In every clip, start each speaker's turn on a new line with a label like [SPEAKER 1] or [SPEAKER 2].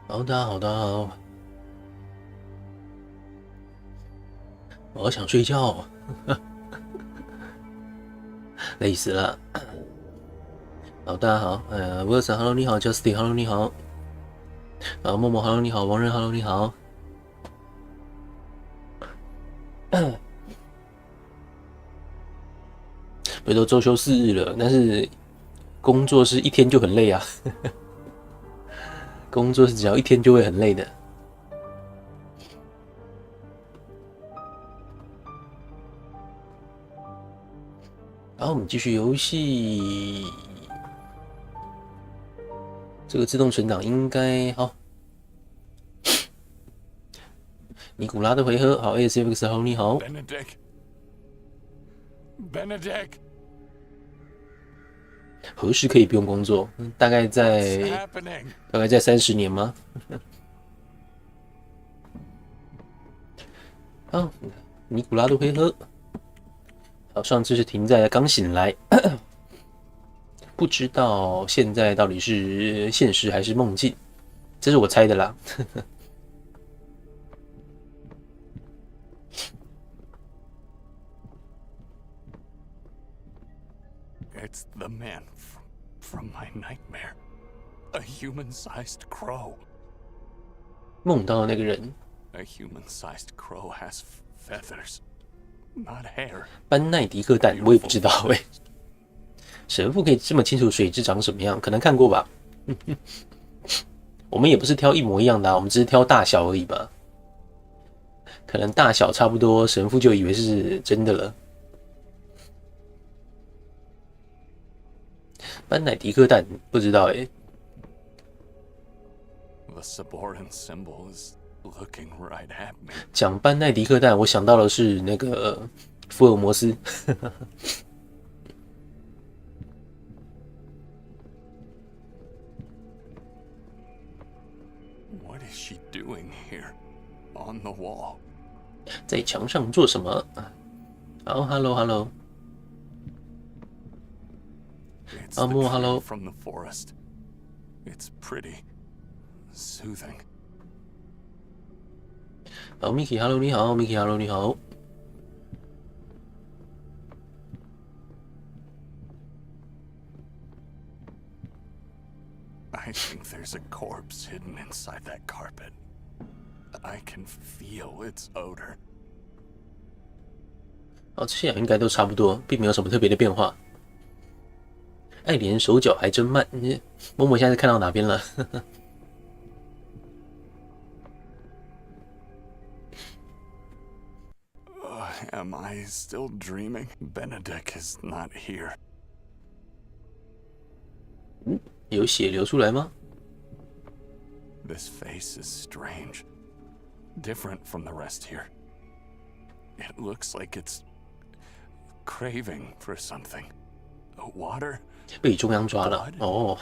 [SPEAKER 1] 好的，好的，好。我想睡觉，累死了。好，大家好，Wilson，Hello， 你好 ，Justin，Hello， 你好，默默 ，Hello， 你好，王仁 ，Hello， 你好。不都周休4日了，但是工作是一天就很累啊。工作是只要一天就会很累的。然后我们继续游戏，这个自动存档应该好。尼古拉的回合，好 ，ASFX， 好，你好。Benedict， 何时可以不用工作？大概在30年吗？好，尼古拉的回合。好，上次是停在刚醒来，不知道现在到底是现实还是梦境，这是我猜的啦。
[SPEAKER 2] It's the man from my nightmare, a human-sized crow.
[SPEAKER 1] 梦到的那个人。
[SPEAKER 2] A human-sized crow has feathers, not hair.
[SPEAKER 1] 班奈迪克蛋，我也不知道哎。神父可以这么清楚水蛭长什么样，可能看过吧。我们也不是挑一模一样的啊，我们只是挑大小而已吧。可能大小差不多，神父就以为是真的了。班乃迪克蛋不知道哎。讲班奈迪克蛋，我想到的是那个福尔摩斯。
[SPEAKER 2] What is she doing here on the wall?
[SPEAKER 1] 在墙上做什么？好 ，Hello。阿莫 ，Hello。From
[SPEAKER 2] the forest, it's pretty, soothing.
[SPEAKER 1] 好 ，Miki，Hello， 你好 ，Miki，Hello， 你好。
[SPEAKER 2] I think there's a corpse hidden inside that carpet. I can feel its odor.
[SPEAKER 1] 好，这些应该都差不多，并没有什么特别的变化。爱莲手脚还真慢，默默现在看到哪边了
[SPEAKER 2] ？Am I still dreaming? Benedict is not here.
[SPEAKER 1] 有血流出来吗？
[SPEAKER 2] This face is strange, different from the rest here. It looks like it's craving for something. Water?
[SPEAKER 1] 被中央抓了哦，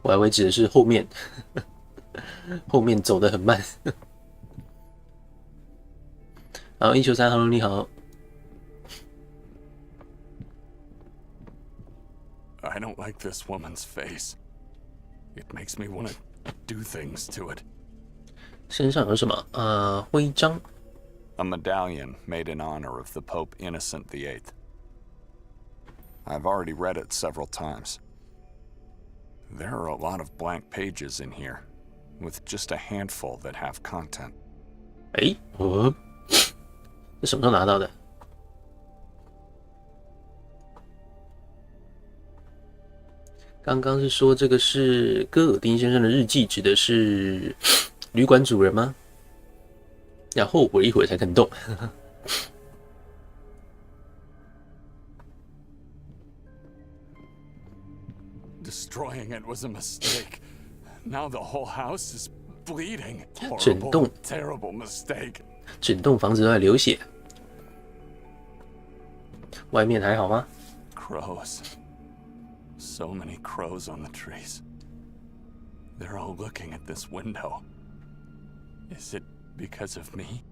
[SPEAKER 1] 我还以为指的是后面，后面走得很慢。好，193 ，Hello， 你好。
[SPEAKER 2] I don't like this woman's face. It makes me want to do things to it.
[SPEAKER 1] 身上有什么？徽章。
[SPEAKER 2] A medallion made in honor of the Pope Innocent VIII. I've already read it several times. There are a lot of blank pages in here, with just a handful that have content.
[SPEAKER 1] 这什么时候拿到的？刚刚是说这个是戈尔丁先生的日记，指的是旅馆主人吗？要后悔一会儿才肯动。
[SPEAKER 2] Destroying it was a mistake. Now the whole house is bleeding.
[SPEAKER 1] 整栋
[SPEAKER 2] terrible mistake.
[SPEAKER 1] 整栋房子都在流血。外面还好吗？
[SPEAKER 2] Crows. So many crows on the trees. They're all looking at this window. Is it because of me?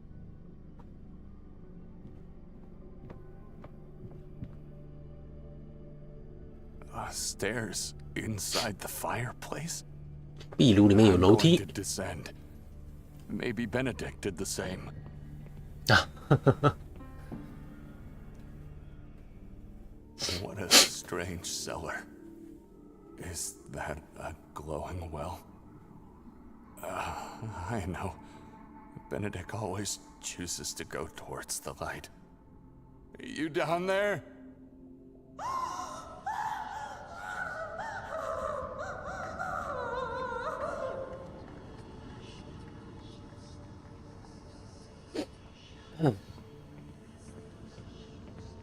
[SPEAKER 2] Stairs inside the fireplace?
[SPEAKER 1] 壁炉里面有楼
[SPEAKER 2] I'm
[SPEAKER 1] 梯
[SPEAKER 2] going to descend. Maybe Benedict did the same.
[SPEAKER 1] 啊，
[SPEAKER 2] What a strange cellar. Is that a glowing well? I know. Benedict always chooses to go towards the light. You down there?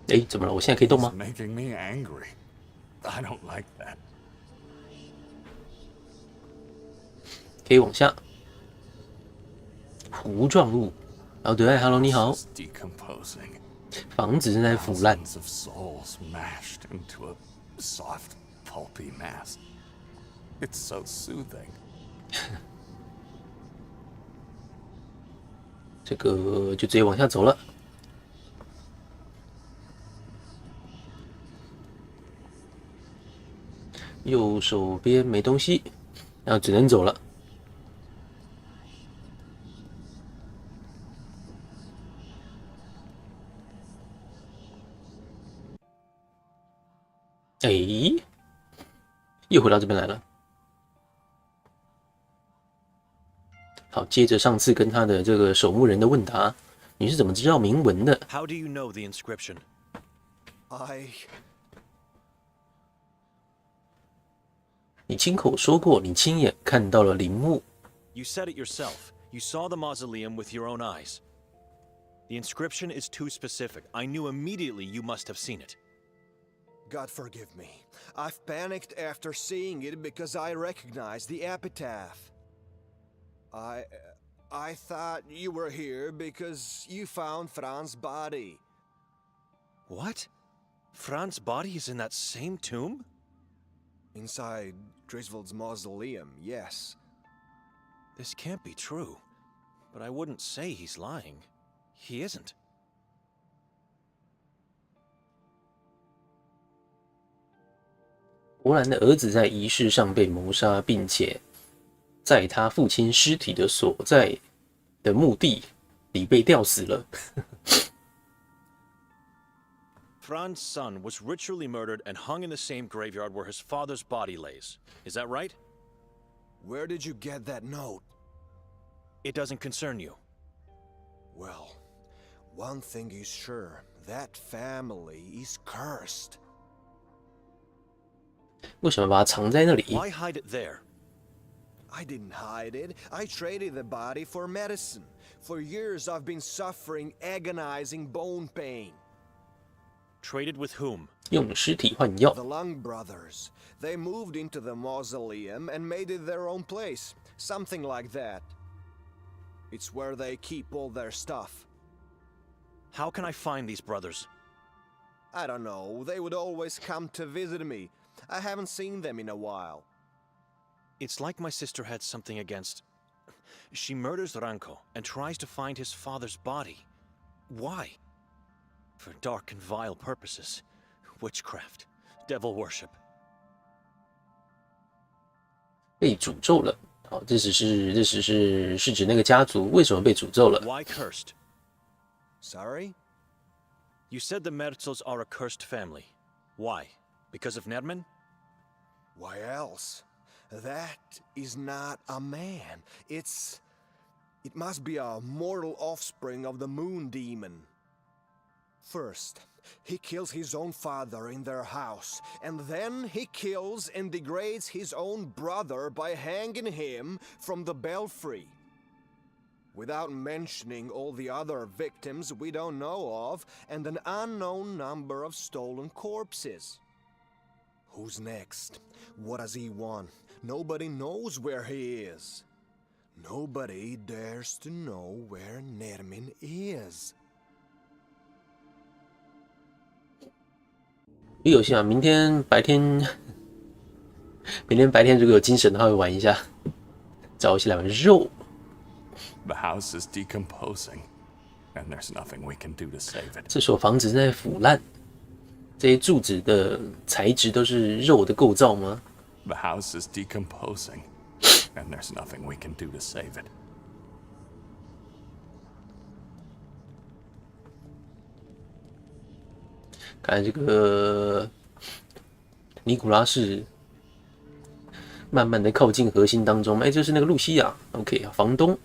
[SPEAKER 1] 哎，怎么了？我现在可以动
[SPEAKER 2] It's
[SPEAKER 1] 吗？
[SPEAKER 2] making me angry. I don't like that.
[SPEAKER 1] 可以往下。糊状物。然后对爱 ，Hello， 你好。
[SPEAKER 2] It's decomposing.
[SPEAKER 1] 房子正在腐烂。
[SPEAKER 2] Thousands of souls mashed into a soft, pulpy mass. It's so soothing.
[SPEAKER 1] 这个就直接往下走了。右手边没东西，然后只能走了。哎，又回到这边来了。好，接着上次跟他的这个守墓人的问答，你是怎么知道铭文的？
[SPEAKER 3] How do you know the inscription?
[SPEAKER 1] 你亲口说过，你亲眼看到了陵墓。
[SPEAKER 3] You said it yourself. You saw the mausoleum with your own eyes. The inscription is too specific. I knew immediately you must have seen it.
[SPEAKER 4] God forgive me. I've panicked after seeing it because I recognized the epitaph. I thought you were here because you found Fran's body.
[SPEAKER 3] What? Fran's body is in that same tomb?
[SPEAKER 4] Inside Griswold's mausoleum, yes.
[SPEAKER 3] This can't be true. But I wouldn't say he's lying. He isn't.
[SPEAKER 1] 伯兰的儿子在仪式上被谋杀，并且在他父亲尸体的所在的墓地里被吊死了。
[SPEAKER 3] Fran's son was ritually murdered and hung in the same graveyard where his father's body lays. Is that right?
[SPEAKER 4] Where did you get that note?
[SPEAKER 3] It doesn't concern you.
[SPEAKER 4] Well, one thing is sure. That family is cursed.
[SPEAKER 1] 为什么把它藏在那里？
[SPEAKER 3] Why hide it there?
[SPEAKER 4] I didn't hide it. I traded the body for medicine. For years I've been suffering agonizing bone pain.
[SPEAKER 3] Traded with whom?
[SPEAKER 1] 用尸体换药
[SPEAKER 4] The Lung brothers. They moved into the mausoleum and made it their own place. Something like that. It's where they keep all their stuff.
[SPEAKER 3] How can I find these brothers?
[SPEAKER 4] I don't know. They would always come to visit me. I haven't seen them in a while.
[SPEAKER 3] It's like my sister had something against... She murders Ranko and tries to find his father's body. Why? For dark and vile purposes. Witchcraft. Devil worship.
[SPEAKER 1] 被诅咒了。好，这只是指那个家族为什么被诅咒了？
[SPEAKER 3] Why cursed?
[SPEAKER 4] Sorry?
[SPEAKER 3] You said the Merzels are a cursed family. Why? Because of Nerman?
[SPEAKER 4] Why else? That is not a man. It must be a mortal offspring of the moon demon. First, he kills his own father in their house, and then he kills and degrades his own brother by hanging him from the belfry. Without mentioning all the other victims we don't know of, and an unknown number of stolen corpses. Who's next? What does he want? Nobody knows where he is. Nobody dares to know where Nermin is. 一个游戏啊，明天白天
[SPEAKER 1] 明天白天如果有精神的话，会玩一下，找一些来玩肉。
[SPEAKER 2] The house is decomposing, and there's nothing we can do to save it.
[SPEAKER 1] 这所房子正在腐烂，这些柱子的材质都是肉的构造吗？
[SPEAKER 2] The house is decomposing, and there's nothing we can do to save it.
[SPEAKER 1] 看来这个尼古拉是慢慢的靠近核心当中。哎，这是那个露西亚 ，OK， 房东。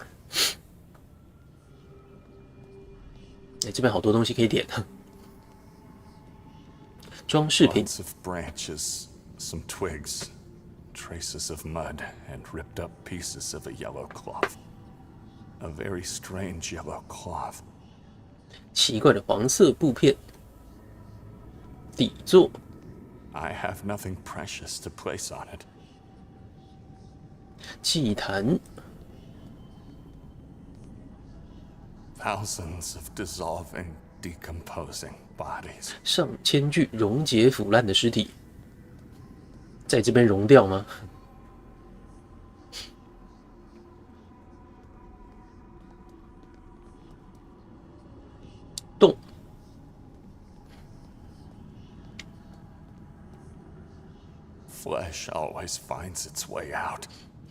[SPEAKER 1] 哎，这边好多东西可以点。装饰品。
[SPEAKER 2] Lots of branches, some twigs, traces of mud, and ripped up pieces of a yellow cloth. A very strange yellow cloth.
[SPEAKER 1] 奇怪的黄色布片。底座。
[SPEAKER 2] I have nothing precious to place on it.
[SPEAKER 1] 祭坛。
[SPEAKER 2] Thousands of dissolving, decomposing bodies.
[SPEAKER 1] 上千具溶解腐烂的尸体，在这边溶掉吗？洞。
[SPEAKER 2] Flesh always finds its way out.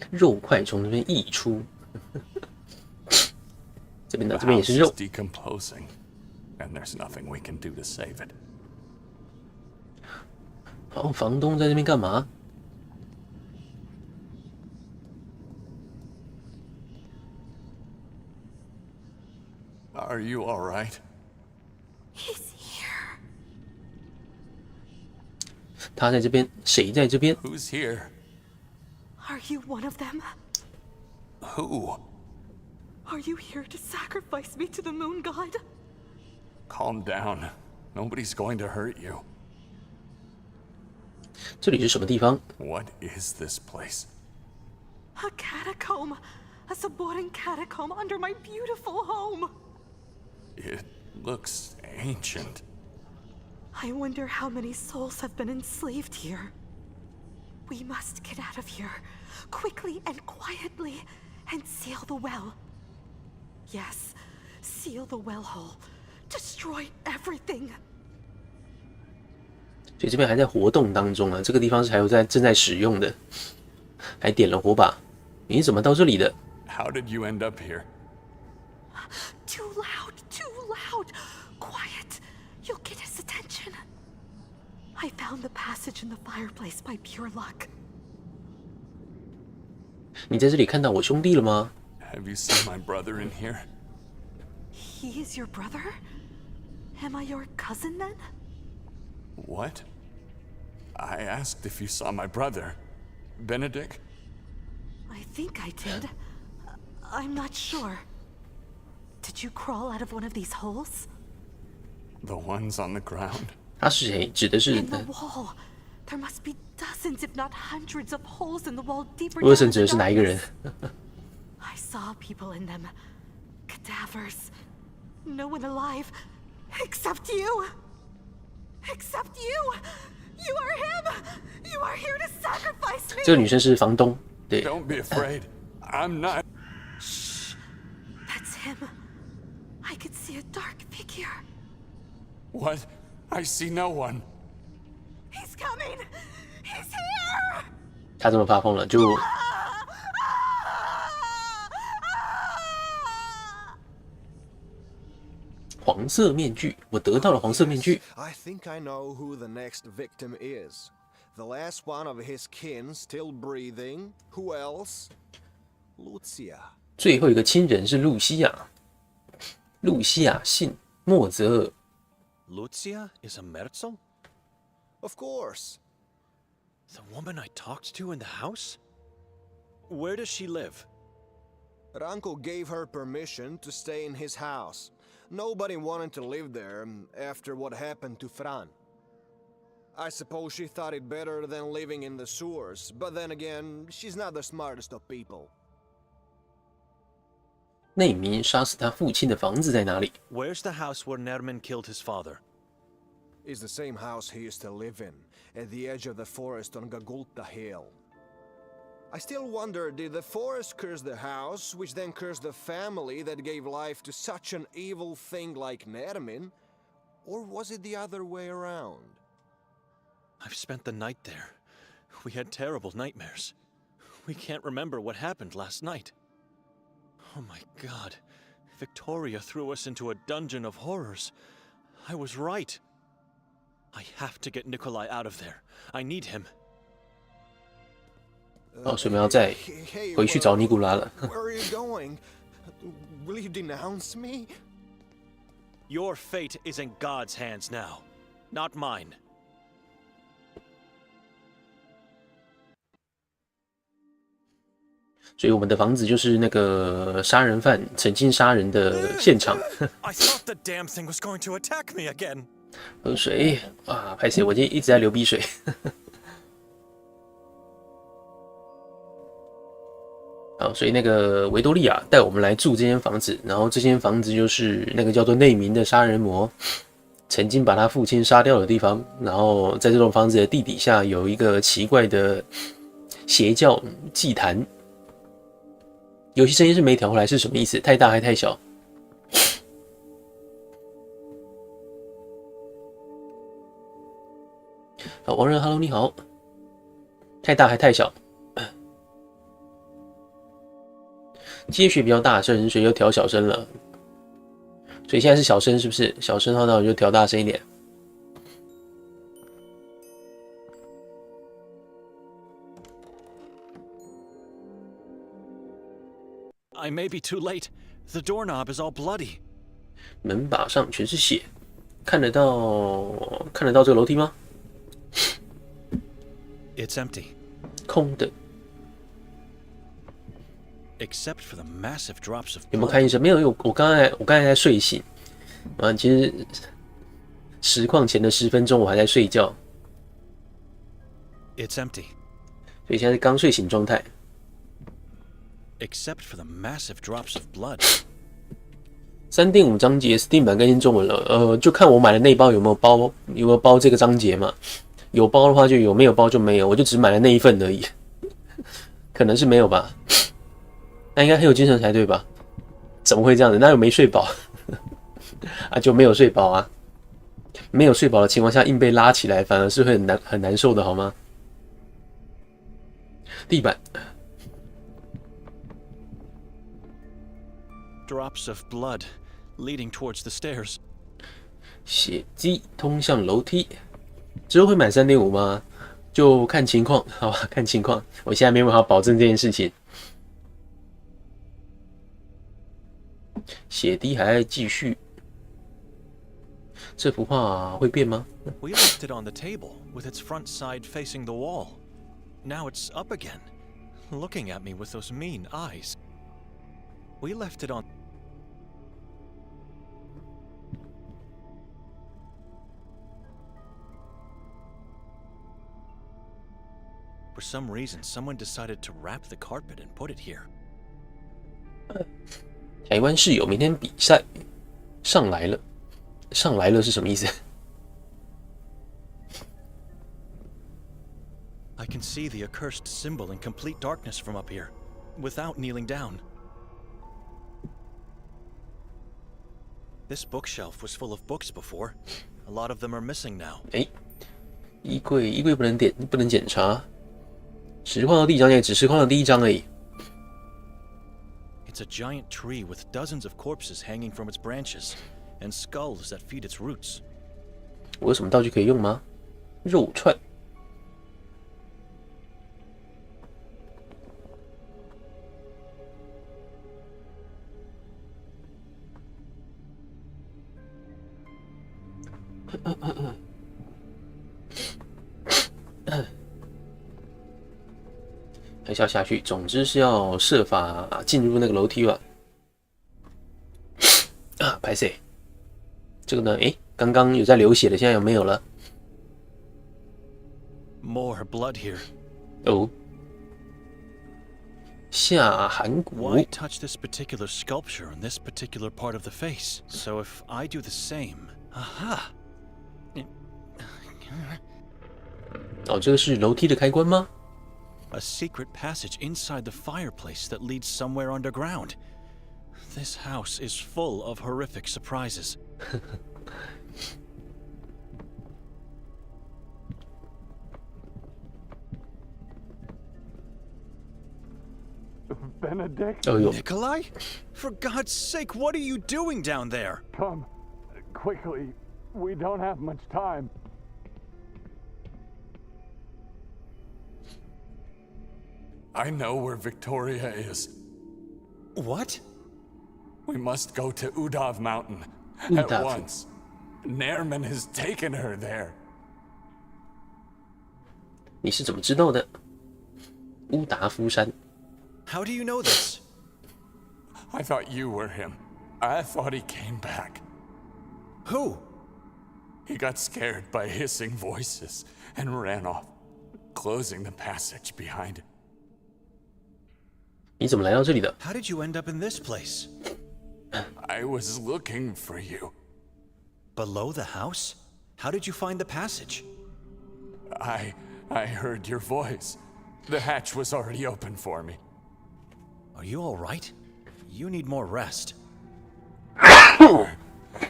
[SPEAKER 1] 肉块从这边溢出。这边呢，
[SPEAKER 2] The
[SPEAKER 1] 这边也
[SPEAKER 2] house
[SPEAKER 1] 是
[SPEAKER 2] is
[SPEAKER 1] 肉。
[SPEAKER 2] decomposing, and there's nothing we can do to save it.
[SPEAKER 1] 好，房东在这边干嘛？
[SPEAKER 2] Are you all right?
[SPEAKER 5] He's here.
[SPEAKER 1] 他在这边，谁在这边？
[SPEAKER 2] Who's here?
[SPEAKER 5] Are you one of them?
[SPEAKER 2] Who?
[SPEAKER 5] Are you here to sacrifice me to the moon god?
[SPEAKER 2] Calm down. Nobody's going to hurt you.
[SPEAKER 1] 这里是什么地方？
[SPEAKER 2] What is this place?
[SPEAKER 5] A catacomb. A subordinate catacomb under my beautiful home.
[SPEAKER 2] It looks ancient.
[SPEAKER 5] I wonder how many souls have been enslaved here. We must get out of here, quickly and quietly, and seal the well. Yes, seal the well hole. Destroy everything.
[SPEAKER 1] 所以这边还在活动当中啊，这个地方是还有正在使用的，还点了火把。你怎么到这里的？
[SPEAKER 2] How did you end up here?
[SPEAKER 5] Too loud, too loud. Quiet. You'll get his attention. I found the passage in the fireplace by pure luck.
[SPEAKER 1] 你在这里看到我兄弟了吗？
[SPEAKER 2] Have you seen my brother in here?
[SPEAKER 5] He is your brother? Am I your cousin then?
[SPEAKER 2] What? I asked if you saw my brother. Benedict?
[SPEAKER 5] I think I did. I'm not sure. Did you crawl out of one of these holes?
[SPEAKER 2] The ones on the ground?
[SPEAKER 1] 他是谁？指的是
[SPEAKER 5] In the wall. There must be dozens, if not hundreds, of holes in the wall deeper
[SPEAKER 1] 恶
[SPEAKER 5] down
[SPEAKER 1] 神
[SPEAKER 5] in
[SPEAKER 1] 指
[SPEAKER 5] the
[SPEAKER 1] 的是哪一个人？
[SPEAKER 5] darkness. I saw people in them. Cadavers. No one alive. Except you. Except you. You are him. You are here to sacrifice me.
[SPEAKER 1] 这个女生是房东，对，
[SPEAKER 2] Don't be afraid. I'm not.
[SPEAKER 5] Shh. That's him. I could see a dark figure.
[SPEAKER 2] What? I see no one.
[SPEAKER 5] He's coming. He's here.
[SPEAKER 1] 他这么发疯了，就黄色面具，我得到了黄色面具。
[SPEAKER 4] I think I know who the next victim is. The last one of his kin still breathing. Who else? Lucia.
[SPEAKER 1] 最后一个亲人是露西亚，露西亚姓莫泽尔。
[SPEAKER 3] Lucia is a Merzel?
[SPEAKER 4] Of course.
[SPEAKER 3] The woman I talked to in the house? Where does she live?
[SPEAKER 4] Ranko gave her permission to stay in his house. Nobody wanted to live there after what happened to Fran. I suppose she thought it better than living in the sewers, but then again, she's not the smartest of people.
[SPEAKER 1] 那名杀死他父亲的房子在哪里？
[SPEAKER 3] Where's the house where Nerman killed his father?
[SPEAKER 4] It's the same house he used to live in, at the edge of the forest on Gagulta Hill. I still wonder, did the forest curse the house, which then cursed the family that gave life to such an evil thing like Nermin? Or was it the other way around?
[SPEAKER 3] I've spent the night there. We had terrible nightmares. We can't remember what happened last night. Oh my god. Victoria threw us into a dungeon of horrors. I was right. I have to get Nikolai out of there. I need him.
[SPEAKER 1] 哦，所以我们要再回去找尼古拉了。
[SPEAKER 4] Where are you going? Will you denounce me?
[SPEAKER 3] Your fate is in God's hands now, not mine.
[SPEAKER 1] 所以我们的房子就是那个杀人犯曾经杀人的现场。
[SPEAKER 3] I thought the damn thing was going to attack me again.
[SPEAKER 1] 喝水啊，拍谁？我今天一直在流鼻水。好，所以那个维多利亚带我们来住这间房子，然后这间房子就是那个叫做内明的杀人魔曾经把他父亲杀掉的地方。然后在这栋房子的地底下有一个奇怪的邪教祭坛。游戏声音是没调回来，是什么意思？太大还太小？好，王仁 ，Hello， 你好。太大还太小？接学比较大声，所以就调小声了。所以现在是小声，是不是？小声的话，那我就调大声一点。
[SPEAKER 3] I may be too late. The doorknob is all bloody.
[SPEAKER 1] 门把上全是血，看得到这个楼梯吗？
[SPEAKER 3] It's empty.
[SPEAKER 1] 空的。
[SPEAKER 3] Except for the massive drops of
[SPEAKER 1] 有没有
[SPEAKER 3] blood.
[SPEAKER 1] 看医生？没有，我刚才在睡醒。啊，其实实况前的10分钟我还在睡觉，
[SPEAKER 3] It's empty.
[SPEAKER 1] 所以现在是刚睡醒状态。
[SPEAKER 3] Except for the massive drops of blood.
[SPEAKER 1] 3.5 章节 Steam 版更新中文了，就看我买的那包有没有包这个章节嘛？有包的话就有，没有包就没有。我就只买了那一份而已，可能是没有吧？那应该很有精神才对吧？怎么会这样子？那又没睡饱啊，就没有睡饱啊。没有睡饱的情况下硬被拉起来，反而是会很难受的，好吗？地板。
[SPEAKER 3] Drops of blood leading towards the stairs.
[SPEAKER 1] 血迹通向楼梯。之后会买 3.5 吗？就看情况，好吧，看情况。我现在没办法保证这件事情。血滴还在继续。这幅画会变吗？
[SPEAKER 3] We left it on the table with its front side facing the wall. Now it's up again, looking at me with those mean eyes. We left it on. For some reason, someone decided to wrap the carpet and put it here.
[SPEAKER 1] 台湾室友明天比赛上来了，上来了是什么意思？
[SPEAKER 3] I can see the accursed symbol in complete darkness from up here, without kneeling down. This bookshelf was full of books before. A lot of them are missing now.
[SPEAKER 1] 衣柜不能检查。实况的第一章也只实况的第一章而已。
[SPEAKER 3] It's a giant tree with dozens of corpses hanging from its branches, and skulls that feed its roots.
[SPEAKER 1] 我有什么道具可以用吗？肉串。还是要下去，总之是要设法进入那个楼梯吧。啊，拍谁？这个呢？刚刚有在流血的，现在有没有了？
[SPEAKER 3] More blood here.
[SPEAKER 1] 哦，下颌骨。
[SPEAKER 3] Why touch this particular sculpture on this particular part of the face? So if I do the same, aha.
[SPEAKER 1] 哦，这个是楼梯的开关吗？
[SPEAKER 3] A secret passage inside the fireplace that leads somewhere underground. This house is full of horrific surprises.
[SPEAKER 2] Benedict,
[SPEAKER 3] Nikolai? For God's sake, what are you doing down there?
[SPEAKER 2] come quickly. We don't have much time. I know where Victoria is.
[SPEAKER 3] What?
[SPEAKER 2] We must go to Udav Mountain at once. Nairman has taken her there.
[SPEAKER 1] 你是怎么知道的？乌达夫山。
[SPEAKER 3] How do you know this?
[SPEAKER 2] I thought you were him. I thought he came back.
[SPEAKER 3] Who?
[SPEAKER 2] He got scared by hissing voices and ran off, closing the passage behind him.
[SPEAKER 1] 你怎么来到这里的？
[SPEAKER 3] How did you end up in this place?
[SPEAKER 2] I was looking for you.
[SPEAKER 3] Below the house? How did you find the passage?
[SPEAKER 2] I heard your voice. The hatch was already open for me.
[SPEAKER 3] Are you all right? You need more rest.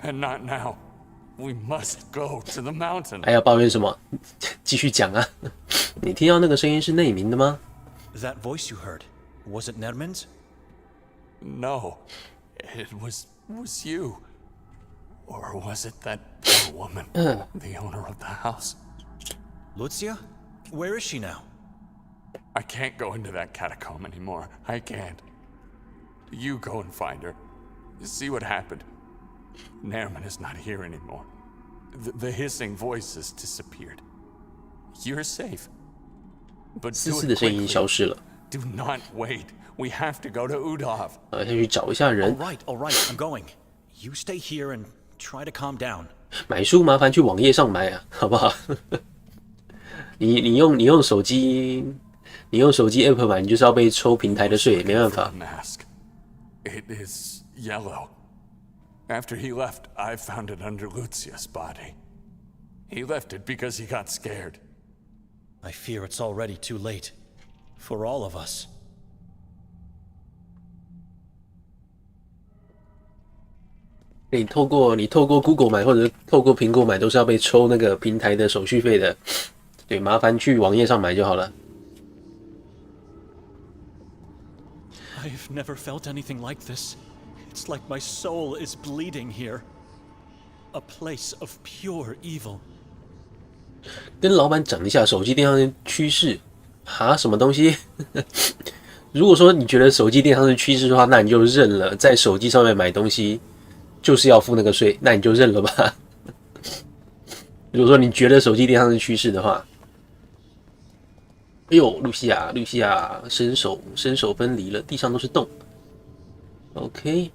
[SPEAKER 2] And not now. We must go to the mountain.
[SPEAKER 1] 还要抱怨什么？继续讲啊！你听到那个声音是内鸣的吗？
[SPEAKER 3] That voice you heard, was it Nerman's?
[SPEAKER 2] No, it was you. Or was it that poor woman, the owner of the house?
[SPEAKER 3] Lucia? Where is she now?
[SPEAKER 2] I can't go into that catacomb anymore. I can't. You go and find her. See what happened. Nairman is not here anymore. The hissing voices disappeared. You're safe. But
[SPEAKER 1] 嘶
[SPEAKER 2] do
[SPEAKER 1] 嘶
[SPEAKER 2] it
[SPEAKER 1] 的声音
[SPEAKER 2] quickly.
[SPEAKER 1] 消失了。
[SPEAKER 2] Do not wait. We have to go to Udav.
[SPEAKER 1] 先去找一下人。
[SPEAKER 3] All right, I'm going. You stay here and try to calm down.
[SPEAKER 1] 买书麻烦去网页上买啊，好不好？你用手机 App 买，你就是要被抽平台的税，没办
[SPEAKER 2] For
[SPEAKER 1] 法
[SPEAKER 2] a。mask. It is yellow. After he left, I found it under Lucia's body. He left it because he got scared.
[SPEAKER 3] I fear it's already too late. For all of us.
[SPEAKER 1] 你透过 Google 买或者透过苹果买，都是要被抽那个平台的手续费的。对，麻烦去网页上买就好了。
[SPEAKER 3] I've never felt anything like this. It's like my soul is bleeding here. A place of pure evil.
[SPEAKER 1] 跟老板讲一下手机电商的趋势啊，什么东西？如果说你觉得手机电商是趋势的话，那你就认了，在手机上面买东西就是要付那个税，那你就认了吧。如果说你觉得手机电商是趋势的话，哎呦，露西亚身手分离了，地上都是洞。OK，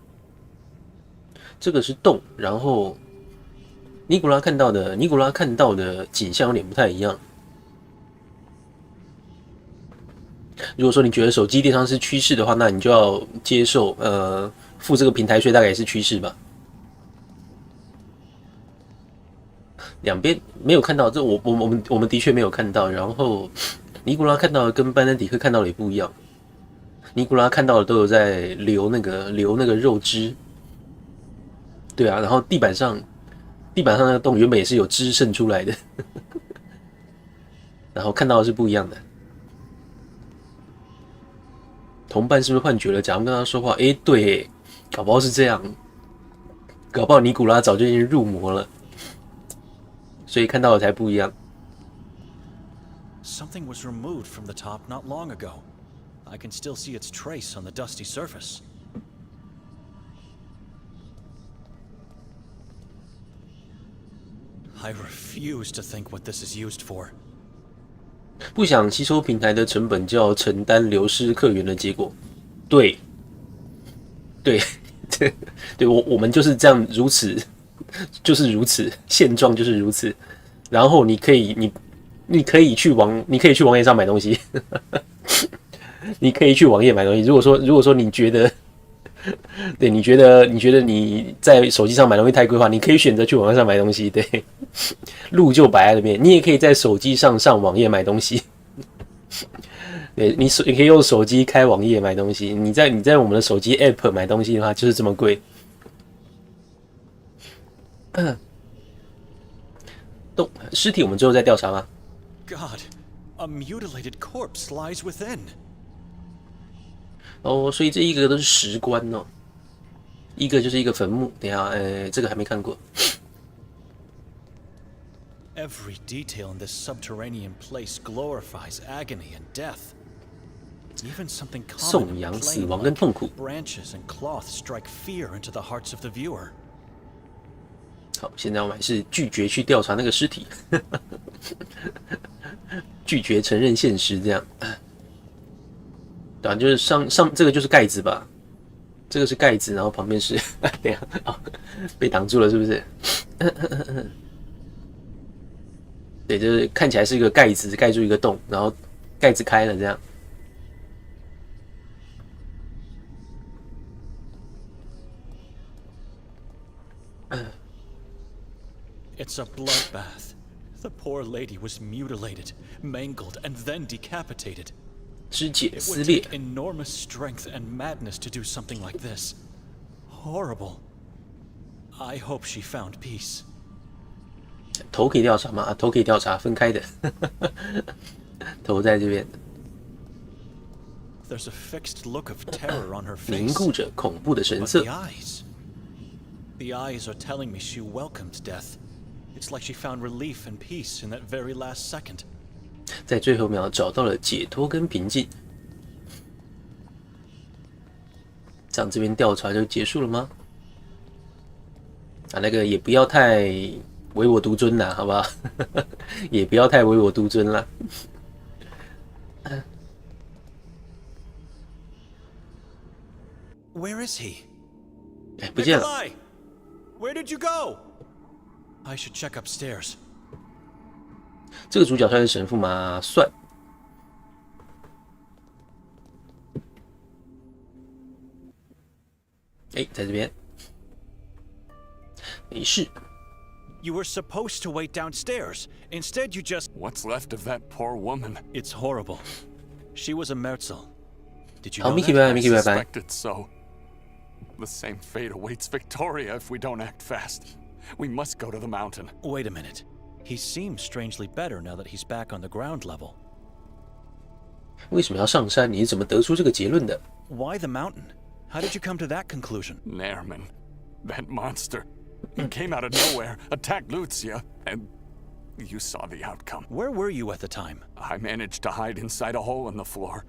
[SPEAKER 1] 这个是洞，然后尼古拉看到的景象有点不太一样。如果说你觉得手机电商是趋势的话，那你就要接受付这个平台税，大概也是趋势吧。两边没有看到，这我们的确没有看到。然后尼古拉看到的跟班丹迪克看到的也不一样。尼古拉看到的都有在流那个肉汁，对啊，然后地板上那个洞原本也是有汁渗出来的，然后看到的是不一样的。同伴是不是幻觉了？假装跟他说话，对，搞不好是这样，搞不好尼古拉早就已经入魔了，所以看到的才不一样。
[SPEAKER 3] Something was removed from the top not long ago. I can still see its trace on the dusty surface. I refuse to think what this is used for.
[SPEAKER 1] 不想吸收平台的成本，就要承担流失客源的结果。对，我们就是这样，就是如此，现状就是如此。然后你可以去网页上买东西，你可以去网页买东西。如果说你觉得，对，你觉得你在手机上买东西太贵的话，你可以选择去网页上买东西。对，路就摆在那边，你也可以在手机上上网页买东西。对，你可以用手机开网页买东西，你在我们的手机 App 买东西的话，就是这么贵。尸体我们之后再调查吗？
[SPEAKER 3] God, a mutilated corpse lies within.
[SPEAKER 1] 哦，所以这一个都是石棺哦，一个就是一个坟墓。等一下，这个还没看过。
[SPEAKER 3] Every detail in this subterranean place glorifies agony and death. Even something common
[SPEAKER 1] 颂
[SPEAKER 3] and
[SPEAKER 1] 扬死
[SPEAKER 3] plain
[SPEAKER 1] 亡跟
[SPEAKER 3] like
[SPEAKER 1] 痛苦。
[SPEAKER 3] branches and cloth strike fear into the hearts of the viewer.
[SPEAKER 1] 好，现在我们还是拒绝去调查那个尸体，拒绝承认现实，这样。对啊，就是上这个就是盖子吧？这个是盖子，然后旁边是，等一下啊，被挡住了，是不是？对，就是看起来是一个盖子盖住一个洞，然后盖子开了这样。
[SPEAKER 3] It's a bloodbath. The poor lady was mutilated, mangled, and then decapitated.
[SPEAKER 1] 肢解
[SPEAKER 3] It
[SPEAKER 1] 撕
[SPEAKER 3] would
[SPEAKER 1] 裂
[SPEAKER 3] take，enormous strength and madness to do something like this. Horrible. I hope she found peace.
[SPEAKER 1] 头可以调查吗？头可以调查，分开的，头在这边，
[SPEAKER 3] There's a fixed look of terror on her
[SPEAKER 1] 凝
[SPEAKER 3] face.
[SPEAKER 1] 固着恐怖的神
[SPEAKER 3] But
[SPEAKER 1] 色
[SPEAKER 3] the。eyes. The eyes are telling me she welcomed death. It's like she found relief and peace in that very last second.
[SPEAKER 1] 在最后秒找到了解脱跟平静。这样这边调查就结束了吗？啊，那个也不要太唯我独尊啦，好不好？也不要太唯我独尊啦。
[SPEAKER 3] Where is he?
[SPEAKER 1] 哎，不见了。
[SPEAKER 3] Nikolai! Where did you go? I should check upstairs.
[SPEAKER 1] 这个主角算是神父吗？算。哎，在这边。没事。
[SPEAKER 3] You were supposed to wait downstairs. Instead, you just...
[SPEAKER 2] What's left of that poor woman?
[SPEAKER 3] It's horrible. She was a Merzel. Did you
[SPEAKER 1] 好
[SPEAKER 3] know
[SPEAKER 1] ，Mickey
[SPEAKER 3] that?
[SPEAKER 1] 拜拜
[SPEAKER 2] I
[SPEAKER 1] ，Mickey 拜拜。
[SPEAKER 2] suspected so. The same fate awaits Victoria if we don't act fast. We must go to the mountain.
[SPEAKER 3] Wait a minute. He seems strangely better now that he's back on the ground level.
[SPEAKER 1] 为什么要上山？你是怎么得出这个结论的？
[SPEAKER 3] Why the mountain? How did you come to that conclusion?
[SPEAKER 2] Nairman, that monster. He came out of nowhere, attacked Lucia, and you saw the outcome.
[SPEAKER 3] Where were you at the time?
[SPEAKER 2] I managed to hide inside a hole in the floor.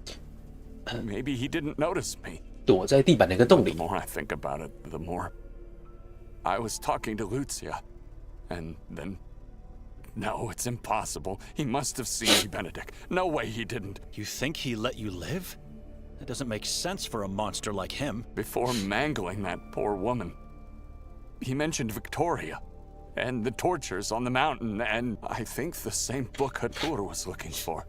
[SPEAKER 2] Maybe he didn't notice me.
[SPEAKER 1] 躲在地板那个洞里
[SPEAKER 2] The。more I think about it, the more. I was talking to Lucia, and then. No, it's impossible. He must have seen me, Benedict. No way he didn't.
[SPEAKER 3] You think he let you live? That doesn't make sense for a monster like him.
[SPEAKER 2] Before mangling that poor woman, he mentioned Victoria and the tortures on the mountain, and I think the same book Hatur was looking for.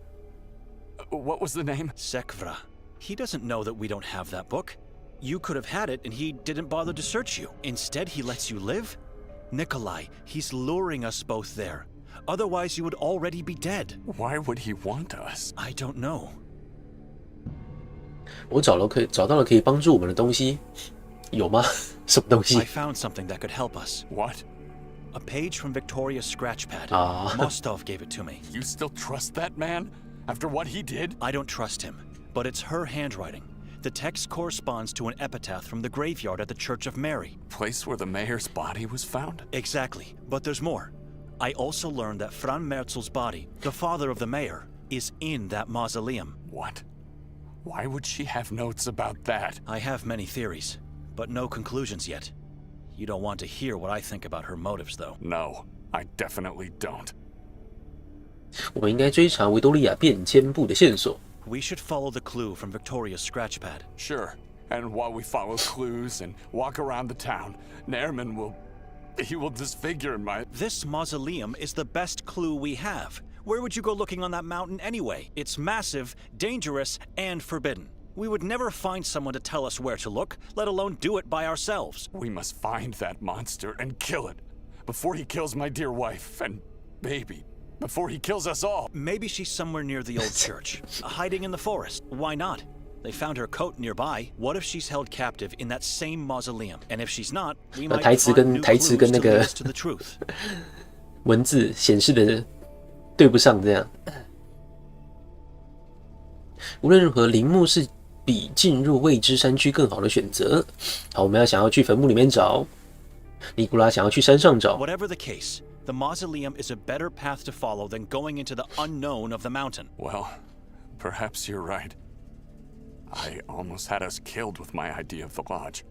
[SPEAKER 2] What was the name?
[SPEAKER 3] Sekvra. He doesn't know that we don't have that book. You could have had it and he didn't bother to search you. Instead, he lets you live? Nikolai, he's luring us both there. Otherwise, you would already be dead.
[SPEAKER 2] Why would he want us?
[SPEAKER 3] I don't know.
[SPEAKER 1] 我找到了可以帮助我们的东西，有吗？什么东
[SPEAKER 3] I
[SPEAKER 1] 西？
[SPEAKER 3] found something that could help us.
[SPEAKER 2] What?
[SPEAKER 3] A page from Victoria's scratchpad.
[SPEAKER 1] Ah.
[SPEAKER 3] Mostov gave it to me.
[SPEAKER 2] You still trust that man? After what he did?
[SPEAKER 3] I don't trust him, but it's her handwriting. The text corresponds to an epitaph from the graveyard at the Church of Mary.
[SPEAKER 2] Place where the mayor's body was found?
[SPEAKER 3] Exactly, but there's more. I also learned that Fran Merzel's body, the father of the mayor, is in that mausoleum.
[SPEAKER 2] What? Why would she have notes about that?
[SPEAKER 3] I have many theories, but no conclusions yet. You don't want to hear what I think about her motives, though.
[SPEAKER 2] No, I definitely don't.
[SPEAKER 1] 我们应该追查维多利亚变迁部的线索。
[SPEAKER 3] We should follow the clue from Victoria's scratchpad.
[SPEAKER 2] Sure. And while we follow clues and walk around the town, Nairman will... He will disfigure my...
[SPEAKER 3] This mausoleum is the best clue we have. Where would you go looking on that mountain anyway? It's massive, dangerous, and forbidden. We would never find someone to tell us where to look, let alone do it by ourselves.
[SPEAKER 2] We must find that monster and kill it before he kills my dear wife and baby. before he kills us all.
[SPEAKER 3] Maybe she's somewhere near the old church, hiding in the forest. Why not? They found her coat nearby. What if she's held captive in that same mausoleum? And if she's not, we might find new clues to lead us to the truth.
[SPEAKER 1] 文字显示的对不上，这样。无论如何，陵墓是比进入未知山区更好的选择。好，我们想要去坟墓里面找，尼古拉想要去山上找。
[SPEAKER 3] Whatever the case, the mausoleum is a better path to follow than going into the unknown of the mountain.
[SPEAKER 2] Well, perhaps you're right. I almost had us killed with my idea of the lodge.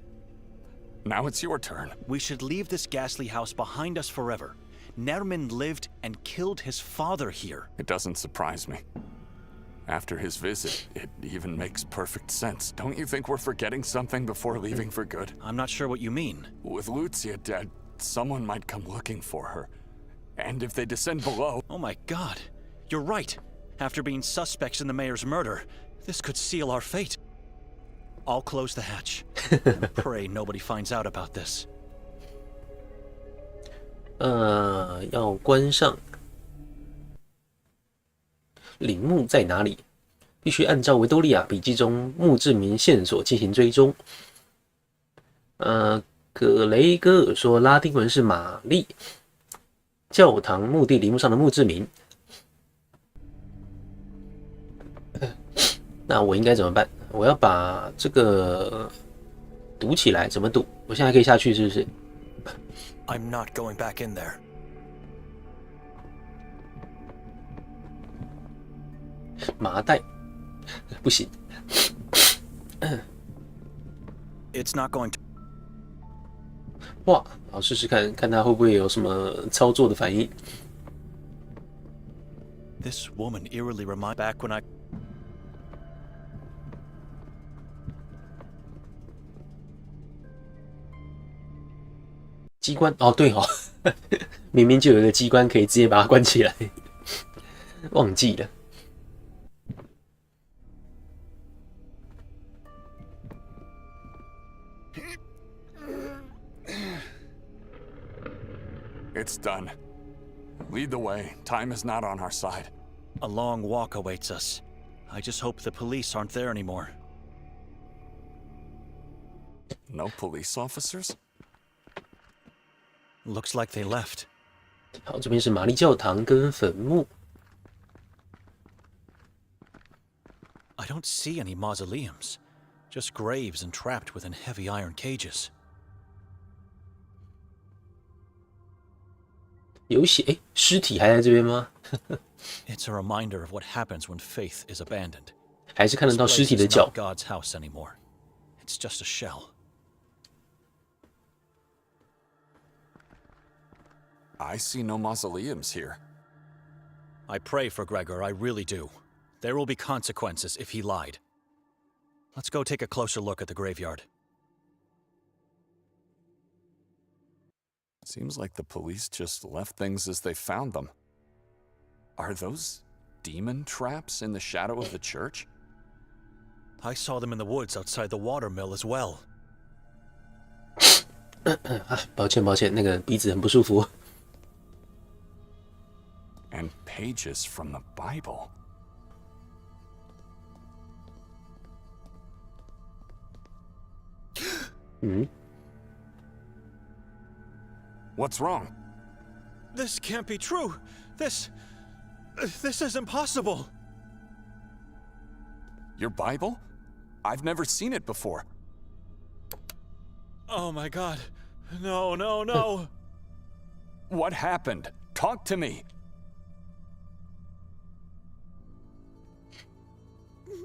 [SPEAKER 2] Now it's your turn.
[SPEAKER 3] We should leave this ghastly house behind us forever. Nerman lived and killed his father here.
[SPEAKER 2] It doesn't surprise me. After his visit, it even makes perfect sense. Don't you think we're forgetting something before leaving for good?
[SPEAKER 3] I'm not sure what you mean.
[SPEAKER 2] With Lucia dead, someone might come looking for her. And if they descend below...
[SPEAKER 3] Oh my god. You're right. After being suspects in the mayor's murder, this could seal our fate. I'll close the hatch. And pray nobody finds out about this.
[SPEAKER 1] 要关上。陵墓在哪里？必须按照维多利亚笔记中墓志铭线索进行追踪。葛雷戈尔说拉丁文是玛丽，教堂墓地陵墓上的墓志铭。那我应该怎么办？我要把这个堵起来，怎么堵？我现在可以下去是不是？
[SPEAKER 3] I'm not going back in there.
[SPEAKER 1] 麻袋不行。
[SPEAKER 3] It's not going to.
[SPEAKER 1] 哇，好试试看，看他会不会有什么操作的反应。
[SPEAKER 3] This woman eerily reminds back when I.
[SPEAKER 1] 机关哦，对哦，明明就有一个机关可以直接把它关起来，忘记了。
[SPEAKER 2] It's done. Lead the way. Time is not on our side.
[SPEAKER 3] A long walk awaits us. I just hope the police aren't there anymore.
[SPEAKER 2] No police officers?
[SPEAKER 3] Looks like they left.
[SPEAKER 1] 好，这边是玛丽教堂跟坟墓。
[SPEAKER 3] I don't see any mausoleums, just graves entrapped within heavy iron cages.
[SPEAKER 1] 有血，诶，尸体还在这边吗？
[SPEAKER 3] It's a reminder of what happens when faith is abandoned.
[SPEAKER 1] 还是看得到
[SPEAKER 3] This
[SPEAKER 1] 尸体
[SPEAKER 3] place
[SPEAKER 1] 的
[SPEAKER 3] is
[SPEAKER 1] 脚
[SPEAKER 3] not God's house anymore. It's just a shell.
[SPEAKER 2] I see no mausoleums here.
[SPEAKER 3] I pray for Gregor, I really do. There will be consequences if he lied. Let's go take a closer look at the graveyard.
[SPEAKER 2] Seems like the police just left things as they found them. Are those demon traps in the shadow of the church?
[SPEAKER 3] I saw them in the woods outside the watermill as well.
[SPEAKER 1] 抱歉，那个鼻子很不舒服。
[SPEAKER 2] And pages from the Bible. What's wrong?
[SPEAKER 3] This can't be true. This is impossible.
[SPEAKER 2] Your Bible? I've never seen it before.
[SPEAKER 3] Oh my god. No.
[SPEAKER 2] What happened? Talk to me.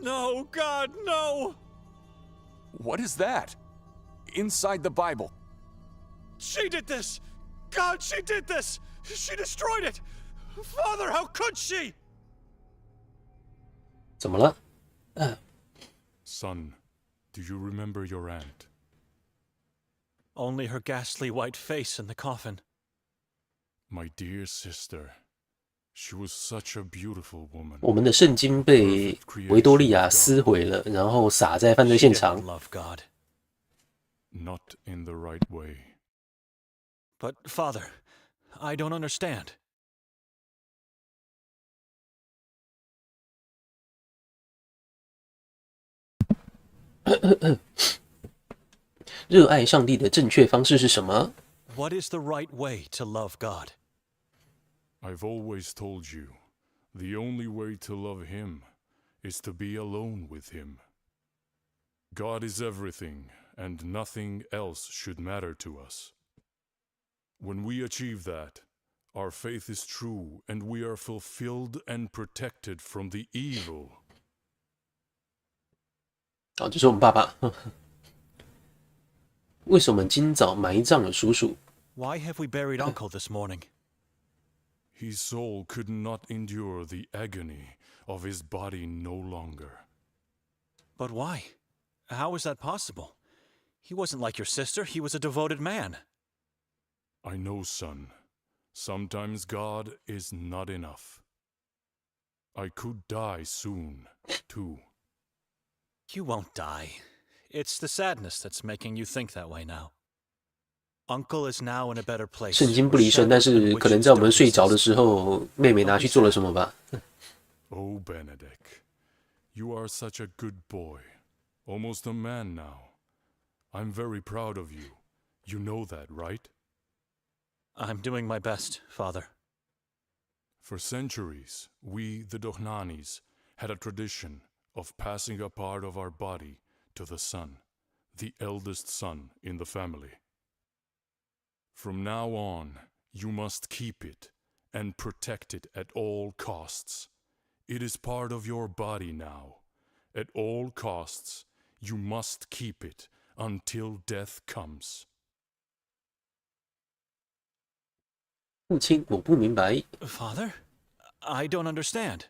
[SPEAKER 3] No, God, no!
[SPEAKER 2] What is that? Inside the Bible.
[SPEAKER 3] She did this! God, she did this! She destroyed it! Father, how could she?
[SPEAKER 1] 怎么了？
[SPEAKER 6] Son, do you remember your aunt?
[SPEAKER 3] Only her ghastly white face in the coffin.
[SPEAKER 6] My dear sister. She was such a beautiful woman.
[SPEAKER 1] 我们的圣经被维多利亚撕毁了，然后撒在犯罪现场。
[SPEAKER 3] She didn't love God.
[SPEAKER 6] Not in the right way.
[SPEAKER 3] But, Father, I don't understand.
[SPEAKER 1] 热爱上帝的正确方式是什么？
[SPEAKER 3] What is the right way to love God?
[SPEAKER 6] I've always told you, the only way to love Him is to be alone with Him. God is everything, and nothing else should matter to us. When we achieve that, our faith is true, and we are fulfilled and protected from the evil.
[SPEAKER 1] 好，这是我们爸爸。为什么今早埋葬了叔叔？
[SPEAKER 3] Why have we buried Uncle this morning?
[SPEAKER 6] His soul could not endure the agony of his body no longer.
[SPEAKER 3] But why? How is that possible? He wasn't like your sister. He was a devoted man.
[SPEAKER 6] I know, son. Sometimes God is not enough. I could die soon, too.
[SPEAKER 3] You won't die. It's the sadness that's making you think that way now. Uncle is now in a better place.
[SPEAKER 1] 圣经不离身，但是可能在我们睡着的时候，妹妹拿去做了什么吧？
[SPEAKER 6] Oh, Benedict, you are such a good boy. Almost a man now. I'm very proud of you. You know that, right?
[SPEAKER 3] I'm doing my best, Father.
[SPEAKER 6] For centuries, we, the Dohnanis, had a tradition of passing a part of our body to the son, the eldest son in the family. From now on, you must keep it and protect it at all costs. It is part of your body now. At all costs, you must keep it until death comes.
[SPEAKER 1] 父亲，我不明白。
[SPEAKER 3] Father? I don't understand.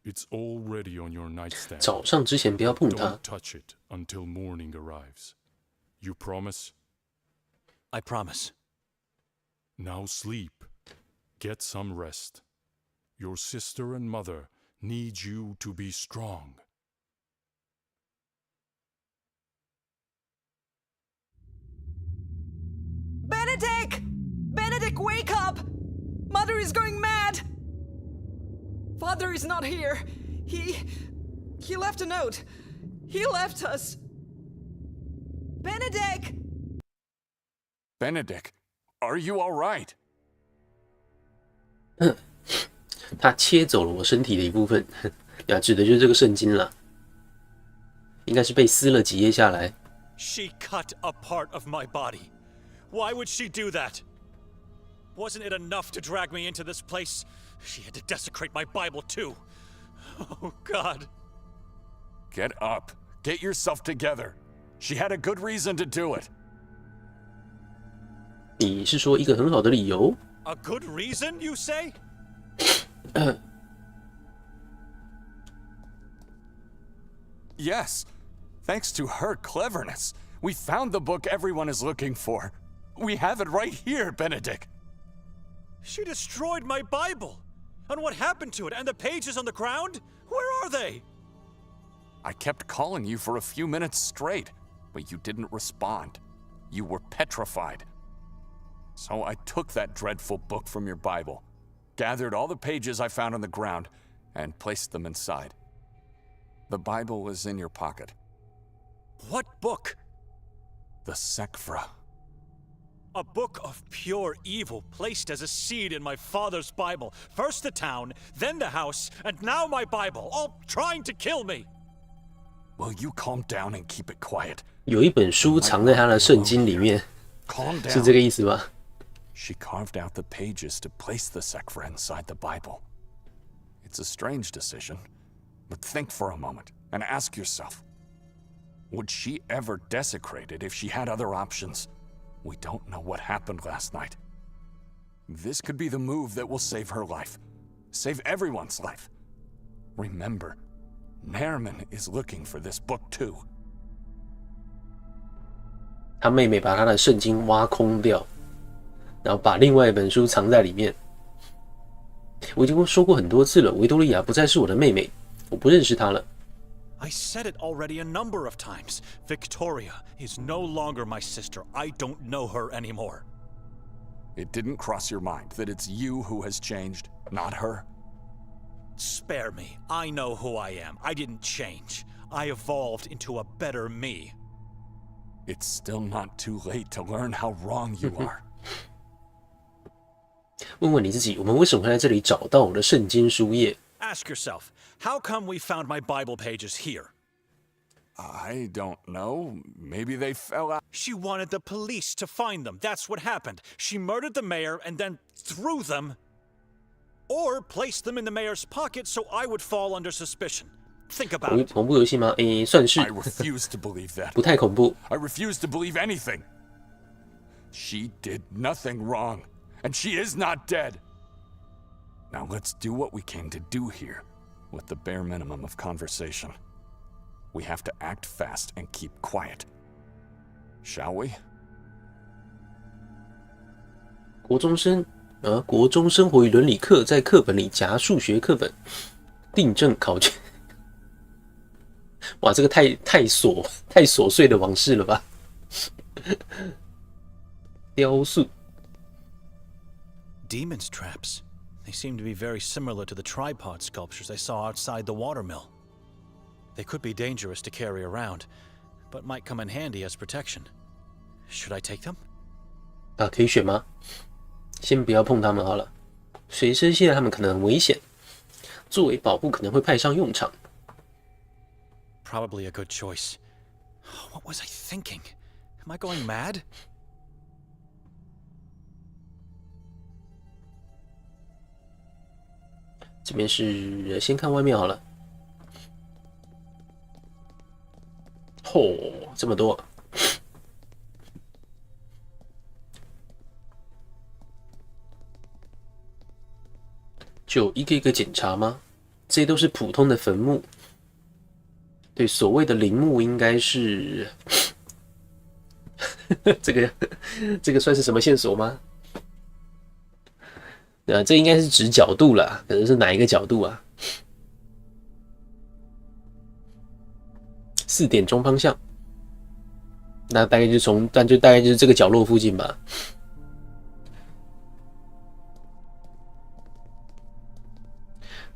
[SPEAKER 6] It's already on your nightstand.
[SPEAKER 1] 早上之前不要碰它
[SPEAKER 6] Don't。touch it until morning arrives. You promise?
[SPEAKER 3] I promise.
[SPEAKER 6] Now sleep. Get some rest. Your sister and mother need you to be strong.
[SPEAKER 7] Benedict! Benedict, wake up! Mother is going mad! Father is not here. He left a note. He left us. Benedict!
[SPEAKER 2] Benedict, are you all right?
[SPEAKER 1] 他切走了我身体的一部分，呀，指的就是这个圣经啦，应该是被撕了几页下来。
[SPEAKER 3] She cut a part of my body. Why would she do that? Wasn't it enough to drag me into this place? She had to desecrate my Bible too. Oh, God.
[SPEAKER 2] Get up. Get yourself together. She had a good reason to do it.
[SPEAKER 1] 你是说一个很好的理由？
[SPEAKER 3] A good reason, you say?
[SPEAKER 2] Yes. Thanks to her cleverness, we found the book everyone is looking for. We have it right here, Benedict.
[SPEAKER 3] She destroyed my Bible. And what happened to it? And the pages on the ground? Where are they?
[SPEAKER 2] I kept calling you for a few minutes straight, but you didn't respond. You were petrified. So I took that dreadful book from your Bible, gathered all the pages I found on the ground, and placed them inside. The Bible was in your pocket.
[SPEAKER 3] What book?
[SPEAKER 2] The Sekhvra.
[SPEAKER 3] A book of pure evil placed as a seed in my father's Bible. First the town, then the house, and now my Bible, all trying to kill me.
[SPEAKER 2] Will you calm down and keep it quiet?
[SPEAKER 1] 有一本书藏在他的圣经里面，
[SPEAKER 2] Calm
[SPEAKER 1] 是这
[SPEAKER 2] down.
[SPEAKER 1] 个意思吧？
[SPEAKER 2] She carved out the pages to place the Sekhvra inside the Bible. It's a strange decision, but think for a moment and ask yourself, would she ever desecrate it if she had other options? We don't know what happened last night. This could be the move that will save her life. Save everyone's life. Remember, Nairman is looking for this book too.
[SPEAKER 1] 他妹妹把他的圣经挖空掉，然后把另外一本书藏在里面。我已经说过很多次了，维多利亚不再是我的妹妹，我不认识她了。
[SPEAKER 3] I said it already a number of times. Victoria is no longer my sister. I don't know her anymore.
[SPEAKER 2] It didn't cross your mind that it's you who has changed, not her?
[SPEAKER 3] Spare me. I know who I am. I didn't change. I evolved into a better me.
[SPEAKER 2] It's still not too late to learn how wrong you are.
[SPEAKER 1] 问问你自己，我们为什么会在这里找到我的圣经书页？
[SPEAKER 3] Ask yourself, how come we found my Bible pages here?
[SPEAKER 2] I don't know. Maybe they fell out.
[SPEAKER 3] She wanted the police to find them. That's what happened. She murdered the mayor and then threw them. Or placed them in the mayor's pocket so I would fall under suspicion. Think about it.
[SPEAKER 1] 恐怖游戏吗？算是
[SPEAKER 2] I refuse to believe that.
[SPEAKER 1] 不太恐怖。
[SPEAKER 2] I refuse to believe anything. She did nothing wrong, and she is not dead. Now let's do what we came to do here, with the bare minimum of conversation. We have to act fast and keep quiet. Shall we?
[SPEAKER 1] 国中生活与伦理课在课本里夹数学课本，订正考卷。哇，这个太琐碎的往事了吧？雕塑
[SPEAKER 3] Demon's traps. They seem to be very similar to the tripod sculptures I saw outside the watermill. They could be dangerous to carry around, but might come in handy as protection. Should I take them?
[SPEAKER 1] 啊，可以选吗？先不要碰它们好了。随身携带它们可能很危险，作为保护可能会派上用场。
[SPEAKER 3] Probably a good choice. What was I thinking? Am I going mad?
[SPEAKER 1] 这边是先看外面好了。这么多。就一个一个检查吗？这些都是普通的坟墓。对，所谓的陵墓应该是这个算是什么线索吗？这应该是指角度啦，可能是哪一个角度啊？4点钟方向，那大概就是这个角落附近吧。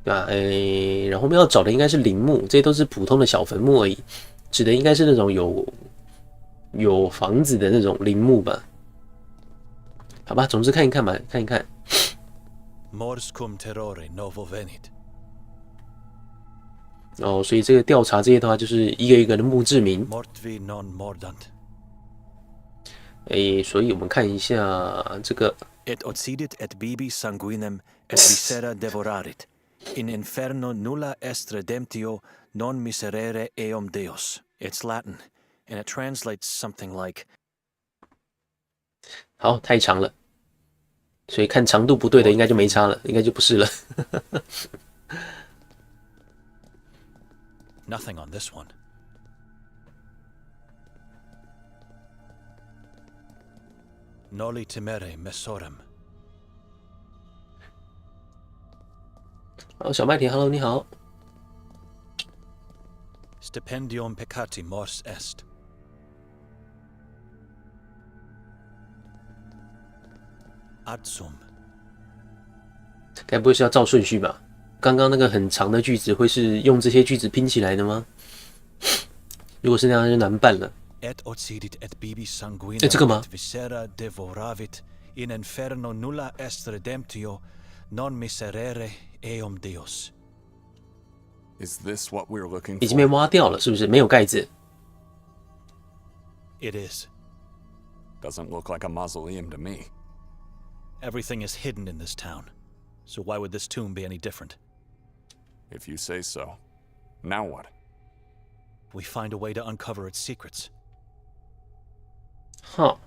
[SPEAKER 1] 对吧？然后我们要找的应该是陵墓，这些都是普通的小坟墓而已，指的应该是那种有房子的那种陵墓吧？好吧，总之看一看吧，看一看。
[SPEAKER 3] Morscum terrore novo venit.
[SPEAKER 1] 哦，所以这个调查这些的话，就是一个一个的墓志铭。
[SPEAKER 3] Mortvi non mordant.
[SPEAKER 1] 所以我们看一下这个。
[SPEAKER 3] Et occidit et bibi sanguinem et viscera devorarit. In inferno nulla est redemptio non miserere eum Deus. It's Latin, and it translates something like.
[SPEAKER 1] 好，太长了，所以看长度不对的应该就没差了，应该就不是了。
[SPEAKER 3] Nothing on this one. Noli timere messorem.
[SPEAKER 1] 好，小麦田 ，Hello， 你好。
[SPEAKER 3] Stipendium peccati mors est. Adsum.
[SPEAKER 1] 该不会是要照顺序吧？刚刚那个很长的句子会是用这些句子拼起来的吗？如果是那样，就难办了。
[SPEAKER 3] Et occidit et bibi sanguinem
[SPEAKER 1] 这个吗？
[SPEAKER 3] et viscera devoravit. In inferno nulla est redemptio non miserere eum Deus.
[SPEAKER 2] Is this what we're looking
[SPEAKER 1] 已经被
[SPEAKER 2] for?
[SPEAKER 1] 挖掉了，是不是？没有盖子。
[SPEAKER 3] It is.
[SPEAKER 2] Doesn't look like a mausoleum to me.
[SPEAKER 3] Everything is hidden in this town. So why would this tomb be any different?
[SPEAKER 2] If you say so. Now what?
[SPEAKER 3] We find a way to uncover its secrets.
[SPEAKER 1] 哈，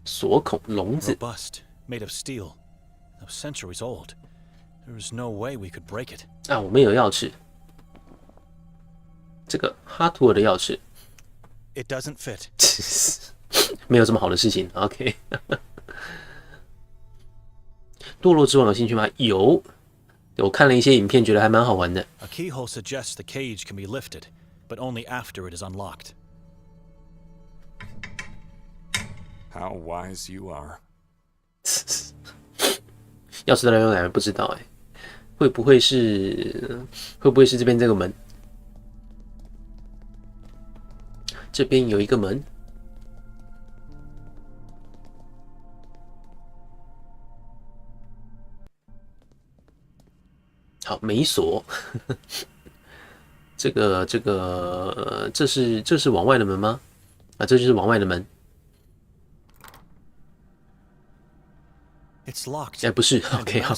[SPEAKER 1] 锁孔笼子。
[SPEAKER 3] Robust, made of steel. Though centuries old. There is no way we could break it.
[SPEAKER 1] 啊，我们有钥匙。这个哈图尔的钥匙。
[SPEAKER 3] It doesn't fit.
[SPEAKER 1] 没有这么好的事情。OK。堕落之王有兴趣吗？有，我看了一些影片，觉得还蛮好玩的。
[SPEAKER 3] A keyhole suggests the cage can be lifted, but only after it is unlocked.
[SPEAKER 2] How wise you are.
[SPEAKER 1] 钥匙的来源不知道哎。会不会是这边这个门？这边有一个门。好，没锁。这是往外的门吗？啊，这就是往外的门。哎，不是 ，OK 好。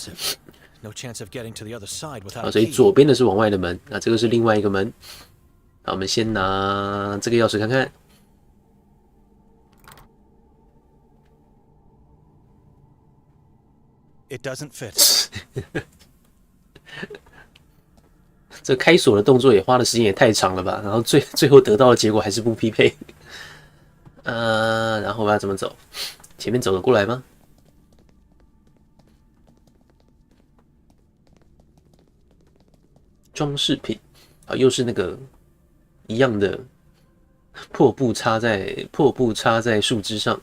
[SPEAKER 1] 好，所以左边的是往外的门，那这个是另外一个门。好，我们先拿这个钥匙看看。
[SPEAKER 3] It doesn't fit.
[SPEAKER 1] 这开锁的动作也花的时间也太长了吧？然后最后得到的结果还是不匹配。然后我要怎么走？前面走得过来吗？装饰品，啊，又是那个一样的破布插在树枝上。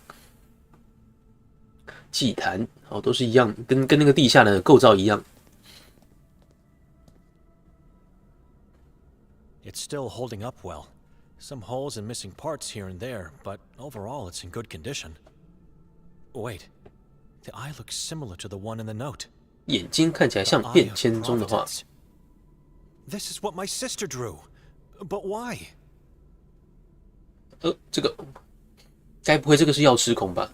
[SPEAKER 1] 祭坛，哦，都是一样，跟那个地下的构造一样。
[SPEAKER 3] It's still holding up well. Some holes and missing parts here and there, but overall it's in good condition. Wait, the eye looks similar to the one in the note.
[SPEAKER 1] 眼睛看起来像便签中的画。
[SPEAKER 3] This is what my sister drew, but why?
[SPEAKER 1] 这个该不会这个是药吃孔吧？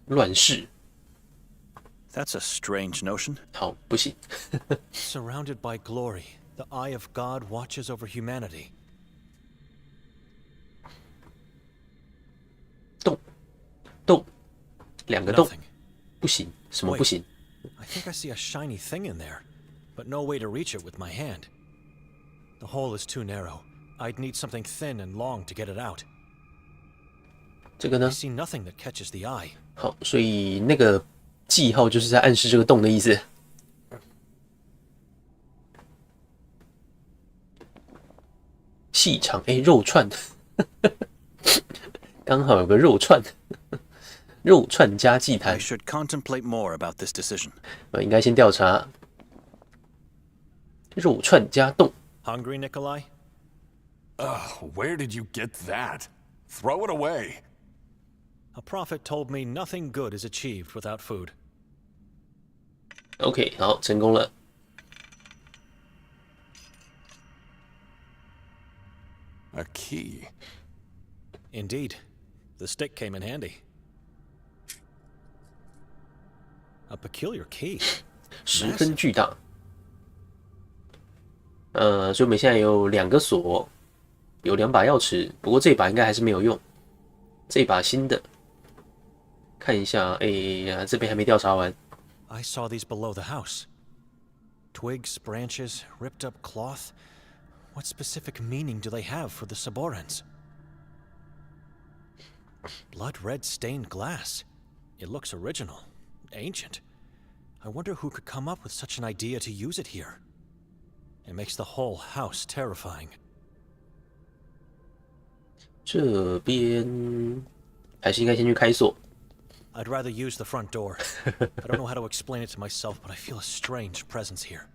[SPEAKER 1] 乱世。
[SPEAKER 3] That's a strange notion.
[SPEAKER 1] 好，不行。
[SPEAKER 3] Surrounded by glory, the eye of God watches over humanity.
[SPEAKER 1] 洞，两个洞，不行，什么不行
[SPEAKER 3] I think I see a shiny thing in there, but no way to reach it with my hand. The hole is too narrow. I'd need something thin and long to get it out.
[SPEAKER 1] 这个呢
[SPEAKER 3] I see nothing that catches the eye.
[SPEAKER 1] 好，所以那个记号就是在暗示这个洞的意思。细长，肉串，刚好有个肉串。肉串加祭坛。
[SPEAKER 3] I should contemplate more about this decision.
[SPEAKER 1] 应该先调查肉串加冻。
[SPEAKER 3] Hungry, Nikolai?
[SPEAKER 2] Where did you get that? Throw it away.
[SPEAKER 3] A prophet told me nothing good is achieved without food.
[SPEAKER 1] OK， 好，成功了。
[SPEAKER 2] A key.
[SPEAKER 3] Indeed, the stick came in handy. A peculiar key.
[SPEAKER 1] 十分巨大。所以我们现在有2个锁，有2把钥匙，不过这把应该还是没有用。这把新的，看一下，这边还没调查完。
[SPEAKER 3] I saw these below the house. Twigs, branches, ripped up cloth. What specific meaning do they have for the Saborans? Blood red stained glass. It looks original, ancient. I wonder who could come up with such an idea to use it here. It makes the whole house terrifying.
[SPEAKER 1] 这边还是应该先去开锁。
[SPEAKER 3] I'd rather use the front door. I don't know how to explain it to myself, but I feel a strange presence here.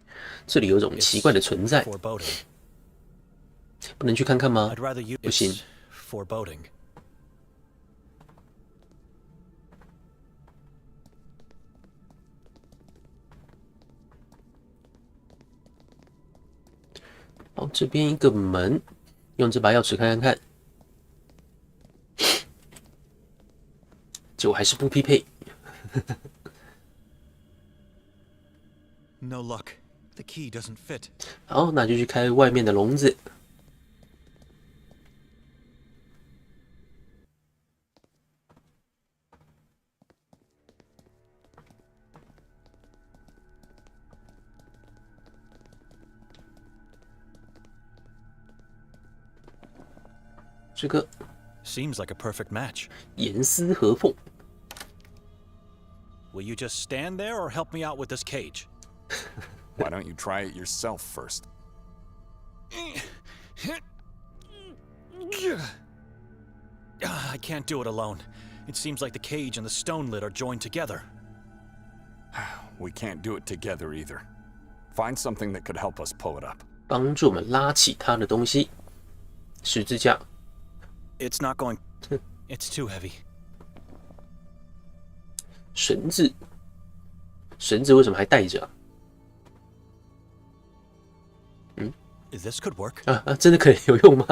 [SPEAKER 1] 这里有种奇怪的存在，
[SPEAKER 3] Foreboding.
[SPEAKER 1] 不能去看看吗
[SPEAKER 3] I'd？ rather use
[SPEAKER 1] 不行。
[SPEAKER 3] foreboding.
[SPEAKER 1] 好，这边一个门，用这把钥匙看看看，结果还是不匹配。
[SPEAKER 3] No luck. The key doesn't fit.
[SPEAKER 1] 好，那就去开外面的笼子。这个
[SPEAKER 3] Seems like a perfect match.
[SPEAKER 1] 严丝合缝。
[SPEAKER 3] Will you just stand there or help me out with this cage?
[SPEAKER 2] Why don't you try it yourself first?
[SPEAKER 3] I can't do it alone. It seems like the cage and the stone lid are joined together.
[SPEAKER 2] We can't do it together either. Find something that could help us pull it up.
[SPEAKER 1] 帮助我们拉起它的东西，十字架。
[SPEAKER 3] It's not going. It's too heavy.
[SPEAKER 1] 绳子，绳子为什么还带着啊？
[SPEAKER 3] This could work.
[SPEAKER 1] 真的可以有用吗？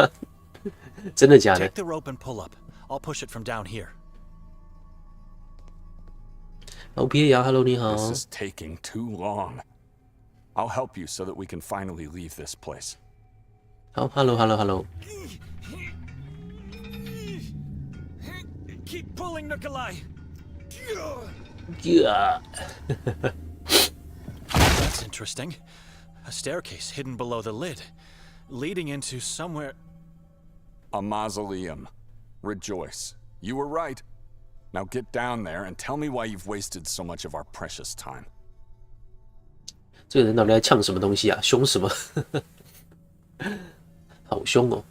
[SPEAKER 1] 真的假的
[SPEAKER 3] Take the rope and pull up. I'll push it from down here.？OPA
[SPEAKER 1] 呀 ，Hello， 你好。
[SPEAKER 2] This is taking too long. I'll help you so that we can finally leave this place.
[SPEAKER 1] 好 ，Hello。
[SPEAKER 3] Keep pulling, Nikolai. That's interesting. A staircase hidden below the lid, leading into somewhere.
[SPEAKER 2] A mausoleum. Rejoice. You were right. Now get down there and tell me why you've wasted so much of our precious time.
[SPEAKER 1] 这个人到底在呛什么东西啊？凶什么？好凶哦！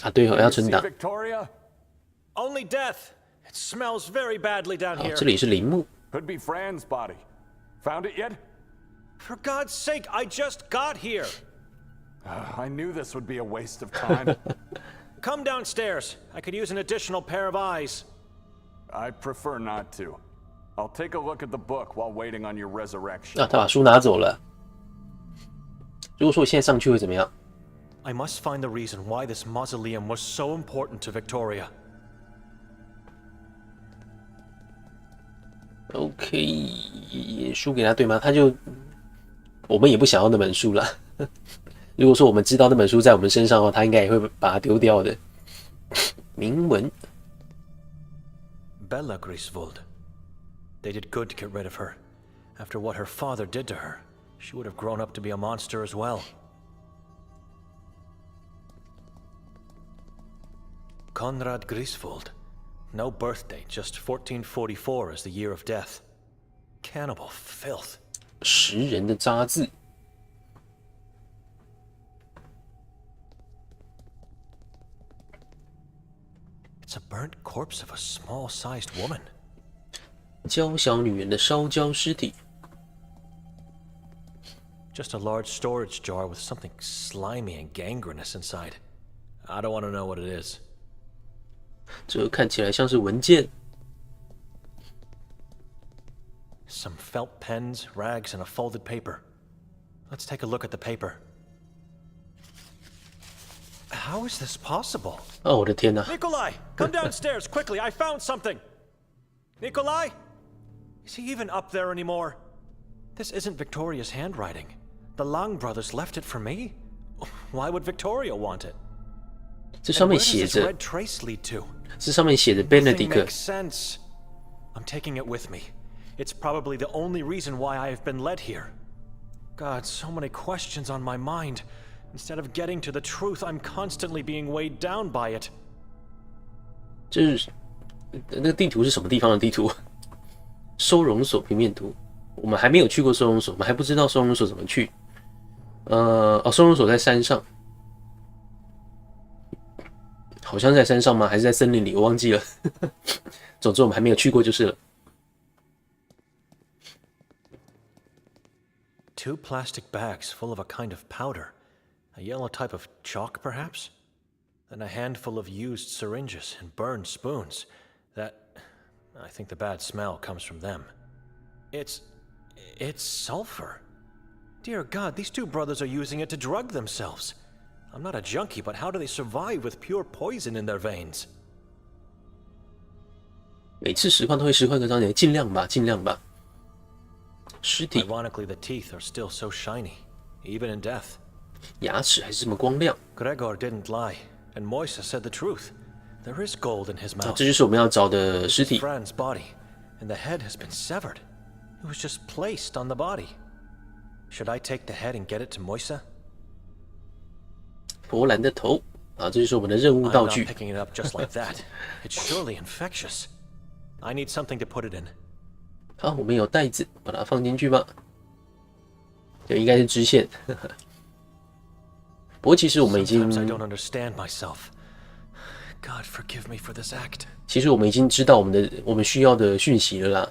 [SPEAKER 1] 啊，对哦，要
[SPEAKER 2] You
[SPEAKER 1] 存
[SPEAKER 2] see
[SPEAKER 1] 档。
[SPEAKER 2] Victoria?
[SPEAKER 3] Only death. It smells very badly down
[SPEAKER 1] 好，
[SPEAKER 3] here.
[SPEAKER 1] 这里是陵墓。
[SPEAKER 2] Could be Fran's body. Found it yet?
[SPEAKER 3] For God's sake, I just got here.
[SPEAKER 2] I knew this would be a waste of time.
[SPEAKER 3] Come downstairs. I could use an additional pair of eyes.
[SPEAKER 2] I prefer not to. I'll take a look at the book while waiting on your resurrection.
[SPEAKER 1] 啊，他把书拿走了。如果说我现在上去会怎么样？
[SPEAKER 3] I must find the reason why this mausoleum was so important to Victoria.
[SPEAKER 1] OK， 书给他对吗？他就我们也不想要那本书了。如果说我们知道那本书在我们身上的话，他应该也会把它丢掉的。铭文
[SPEAKER 3] Bella Griswold. They did good to get rid of her. After what her father did to her, she would have grown up to be a monster as well. Konrad Griswold. No birth date, just 1444 as the year of death. Cannibal filth.
[SPEAKER 1] 食人的渣字。
[SPEAKER 3] It's a burnt corpse of a small-sized woman.
[SPEAKER 1] 娇小女人的烧焦尸体。
[SPEAKER 3] Just a large storage jar with something slimy and gangrenous inside. I don't want to know what it is.
[SPEAKER 1] 这看起来像是文件。
[SPEAKER 3] Some felt pens, rags, and a folded paper. Let's take a look at the paper. How is this possible?
[SPEAKER 1] 哦，我的天哪！
[SPEAKER 3] Nikolai, come downstairs quickly. I found something. Nikolai? Is he even up there anymore? This isn't Victoria's handwriting. The Lang brothers left it for me. Why would Victoria want it?
[SPEAKER 1] 这上
[SPEAKER 3] And
[SPEAKER 1] 面
[SPEAKER 3] where does
[SPEAKER 1] 写
[SPEAKER 3] this
[SPEAKER 1] 着，
[SPEAKER 3] red trace lead to?
[SPEAKER 1] 这上面写着
[SPEAKER 3] Nothing
[SPEAKER 1] Benedict。
[SPEAKER 3] makes sense. I'm taking it with me. It's probably the only reason why I have been led here. God, so many questions on my mind. Instead of getting to the truth, I'm constantly being weighed down by it.
[SPEAKER 1] 这是那个地图是什么地方的地图？收容所平面图。我们还没有去过收容所，我们还不知道收容所怎么去。收容所在山上，好像在山上吗？还是在森林里？我忘记了。总之我们还没有去过就是了。
[SPEAKER 3] 2 plastic bags full of a kind of powder. A yellow type of chalk, perhaps? Then a handful of used syringes and burned spoons. I think the bad smell comes from them. It's sulfur. Dear God, these 2 brothers are using it to drug themselves. I'm not a junkie, but how do they survive with pure poison in their veins?
[SPEAKER 1] 每次实况都会实况个章节，尽量吧，尽量吧。尸体
[SPEAKER 3] Ironically, the teeth are still so shiny, even in death.
[SPEAKER 1] 牙齿还是这么光亮
[SPEAKER 3] Gregor didn't lie, and Moisa said the truth. There is gold in his
[SPEAKER 1] 啊！
[SPEAKER 3] mouth.
[SPEAKER 1] 这就是我们要找的
[SPEAKER 3] This
[SPEAKER 1] 尸
[SPEAKER 3] is
[SPEAKER 1] 体。
[SPEAKER 3] Fran's body, and the head has been severed. It was just placed on the body. Should I take the head and get it to Moisa?
[SPEAKER 1] 波兰的头啊，这就是我们的任务
[SPEAKER 3] I'm
[SPEAKER 1] 道
[SPEAKER 3] not
[SPEAKER 1] 具。
[SPEAKER 3] picking it up just like that. It's surely infectious. I need something to put it in.
[SPEAKER 1] 好，我们有袋子，把它放进去吧。对，应该是支线。不过其实我们已经，
[SPEAKER 3] Sometimes I don't understand myself. God forgive me for this act.
[SPEAKER 1] 其实我们已经知道我们需要的讯息了啦。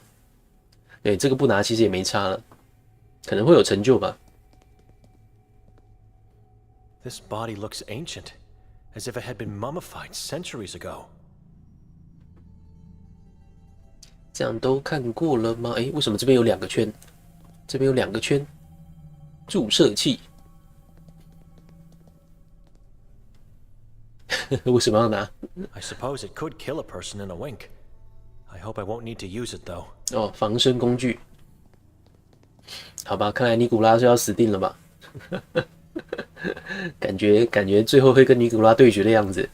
[SPEAKER 1] 对，这个不拿其实也没差了。可能会有成就吧。
[SPEAKER 3] This body looks ancient, as if it had been mummified centuries ago.
[SPEAKER 1] 这样都看过了吗？哎，为什么这边有2个圈？这边有2个圈，注射器。为什么要拿？
[SPEAKER 3] I suppose it could kill a person in a wink. I hope I won't need to use it though.
[SPEAKER 1] 哦，防身工具。好吧，看来尼古拉是要死定了吧？感觉最后会跟尼古拉对决的样子。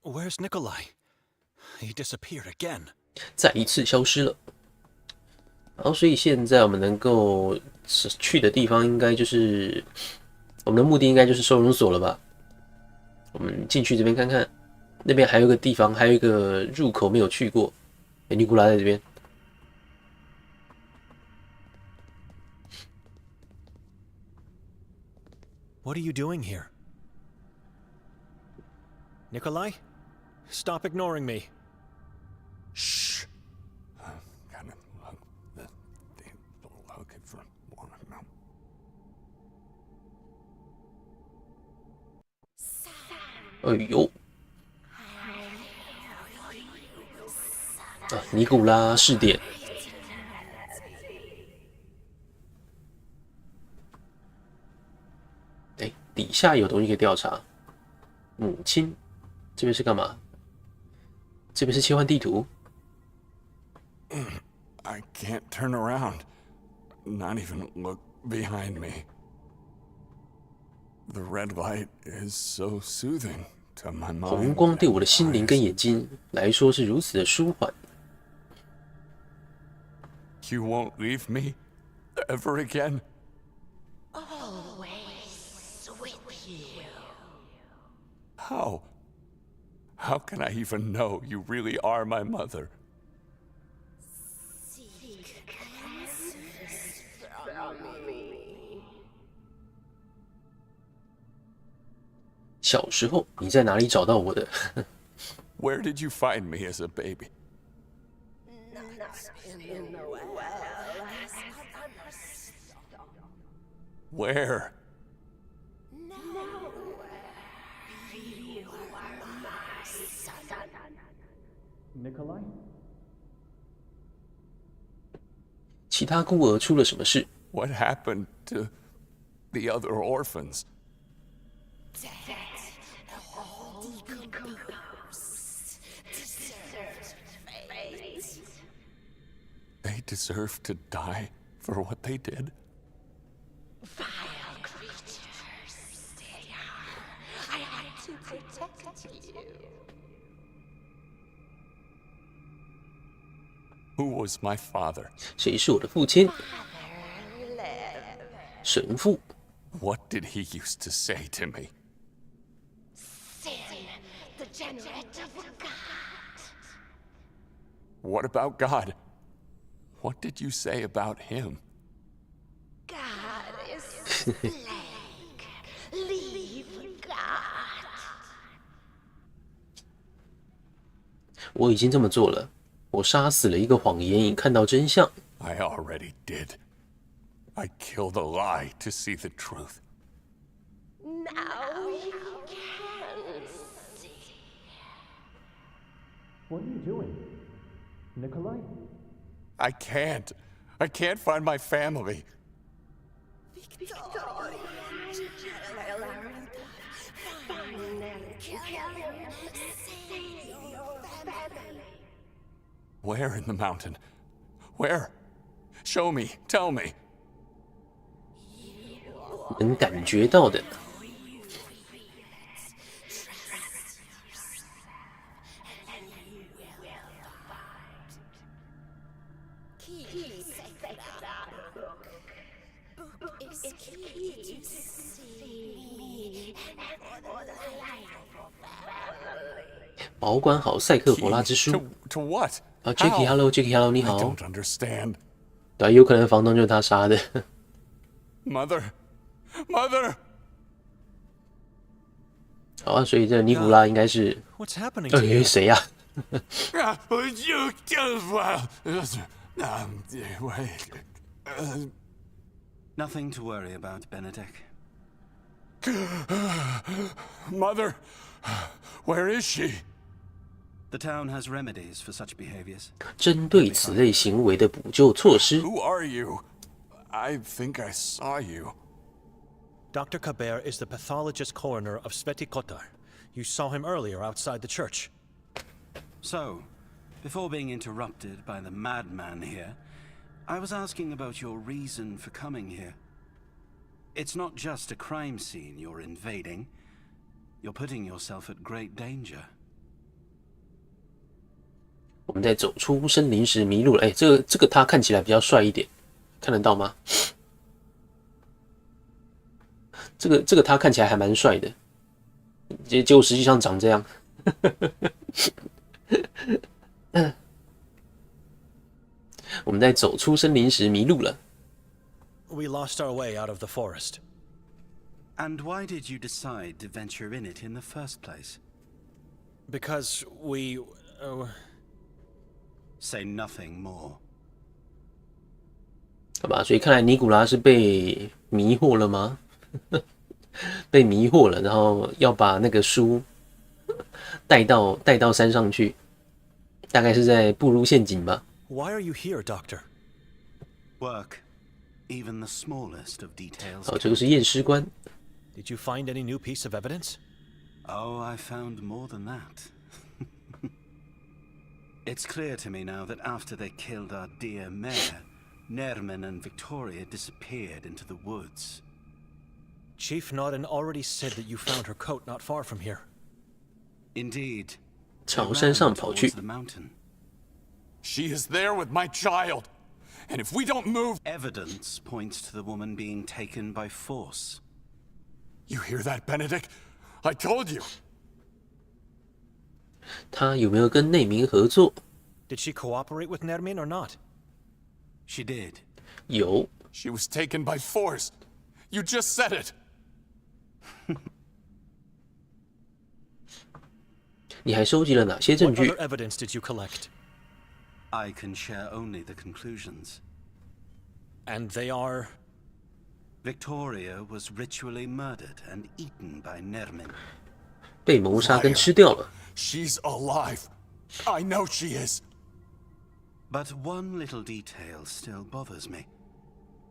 [SPEAKER 3] Where's Nikolai? He disappeared again.
[SPEAKER 1] 再一次消失了。然后，所以现在我们能够去的地方，应该就是我们的目的，应该就是收容所了吧？我们进去这边看看，那边还有一个地方，还有一个入口没有去过。尼古拉在这边。
[SPEAKER 3] What are you doing here? Nikolai? Stop ignoring me.
[SPEAKER 2] Shh. Gotta look. They're looking for one of them.
[SPEAKER 1] 哎呦！啊，尼古拉试点。哎，底下有东西可以调查。母亲，这边是干嘛？这边是切换地图。
[SPEAKER 2] I can't turn around. Not even look behind me. The red light is so soothing to my mind.
[SPEAKER 1] 红光对我的心灵跟眼睛来说是如此的舒缓。
[SPEAKER 2] You won't leave me ever again?
[SPEAKER 8] Always with you.
[SPEAKER 2] How? How can I even know you really are my mother?
[SPEAKER 8] Seek answers from me.
[SPEAKER 1] 小时候你在哪里找到我的？
[SPEAKER 2] Where did you find me as a baby?
[SPEAKER 8] In the well as
[SPEAKER 2] Where?
[SPEAKER 8] nowhere. You are my son.
[SPEAKER 3] Nikolai?
[SPEAKER 1] 其他孤儿出了什么事？
[SPEAKER 2] What happened to the other orphans?
[SPEAKER 8] Dead, all decomposed, deserved fate.
[SPEAKER 2] They deserve to die for what they did?
[SPEAKER 8] Vile creatures they are. I had to protect you.
[SPEAKER 2] Who was my father?
[SPEAKER 1] 谁是我的父亲？
[SPEAKER 8] Father live.
[SPEAKER 1] 神父。
[SPEAKER 2] What did he used to say to me?
[SPEAKER 8] Sin, the generative of God.
[SPEAKER 2] What about God? What did you say about him?
[SPEAKER 8] God is plague. Leave God.
[SPEAKER 1] 我已经这么做了，我杀死了一个谎言，以看到真相。
[SPEAKER 2] I already did. I killed a lie to see the truth.
[SPEAKER 8] Now you can see.
[SPEAKER 3] What are you doing? Nikolai?
[SPEAKER 2] I can't. I can't find my family. Where in the mountain? Where? Show me. Tell me.
[SPEAKER 1] 能感觉到的。 保管好赛克佛拉之书。
[SPEAKER 2] To what?
[SPEAKER 1] 啊 ，Jackie，Hello，Jackie，Hello， 你
[SPEAKER 2] I
[SPEAKER 1] 好。
[SPEAKER 2] don't understand.
[SPEAKER 1] 对，有可能房东就是他杀的。
[SPEAKER 2] Mother. Mother.
[SPEAKER 1] 好啊，所以这尼古拉应该是，
[SPEAKER 3] What's happening to
[SPEAKER 1] 哎，
[SPEAKER 3] you?
[SPEAKER 1] 谁呀、
[SPEAKER 9] Nothing to worry about, Benedict.
[SPEAKER 2] Mother, where is she?
[SPEAKER 9] The town has remedies for such behaviors.
[SPEAKER 1] 针对此类行为的补救措施。
[SPEAKER 2] Who are you? I think I saw you.
[SPEAKER 3] Dr. Kaber is the pathologist coroner of Sveti Kotar. You saw him earlier outside the church.
[SPEAKER 9] So, before being interrupted by the madman here, I was asking about your reason for coming here. It's not just a crime scene you're invading. You're putting yourself at great danger.
[SPEAKER 1] 我们在走出森林时迷路了。这个他看起来比较帅一点，看得到吗？这个他看起来还蛮帅的，结果实际上长这样。我们在走出森林时迷路了。
[SPEAKER 3] We lost our way out of the forest.
[SPEAKER 9] And why did you decide to venture in it in the first place?
[SPEAKER 3] Because we...
[SPEAKER 9] Say nothing more.
[SPEAKER 1] 好吧，所以看来尼古拉是被迷惑了吗？被迷惑了，然后要把那个书带到山上去，大概是在步入陷阱吧。
[SPEAKER 3] Why are you here, Doctor?
[SPEAKER 9] Work. Even the smallest of details.
[SPEAKER 1] 好，这个是验尸官。
[SPEAKER 3] Did you find any new piece of evidence?
[SPEAKER 9] Oh, I found more than that. It's clear to me now that after they killed our dear mayor, Nerman and Victoria disappeared into the woods.
[SPEAKER 3] Chief Norden already said that you found her coat not far from here.
[SPEAKER 9] Indeed.
[SPEAKER 1] 朝山上跑去。
[SPEAKER 9] The mountain.
[SPEAKER 2] She is there with my child. And if we don't move...
[SPEAKER 9] Evidence points to the woman being taken by force.
[SPEAKER 2] You hear that, Benedict? I told you.
[SPEAKER 1] 他有没有跟内民合作？
[SPEAKER 3] Did she cooperate with Nermin or not?
[SPEAKER 9] She did.
[SPEAKER 1] 有。
[SPEAKER 2] She was taken by force. You just said it.
[SPEAKER 1] 你还收集了哪些证
[SPEAKER 3] What
[SPEAKER 1] 据
[SPEAKER 3] other evidence did you collect?
[SPEAKER 9] I can share only the conclusions.
[SPEAKER 3] And they are...
[SPEAKER 9] Victoria was ritually murdered and eaten by Nermin.
[SPEAKER 1] 被谋杀跟吃掉了。
[SPEAKER 2] She's alive. I know she is.
[SPEAKER 9] But one little detail still bothers me.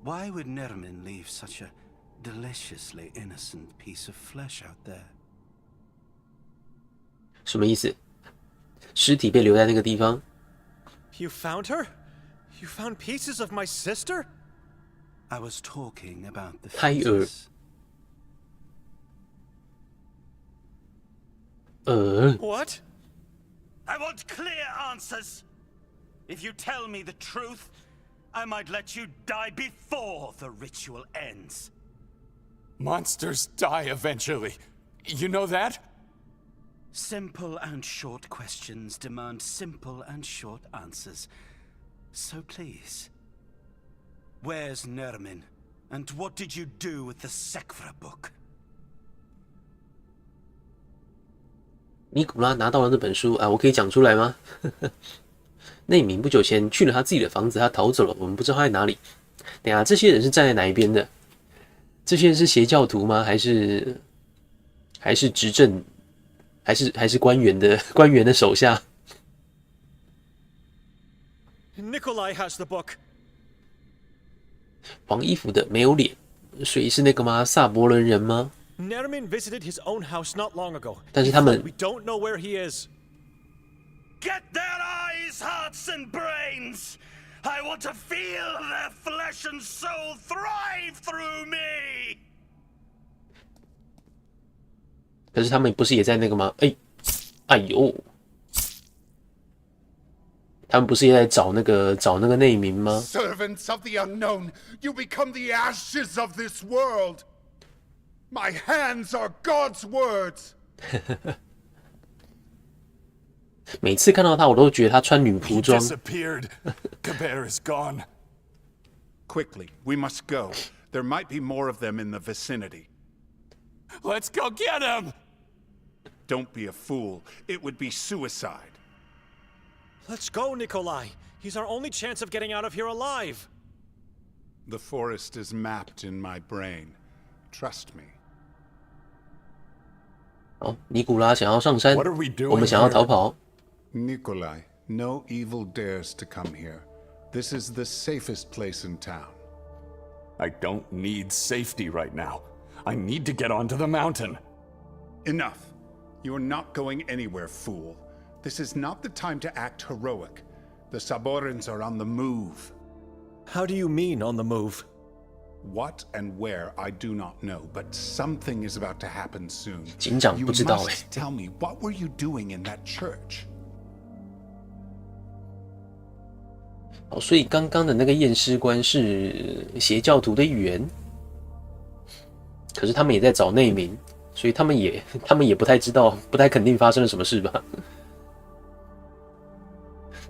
[SPEAKER 9] Why would Nermin leave such a deliciously innocent piece of flesh out there?
[SPEAKER 1] 什么意思？尸体被留在那个地方。
[SPEAKER 3] You found her? You found pieces of my sister?
[SPEAKER 9] I was talking about the
[SPEAKER 1] 胎儿。
[SPEAKER 9] fetus.
[SPEAKER 3] What?
[SPEAKER 10] I want clear answers. If you tell me the truth, I might let you die before the ritual ends.
[SPEAKER 2] Monsters die eventually. You know that?
[SPEAKER 9] Simple and short questions demand simple and short answers. So please, where's Nermin? And what did you do with the Sekvra book?
[SPEAKER 1] 尼古拉拿到了那本书啊，我可以讲出来吗？内民不久前去了他自己的房子，他逃走了，我们不知道他在哪里。等一下，这些人是站在哪一边的？这些人是邪教徒吗？还是执政？还是官员的手下？
[SPEAKER 3] Nikolai has the book.
[SPEAKER 1] 黄衣服的没有脸，所以是那个吗？萨博伦人吗？
[SPEAKER 3] Nermin visited his own house not long ago.
[SPEAKER 1] 但是他们
[SPEAKER 3] We don't know where he is.
[SPEAKER 10] Get their eyes, hearts, and brains! I want to feel their flesh and soul thrive through me!
[SPEAKER 1] 可是他们不是也在那个吗？哎呦，他们不是也在找那个内民吗？
[SPEAKER 11] Servants of the unknown, you become the ashes of this world. My hands are God's words.
[SPEAKER 1] 每次看到他，我都觉得他穿女仆
[SPEAKER 2] He
[SPEAKER 1] 装。
[SPEAKER 2] disappeared. Kabir is gone.
[SPEAKER 11] Quickly, we must go. There might be more of them in the vicinity.
[SPEAKER 2] Let's go get him!
[SPEAKER 11] Don't be a fool. It would be suicide.
[SPEAKER 3] Let's go, Nikolai. He's our only chance of getting out of here alive.
[SPEAKER 11] The forest is mapped in my brain. Trust me.
[SPEAKER 1] 好，尼古拉想要上山，
[SPEAKER 2] What are we doing
[SPEAKER 1] 我们想要逃跑。
[SPEAKER 11] Nikolai, no evil dares to come here. This is the safest place in town.
[SPEAKER 2] I don't need safety right now. I need to get onto the mountain.
[SPEAKER 11] Enough. You are not going anywhere, fool. This is not the time to act heroic. The Saborans are on the move.
[SPEAKER 3] How do you mean on the move?
[SPEAKER 11] What and where I do not know, but something is about to happen soon.
[SPEAKER 1] 警长
[SPEAKER 11] You
[SPEAKER 1] 不知道
[SPEAKER 11] must tell me, what were you doing in that church?
[SPEAKER 1] 好，所以刚刚的那个验尸官是邪教徒的一员，可是他们也在找内民，所以他们也不太知道，不太肯定发生了什么事吧。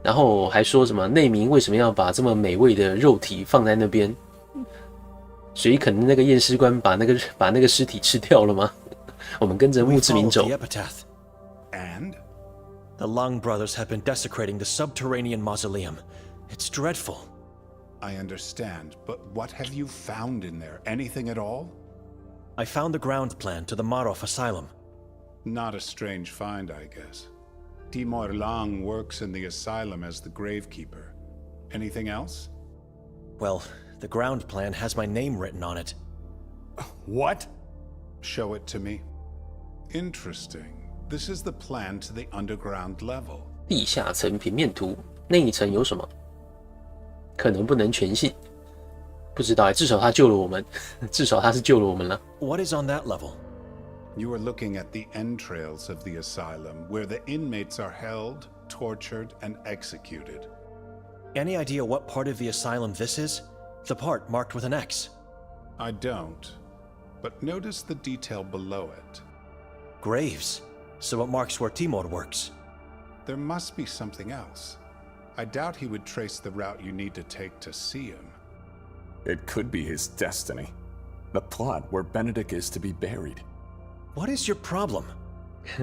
[SPEAKER 1] 然后还说什么内民为什么要把这么美味的肉体放在那边？所以可能那个验尸官把那个尸体吃掉了吗？我们跟着墓志铭走。
[SPEAKER 3] The epitaph.
[SPEAKER 11] And?
[SPEAKER 3] The Long brothers have been desecrating the subterranean mausoleum. It's dreadful.
[SPEAKER 11] I understand, but what have you found in there? Anything at all?
[SPEAKER 3] I found the ground plan to the Marov asylum.
[SPEAKER 11] Not a strange find, I guess. Timur Lang works in the asylum as the gravekeeper. Anything else?
[SPEAKER 3] Well, the ground plan has my name written on it.
[SPEAKER 2] What?
[SPEAKER 11] Show it to me. Interesting. This is the plan to the underground level.
[SPEAKER 1] 地下层平面图，那一层有什么？可能不能全信，不知道至少他救了我们，至少他是救了我们了。
[SPEAKER 3] What is on that level?
[SPEAKER 11] You are looking at the entrails of the asylum, where the inmates are held, tortured, and executed.
[SPEAKER 3] Any idea what part of the asylum this is? The part marked with an X.
[SPEAKER 11] I don't, but notice the detail below it.
[SPEAKER 3] Graves. So it marks where Timur works.
[SPEAKER 11] There must be something else. I doubt he would trace the route you need to take to see him.
[SPEAKER 2] It could be his destiny. The plot where Benedict is to be buried.
[SPEAKER 3] What is your problem?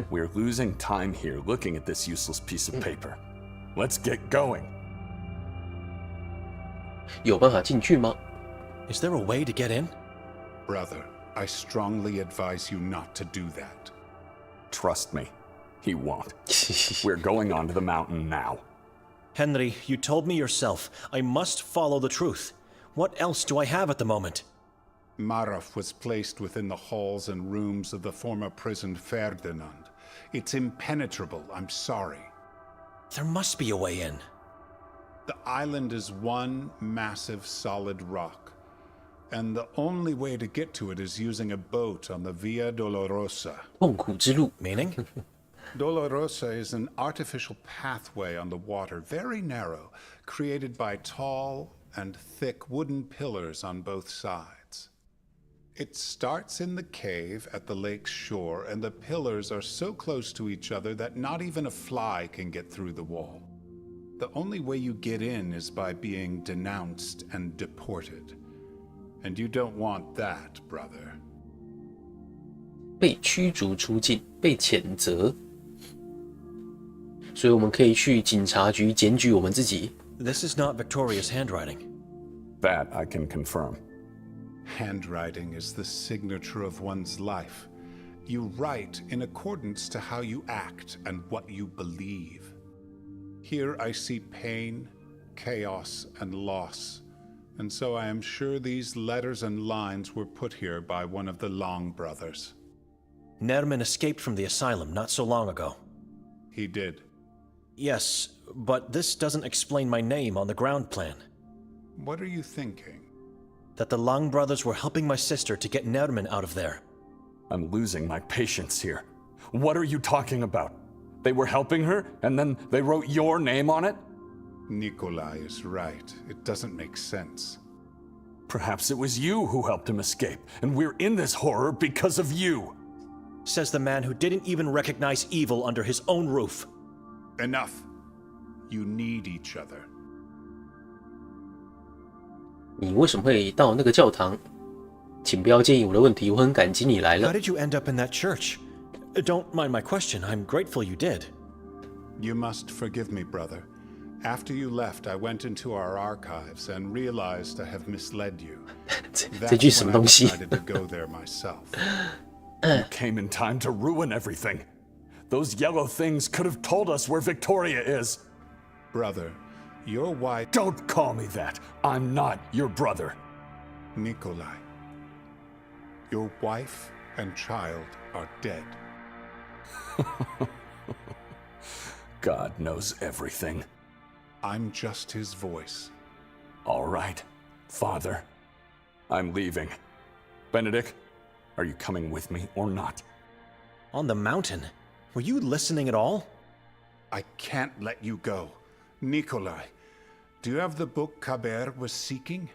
[SPEAKER 2] We're losing time here looking at this useless piece of paper. Let's get going.
[SPEAKER 1] 有办法进去吗？
[SPEAKER 3] Is there a way to get in?
[SPEAKER 11] Brother, I strongly advise you not to do that.
[SPEAKER 2] Trust me, he won't. We're going onto the mountain now.
[SPEAKER 3] Henry, you told me yourself, I must follow the truth. What else do I have at the moment?
[SPEAKER 11] Marov was placed within the halls and rooms of the former prison Ferdinand. It's impenetrable, I'm sorry.
[SPEAKER 3] There must be a way in.
[SPEAKER 11] The island is one massive solid rock, and the only way to get to it is using a boat on the Via Dolorosa.
[SPEAKER 1] 痛苦之路
[SPEAKER 3] Meaning?
[SPEAKER 11] Dolorosa is an artificial pathway on the water, very narrow, created by tall and thick wooden pillars on both sides. It starts in the cave at the lake's shore, and the pillars are so close to each other that not even a fly can get through the wall. The only way you get in is by being denounced and deported. And you don't want that, brother.
[SPEAKER 1] 被驱逐出境，被谴责，所以我们可以去警察局检举我们自己。
[SPEAKER 3] This is not Victoria's handwriting.
[SPEAKER 2] That I can confirm.
[SPEAKER 11] Handwriting is the signature of one's life. You write in accordance to how you act and what you believe. Here I see pain, chaos, and loss, and so I am sure these letters and lines were put here by one of the Long brothers.
[SPEAKER 3] Nerman escaped from the asylum not so long ago.
[SPEAKER 11] He did.
[SPEAKER 3] Yes, but this doesn't explain my name on the ground plan.
[SPEAKER 11] What are you thinking?
[SPEAKER 3] That the Long brothers were helping my sister to get Nerman out of there.
[SPEAKER 2] I'm losing my patience here. What are you talking about? They were helping her, and then they wrote your name on it?
[SPEAKER 11] Nikolai is right. It doesn't make sense.
[SPEAKER 2] Perhaps it was you who helped him escape, and we're in this horror because of you.
[SPEAKER 3] Says the man who didn't even recognize evil under his own roof.
[SPEAKER 11] Enough. You need each other.
[SPEAKER 1] 你为什么会到那个教堂？请不要介意我的问题，我很感激你来
[SPEAKER 3] How
[SPEAKER 1] 了。
[SPEAKER 3] did you end up in that church? Don't mind my question. I'm grateful you did.
[SPEAKER 11] You must forgive me, brother. After you left, I went into our archives and realized I have misled you.
[SPEAKER 1] 这句什么东西？
[SPEAKER 11] That's when I decided to go there myself.
[SPEAKER 2] You came in time to ruin everything. Those yellow things could have told us where Victoria is.
[SPEAKER 11] Brother, your wife...
[SPEAKER 2] Don't call me that. I'm not your brother.
[SPEAKER 11] Nikolai, your wife and child are dead.
[SPEAKER 2] God knows everything.
[SPEAKER 11] I'm just his voice.
[SPEAKER 2] All right, Father. I'm leaving. Benedict, are you coming with me or not?
[SPEAKER 3] On the mountain? Were you listening at all?
[SPEAKER 11] I can't let you go. Nikolai, do you have the book Kaber was seeking?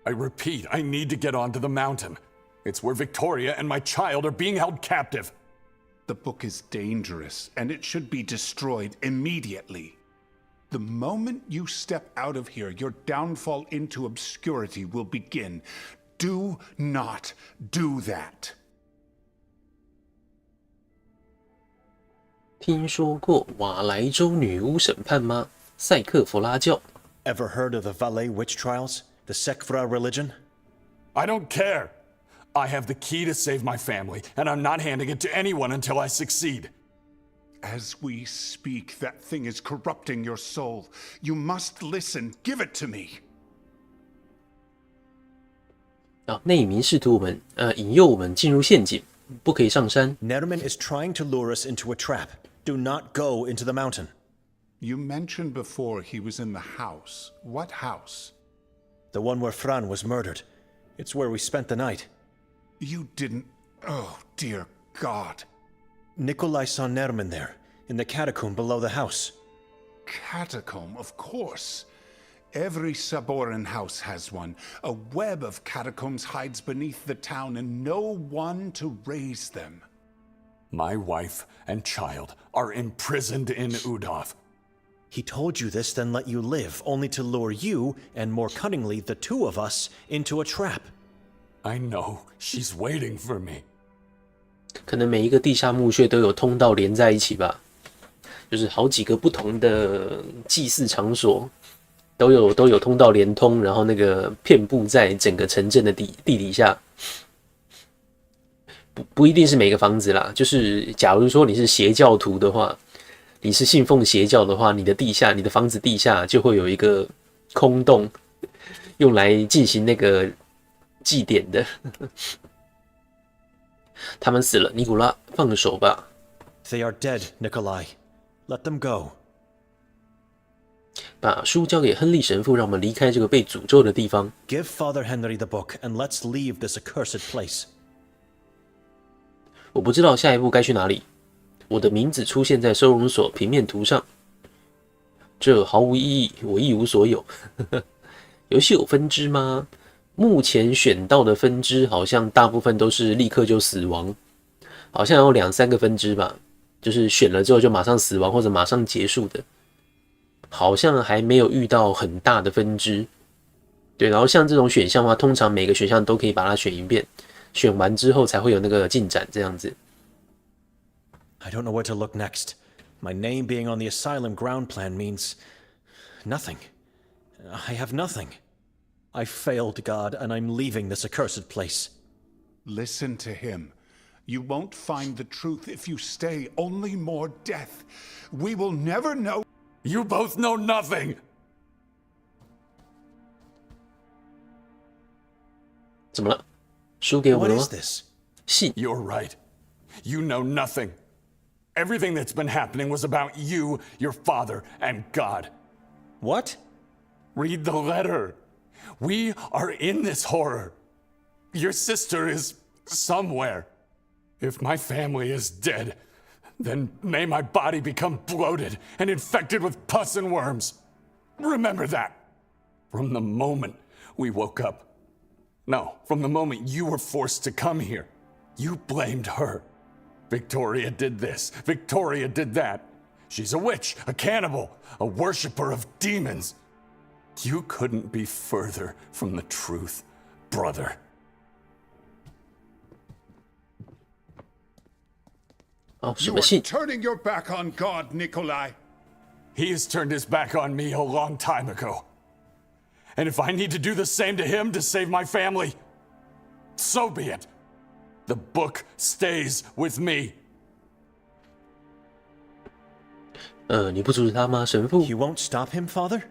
[SPEAKER 2] I repeat, I need to get onto the mountain. It's where Victoria and my child are being held captive.
[SPEAKER 11] The book is dangerous, and it should be destroyed immediately. The moment you step out of here, your downfall into obscurity will begin. Do not do that.
[SPEAKER 1] 听说过瓦莱州女巫审判吗？赛克弗拉教。
[SPEAKER 3] Ever heard of the Valais witch trials? The Sekfra religion?
[SPEAKER 2] I don't care. I have the key to save my family, and I'm not handing it to anyone until I succeed.
[SPEAKER 11] As we speak, that thing is corrupting your soul. You must listen. Give it to me.
[SPEAKER 1] 那一名试图引诱我们进入陷阱，不可以上山。
[SPEAKER 3] Nerman is trying to lure us into a trap. Do not go into the mountain.
[SPEAKER 11] You mentioned before he was in the house. What house?
[SPEAKER 3] The one where Fran was murdered. It's where we spent the night.
[SPEAKER 11] You didn't... Oh, dear God.
[SPEAKER 3] Nikolai saw Nerman there, in the catacomb below the house.
[SPEAKER 11] Catacomb, of course. Every Saboran house has one. A web of catacombs hides beneath the town and no one to raise them.
[SPEAKER 2] My wife and child are imprisoned in Udov.
[SPEAKER 3] He told you this, then let you live, only to lure you, and more cunningly, the two of us, into a trap.
[SPEAKER 2] I know. She's waiting for me.
[SPEAKER 1] 可能每一个地下墓穴都有通道连在一起吧，就是好几个不同的祭祀场所都有通道连通，然后那个遍布在整个城镇的地底下。不一定是每个房子啦，就是假如说你是邪教徒的话，你是信奉邪教的话，你的房子地下就会有一个空洞，用来进行那个祭典的。他们死了，尼古拉，放手吧。
[SPEAKER 3] They are dead, Nikolai. Let them go.
[SPEAKER 1] 把书交给亨利神父，让我们离开这个被诅咒的地方。
[SPEAKER 3] Give Father Henry the book, and let's leave this accursed place.
[SPEAKER 1] 我不知道下一步该去哪里。我的名字出现在收容所平面图上，这毫无意义，我一无所有。游戏有分支吗？目前选到的分支好像大部分都是立刻就死亡，好像有2-3个分支吧，就是选了之后就马上死亡或者马上结束的，好像还没有遇到很大的分支。对，然后像这种选项的话，通常每个选项都可以把它选一遍，选完之后才会有那个进展这样子。
[SPEAKER 3] I don't know where to look next. My name being on the asylum ground plan means nothing. I have nothing. I failed God, and I'm leaving this accursed place.
[SPEAKER 11] Listen to him. You won't find the truth if you stay. Only more death. We will never know.
[SPEAKER 2] You both know nothing.
[SPEAKER 1] 怎么了？书给我了
[SPEAKER 3] What
[SPEAKER 1] 吗
[SPEAKER 3] is this?
[SPEAKER 1] 信。
[SPEAKER 2] You're right. You know nothing. Everything that's been happening was about you, your father, and God.
[SPEAKER 3] What?
[SPEAKER 2] Read the letter. We are in this horror. Your sister is somewhere. If my family is dead, then may my body become bloated and infected with pus and worms. Remember that. From the moment we woke up. No, from the moment you were forced to come here, you blamed her. Victoria did this. Victoria did that. She's a witch, a cannibal, a worshiper of demons. You couldn't be further from the truth, brother.
[SPEAKER 11] You are turning your back on God, Nikolai.
[SPEAKER 2] He has turned his back on me a long time ago. And if I need to do the same to him to save my family, so be it. The book stays with me.
[SPEAKER 1] 你不阻止他吗，神父？
[SPEAKER 3] You won't stop him, Father?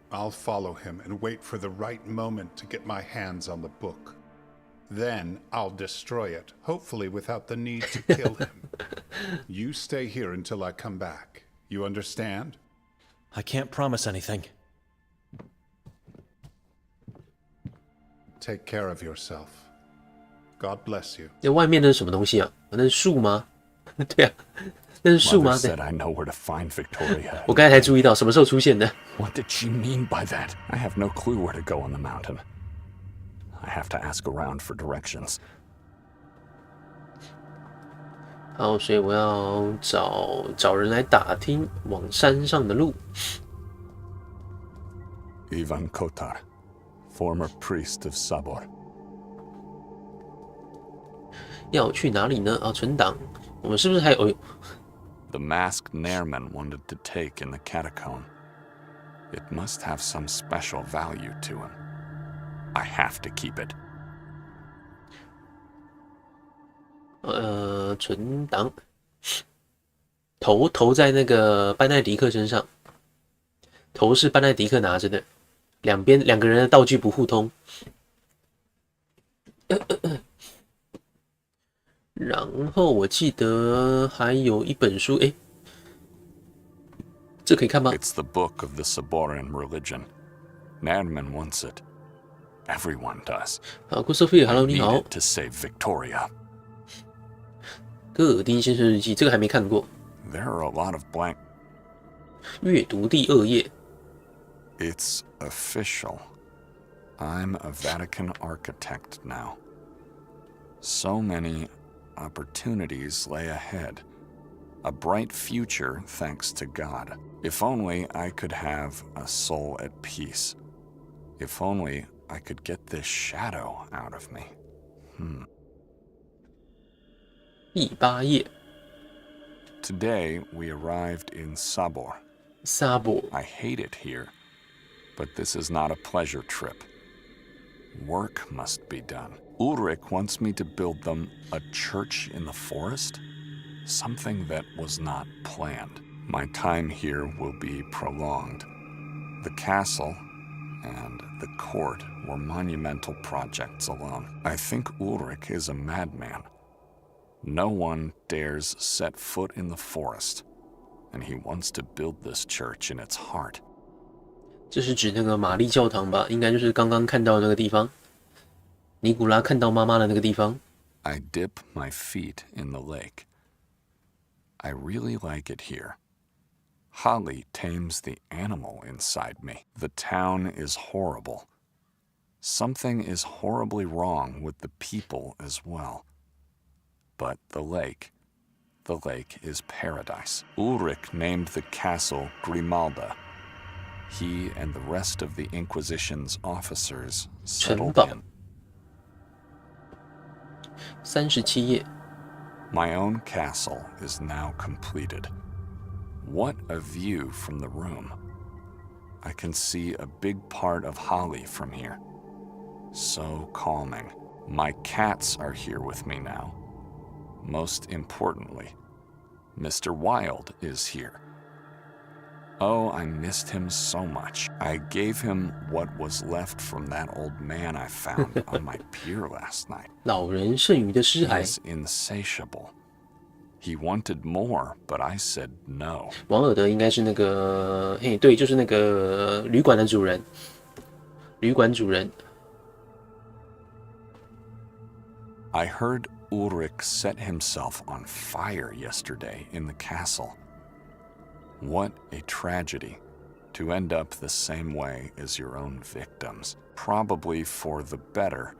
[SPEAKER 11] I'll follow him and wait for the right moment to get my hands on the book. Then I'll destroy it, hopefully without the need to kill him. You stay here until I come back. You understand?
[SPEAKER 3] I can't promise anything.
[SPEAKER 11] Take care of yourself. God bless you.
[SPEAKER 1] 那外面那是什么东西啊？那是树吗？对啊，那是树吗？
[SPEAKER 2] Mother said I know where to find Victoria.
[SPEAKER 1] 我刚才才注意到，什么时候出现的？
[SPEAKER 2] What did she mean by that? I have no clue where to go on the mountain. I have to ask around for directions.
[SPEAKER 1] 好，所以我要找人来打听往山上的路。
[SPEAKER 2] Ivan Kotar, former priest of Sabor.
[SPEAKER 1] 要去哪里呢？啊，存档。我们是不是还有？
[SPEAKER 2] The masked Nairman wanted to take in the catacomb. It must have some special value to him. I have to keep it.
[SPEAKER 1] 存档。头在那个班奈迪克身上，头是班奈迪克拿着的，两个人的道具不互通。然后我记得还有一本书，诶，这可以看吗？
[SPEAKER 2] It's the book of the Saboran religion. Nairman wants it. Everyone does.
[SPEAKER 1] 好，库瑟菲尔 ，Hello， 你
[SPEAKER 2] Need
[SPEAKER 1] 好。
[SPEAKER 2] it to save Victoria.
[SPEAKER 1] 戈尔丁先生日记，这个还没看过。
[SPEAKER 2] There are a lot of blank.
[SPEAKER 1] 阅读第2页。
[SPEAKER 2] It's official. I'm a Vatican architect now. So many opportunities lay ahead. A bright future, thanks to God. If only I could have a soul at peace. If only I could get this shadow out of me.
[SPEAKER 1] 第8页。
[SPEAKER 2] Today, we arrived in Sabor.
[SPEAKER 1] 沙博。
[SPEAKER 2] I hate it here, but this is not a pleasure trip. Work must be done. Ulrich wants me to build them a church in the forest? Something that was not planned. My time here will be prolonged. The castle and the court were monumental projects alone. I think Ulrich is a madman. No one dares set foot in the forest, and he wants to build this church in its heart.
[SPEAKER 1] 这是指那个玛丽教堂吧？应该就是刚刚看到的那个地方。尼古拉看到妈妈的那个地方。
[SPEAKER 2] I dip my feet in the lake. I really like it here. Holly tames the animal inside me. The town is horrible. Something is horribly wrong with the people as well. But the lake is paradise. Ulrich named the castle Grimalda. He and the rest of the Inquisition's officers settled in.
[SPEAKER 1] 37页。
[SPEAKER 2] My own castle is now completed. What a view from the room. I can see a big part of Holly from here. So calming. My cats are here with me now. Most importantly, Mr. Wilde is here. Oh, I missed him so much. I gave him what was left from that old man I found on my pier last night.
[SPEAKER 1] 老人剩余的尸骸。
[SPEAKER 2] He's insatiable. He wanted more, but I said no.
[SPEAKER 1] 王尔德应该是那个，嘿，对，就是那个旅馆的主人。旅馆主人。
[SPEAKER 2] I heard Ulrich set himself on fire yesterday in the castle. What a tragedy to end up the same way as your own victims. Probably for the better,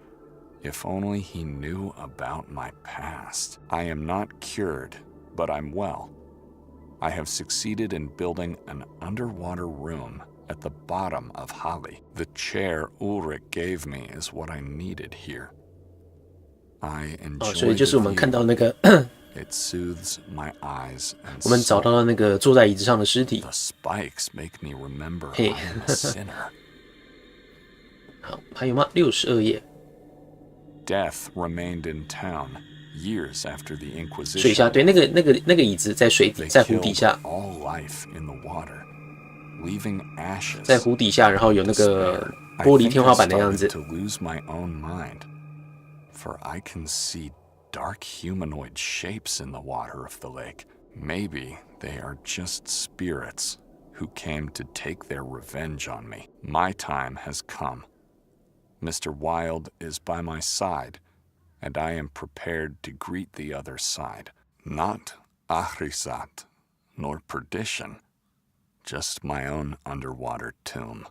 [SPEAKER 2] if only he knew about my past. I am not cured, but I'm well. I have succeeded in building an underwater room at the bottom of Holly. The chair Ulrich gave me is what I needed here. I enjoy
[SPEAKER 1] 所以就是我们看到那个
[SPEAKER 2] It soothes my eyes and
[SPEAKER 1] 我们找到了那个坐在椅子上的尸体。
[SPEAKER 2] The spikes make me remember
[SPEAKER 1] 嘿
[SPEAKER 2] I'm a sinner.
[SPEAKER 1] 好，还有吗？62页。
[SPEAKER 2] Death remained in town years after the
[SPEAKER 1] 水下，
[SPEAKER 2] Inquisition.
[SPEAKER 1] 对，那个椅子在水底，
[SPEAKER 2] They
[SPEAKER 1] 在湖
[SPEAKER 2] killed
[SPEAKER 1] 底下，
[SPEAKER 2] all life in the water, leaving ashes.
[SPEAKER 1] 在湖底下，然后有那个玻璃天花板的样子。
[SPEAKER 2] I think I started to lose my own mind, for I can see dark humanoid shapes in the water of the lake. Maybe they are just spirits who came to take their revenge on me. My time has come. Mr. Wilde is by my side, and I am prepared to greet the other side. Not Ahrisat, nor perdition, just my own underwater tomb.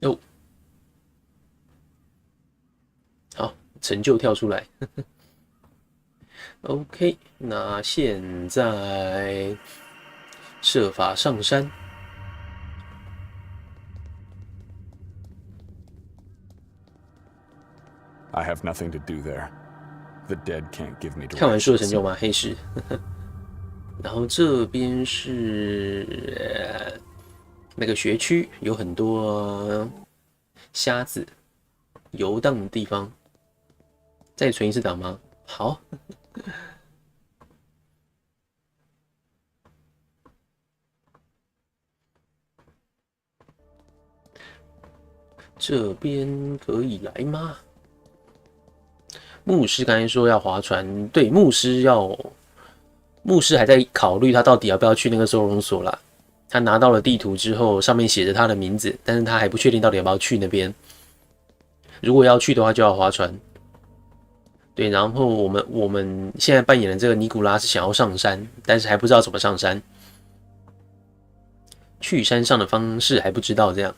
[SPEAKER 1] 哦，好，成就跳出来。OK， 那现在设法上山。
[SPEAKER 2] I have nothing to do there. The dead can't give me
[SPEAKER 1] 看完书的
[SPEAKER 2] directions.
[SPEAKER 1] 成就吗？黑石。然后这边是那个学区，有很多瞎子游荡的地方。再存一次档吗？好。这边可以来吗？牧师刚才说要划船，对，牧师还在考虑他到底要不要去那个收容所啦。他拿到了地图之后，上面写着他的名字，但是他还不确定到底要不要去那边。如果要去的话，就要划船。对，然后我们现在扮演的这个尼古拉是想要上山，但是还不知道怎么上山。去山上的方式还不知道，这样。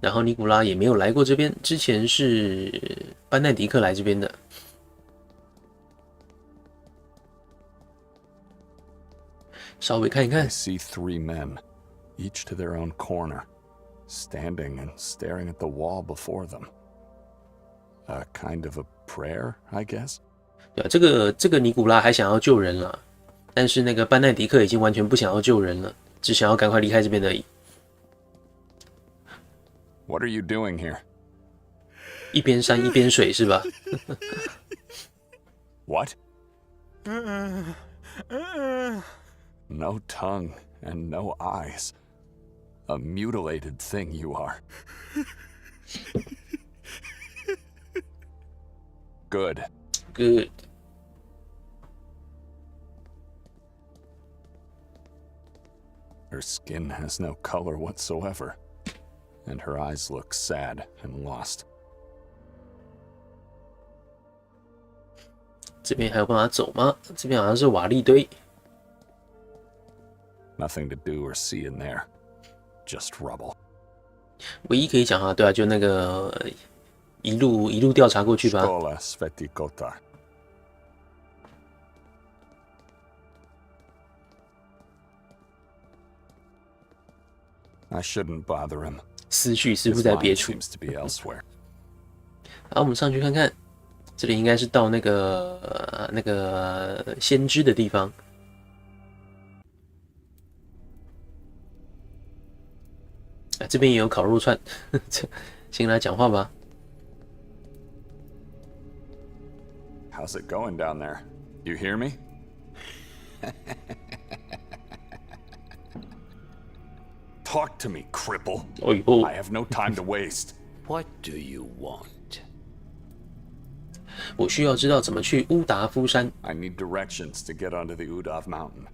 [SPEAKER 1] 然后尼古拉也没有来过这边，之前是班奈迪克来这边的。稍微看一看。
[SPEAKER 2] I see 3 men, each to their own corner, standing and staring at the wall before them. A kind of a prayer, I guess?
[SPEAKER 1] 对啊，这个尼古拉还想要救人啦，但是那个班奈迪克已经完全不想要救人了，只想要赶快离开这边而已。
[SPEAKER 2] What are you doing here?
[SPEAKER 1] 一边山一边水是吧？
[SPEAKER 2] What? No tongue and no eyes. A mutilated thing you are. Good.
[SPEAKER 1] Good.
[SPEAKER 2] Her skin has no color whatsoever, and her eyes look sad and lost.
[SPEAKER 1] 这边还有办法走吗？这边好像是瓦砾堆。
[SPEAKER 2] Nothing to do or see in there. Just rubble.
[SPEAKER 1] 唯一可以讲啊，对啊，就那个一路调查过去吧。
[SPEAKER 2] Škola Sveti Kotar. I shouldn't bother him.
[SPEAKER 1] 思绪似乎
[SPEAKER 2] His
[SPEAKER 1] 在
[SPEAKER 2] mind
[SPEAKER 1] 别处。
[SPEAKER 2] seems to be elsewhere.
[SPEAKER 1] 好，我们上去看看，这里应该是到那个先知的地方。啊，这边也有烤肉串，先跟他讲话吧。
[SPEAKER 2] How's it going down there? You hear me? Talk to me, cripple.
[SPEAKER 1] 哦呦，
[SPEAKER 2] I have no time to waste.
[SPEAKER 12] What do you want?
[SPEAKER 1] 我需要知道怎么去乌达夫山。
[SPEAKER 2] I need directions to get onto the Udav Mountain.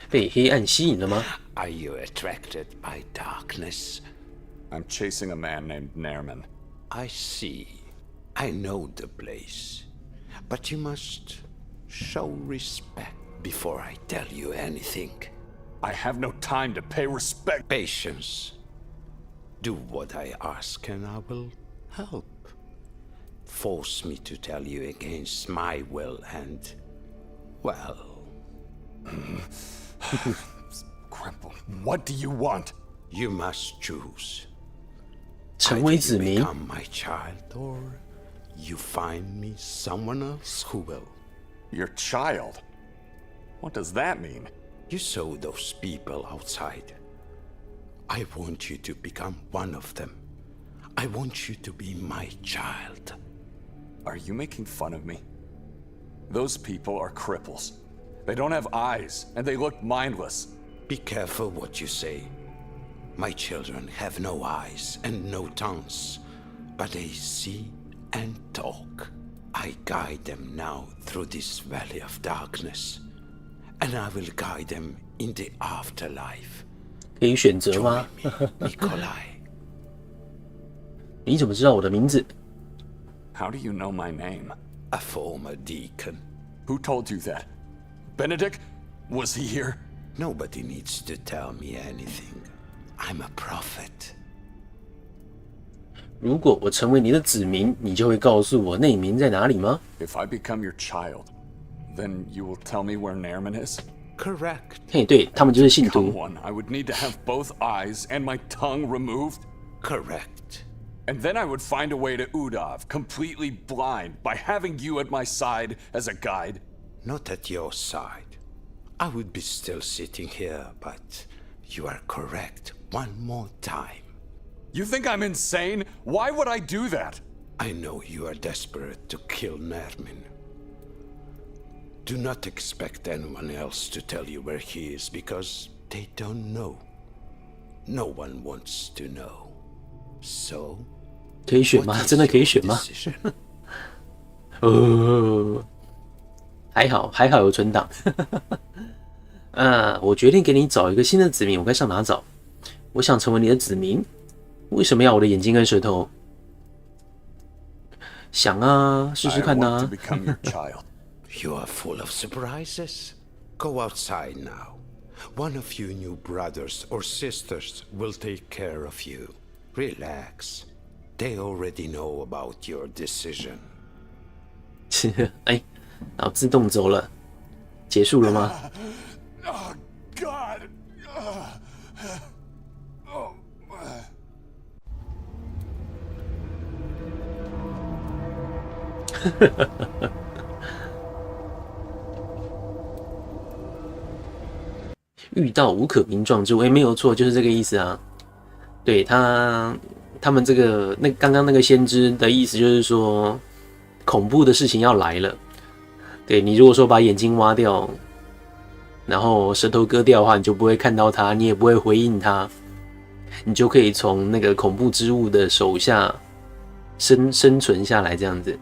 [SPEAKER 1] 被黑暗吸引了吗？
[SPEAKER 12] Are you attracted by darkness?
[SPEAKER 2] I'm chasing a man named Nerman.
[SPEAKER 12] I see. I know the place. But you must show respect before I tell you anything.
[SPEAKER 2] I have no time to pay respect.
[SPEAKER 12] Patience. Do what I ask and I will help. Force me to tell you against my will and, well...
[SPEAKER 2] Cripple, what do you want?
[SPEAKER 12] You must choose.
[SPEAKER 1] 成为子民。
[SPEAKER 12] Become my child or you find me someone else who will.
[SPEAKER 2] Your child? What does that mean?
[SPEAKER 12] You saw those people outside. I want you to become one of them. I want you to be my child.
[SPEAKER 2] Are you making fun of me? Those people are cripples. They don't have eyes, and they look mindless.
[SPEAKER 12] Be careful what you say. My children have no eyes and no tongues, but they see and talk. I guide them now through this valley of darkness, and I will guide them in the afterlife.
[SPEAKER 1] 可以选择吗？
[SPEAKER 12] Nikolai.
[SPEAKER 1] 你怎么知道我的名字？
[SPEAKER 2] How do you know my name?
[SPEAKER 12] A former deacon.
[SPEAKER 2] Who told you that? Benedict? Was he here?
[SPEAKER 12] Nobody needs to tell me anything. I'm a prophet.
[SPEAKER 1] 如果我成为你的子民，你就会告诉我那名在哪里吗？
[SPEAKER 2] If I become your child, then you will tell me where Nairman is?
[SPEAKER 12] Correct.
[SPEAKER 1] 嘿，对，他们就是信
[SPEAKER 2] Come
[SPEAKER 1] 徒。
[SPEAKER 2] on, I would need to have both eyes and my tongue removed.
[SPEAKER 12] Correct.
[SPEAKER 2] And then I would find a way to Udav, completely blind, by having you at my side as a guide.
[SPEAKER 12] Not at your side. I would be still sitting here, but you are correct one more time.
[SPEAKER 2] You think I'm insane? Why would I do that?
[SPEAKER 12] I know you are desperate to kill Nairman. Do not expect anyone else to tell you where he is, because they don't know. No one wants to know. So,
[SPEAKER 1] 可以选吗？真的可以选吗？还好有存档。我决定给你找一个新的子民，我该上哪找？我想成为你的子民，为什么要我的眼睛跟舌头？想啊，试试看啊。
[SPEAKER 12] You are full of surprises. Go outside now. One of you new brothers or sisters will take care of you. Relax. They already know about your decision.
[SPEAKER 1] 哎，然后自动走了，结束了吗？
[SPEAKER 2] Oh, God. Oh.
[SPEAKER 1] 遇到无可名状之物，没有错，就是这个意思啊。对他们这个刚刚那个先知的意思就是说，恐怖的事情要来了。对你如果说把眼睛挖掉，然后舌头割掉的话，你就不会看到他，你也不会回应他，你就可以从那个恐怖之物的手下生存下来，这样子。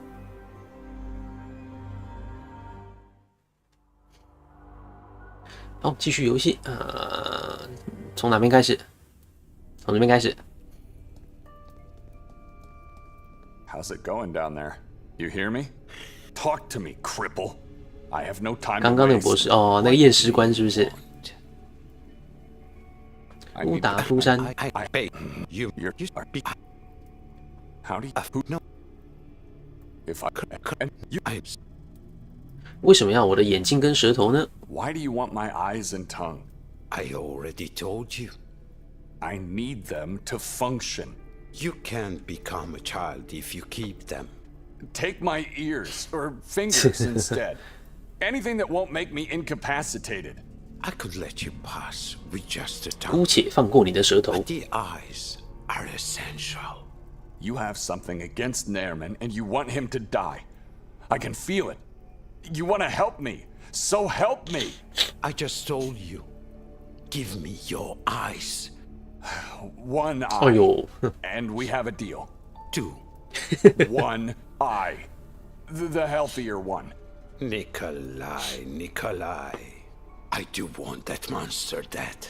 [SPEAKER 1] 好，继续游戏。从哪边开始？从这边开始。
[SPEAKER 2] How's it going down there? You hear me? Talk to me, cripple. I have no time.
[SPEAKER 1] 刚刚那个博士哦，那个验尸官是不是？乌达夫山。为什么要我的眼睛跟舌头呢
[SPEAKER 2] ？Why do you want my eyes and tongue?
[SPEAKER 12] I already told you.
[SPEAKER 2] I need them to function.
[SPEAKER 12] You can't become a child if you keep them.
[SPEAKER 2] Take my ears or fingers instead. Anything that won't make me incapacitated.
[SPEAKER 12] I could let you pass with just a tongue.
[SPEAKER 1] 姑且放过你的舌头。
[SPEAKER 12] But the eyes are essential.
[SPEAKER 2] You have something against Nairman and you want him to die. I can feel it. You want to help me. So help me.
[SPEAKER 12] I just told you. Give me your eyes.
[SPEAKER 2] One eye. And we have a deal.
[SPEAKER 12] 2.
[SPEAKER 2] One eye. The healthier one.
[SPEAKER 12] Nikolai. I do want that monster dead.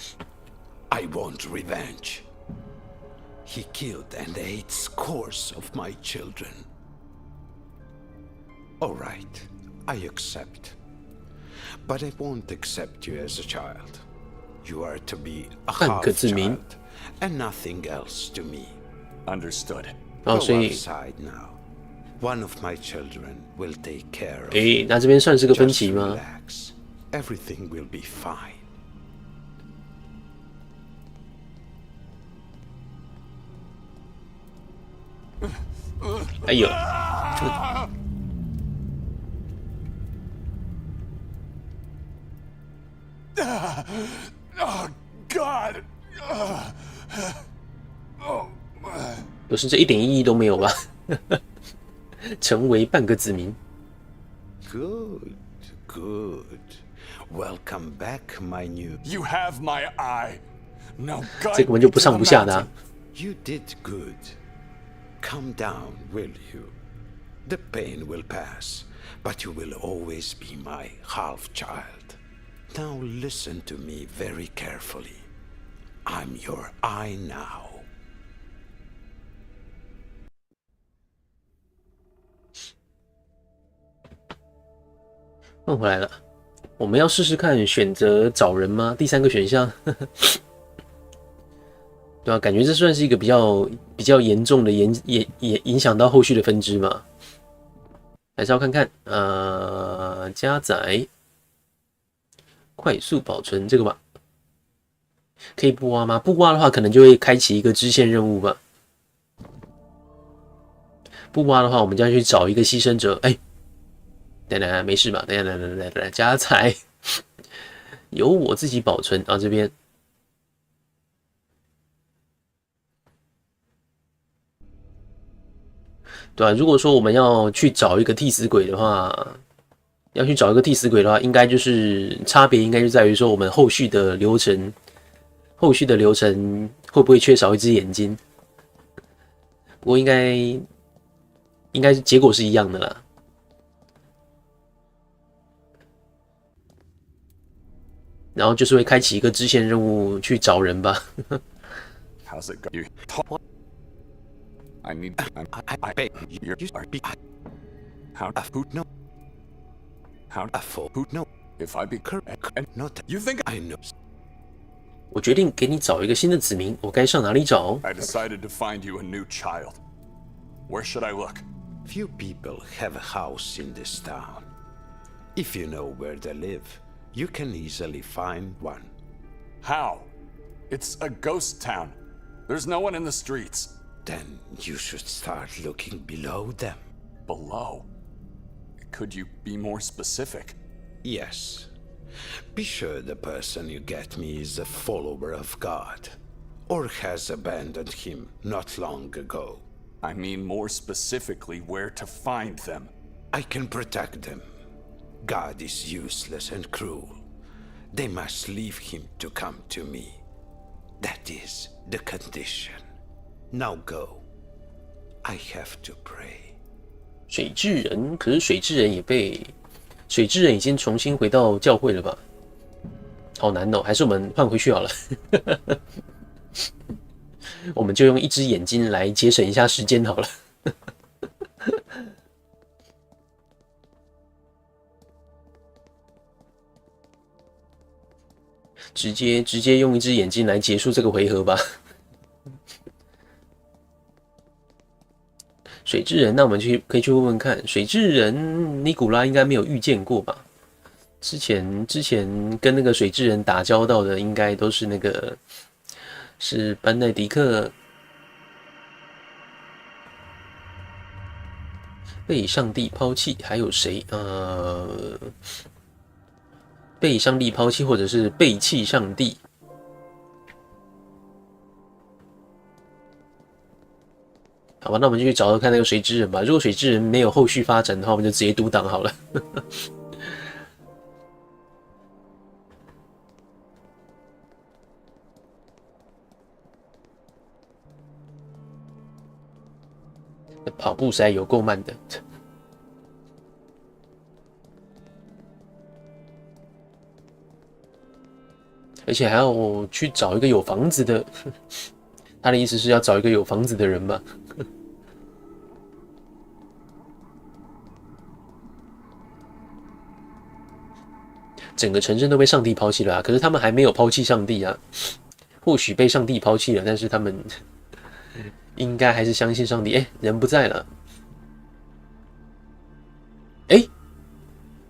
[SPEAKER 12] I want revenge. He killed and ate scores of my children. All right, I accept. But I won't accept you as a child. You are to be a half child and nothing else to me.
[SPEAKER 2] Understood.
[SPEAKER 12] Go outside now. One of my children will take care of you.
[SPEAKER 1] 那这边算是个分歧吗？
[SPEAKER 12] Relax. Everything will be fine.
[SPEAKER 1] 哎呦，Oh
[SPEAKER 2] God!
[SPEAKER 1] 有时这一点意义都没有吧？成为半个子民。
[SPEAKER 12] Good, good. Welcome back, my new.
[SPEAKER 2] You have my eye. Now
[SPEAKER 1] 这
[SPEAKER 2] guide
[SPEAKER 1] 根本
[SPEAKER 2] me
[SPEAKER 1] 就
[SPEAKER 2] to
[SPEAKER 1] 不上
[SPEAKER 2] the
[SPEAKER 1] 不下的、啊。
[SPEAKER 2] mountain.
[SPEAKER 12] You did good. Calm down, will you? The pain will pass, but you will always be my half child. Now listen to me very carefully. I'm your eye now.
[SPEAKER 1] 换回来了，我们要试试看选择找人吗？第3个选项，对啊，感觉这算是一个比较严重的影响到后续的分支嘛，还是要看看加载快速保存这个吧，可以不挖吗？不挖的话，可能就会开启一个支线任务吧。不挖的话，我们就要去找一个牺牲者。哎，等等，没事吧？等等，加载，由我自己保存啊，这边。对啊，如果说我们要去找一个替死鬼的话，应该就是差别应该就在于说我们后续的流程会不会缺少一只眼睛？不过应该结果是一样的啦。然后就是会开启一个支线任务去找人吧。
[SPEAKER 2] How's it go? You talk. I need. I beg you. How who no? How who no? If I be correct, not you think I know?
[SPEAKER 1] 我决定给你找一个新的子民，我该上哪里找
[SPEAKER 2] I decided to find you a new child. Where should I look?
[SPEAKER 12] Few people have a house in this town. If you know where they live, you can easily find one.
[SPEAKER 2] How? It's a ghost town. There's no one in the streets.
[SPEAKER 12] Then you should start looking below them.
[SPEAKER 2] Below? Could you be more specific?
[SPEAKER 12] Yes. Be sure the person you get me is a follower of God, or has abandoned him not long ago.
[SPEAKER 2] I mean more specifically where to find them.
[SPEAKER 12] I can protect them. God is useless and cruel. They must leave him to come to me. That is the condition. Now go. I have to pray.
[SPEAKER 1] 水之人，可是水之人已经重新回到教会了吧？好难哦，还是我们换回去好了。我们就用一只眼睛来节省一下时间好了。直接用一只眼睛来结束这个回合吧。水之人，那我们可以去问问看，水之人尼古拉应该没有遇见过吧？之前跟那个水之人打交道的，应该都是是班奈迪克被上帝抛弃，还有谁？被上帝抛弃，或者是背弃上帝。好吧，那我们就去找看那个水之人吧。如果水之人没有后续发展的话，我们就直接读档好了。跑步实在有够慢的。而且还要去找一个有房子的，他的意思是要找一个有房子的人吧？整个城镇都被上帝抛弃了啊！可是他们还没有抛弃上帝啊，或许被上帝抛弃了，但是他们应该还是相信上帝。哎，人不在了。哎，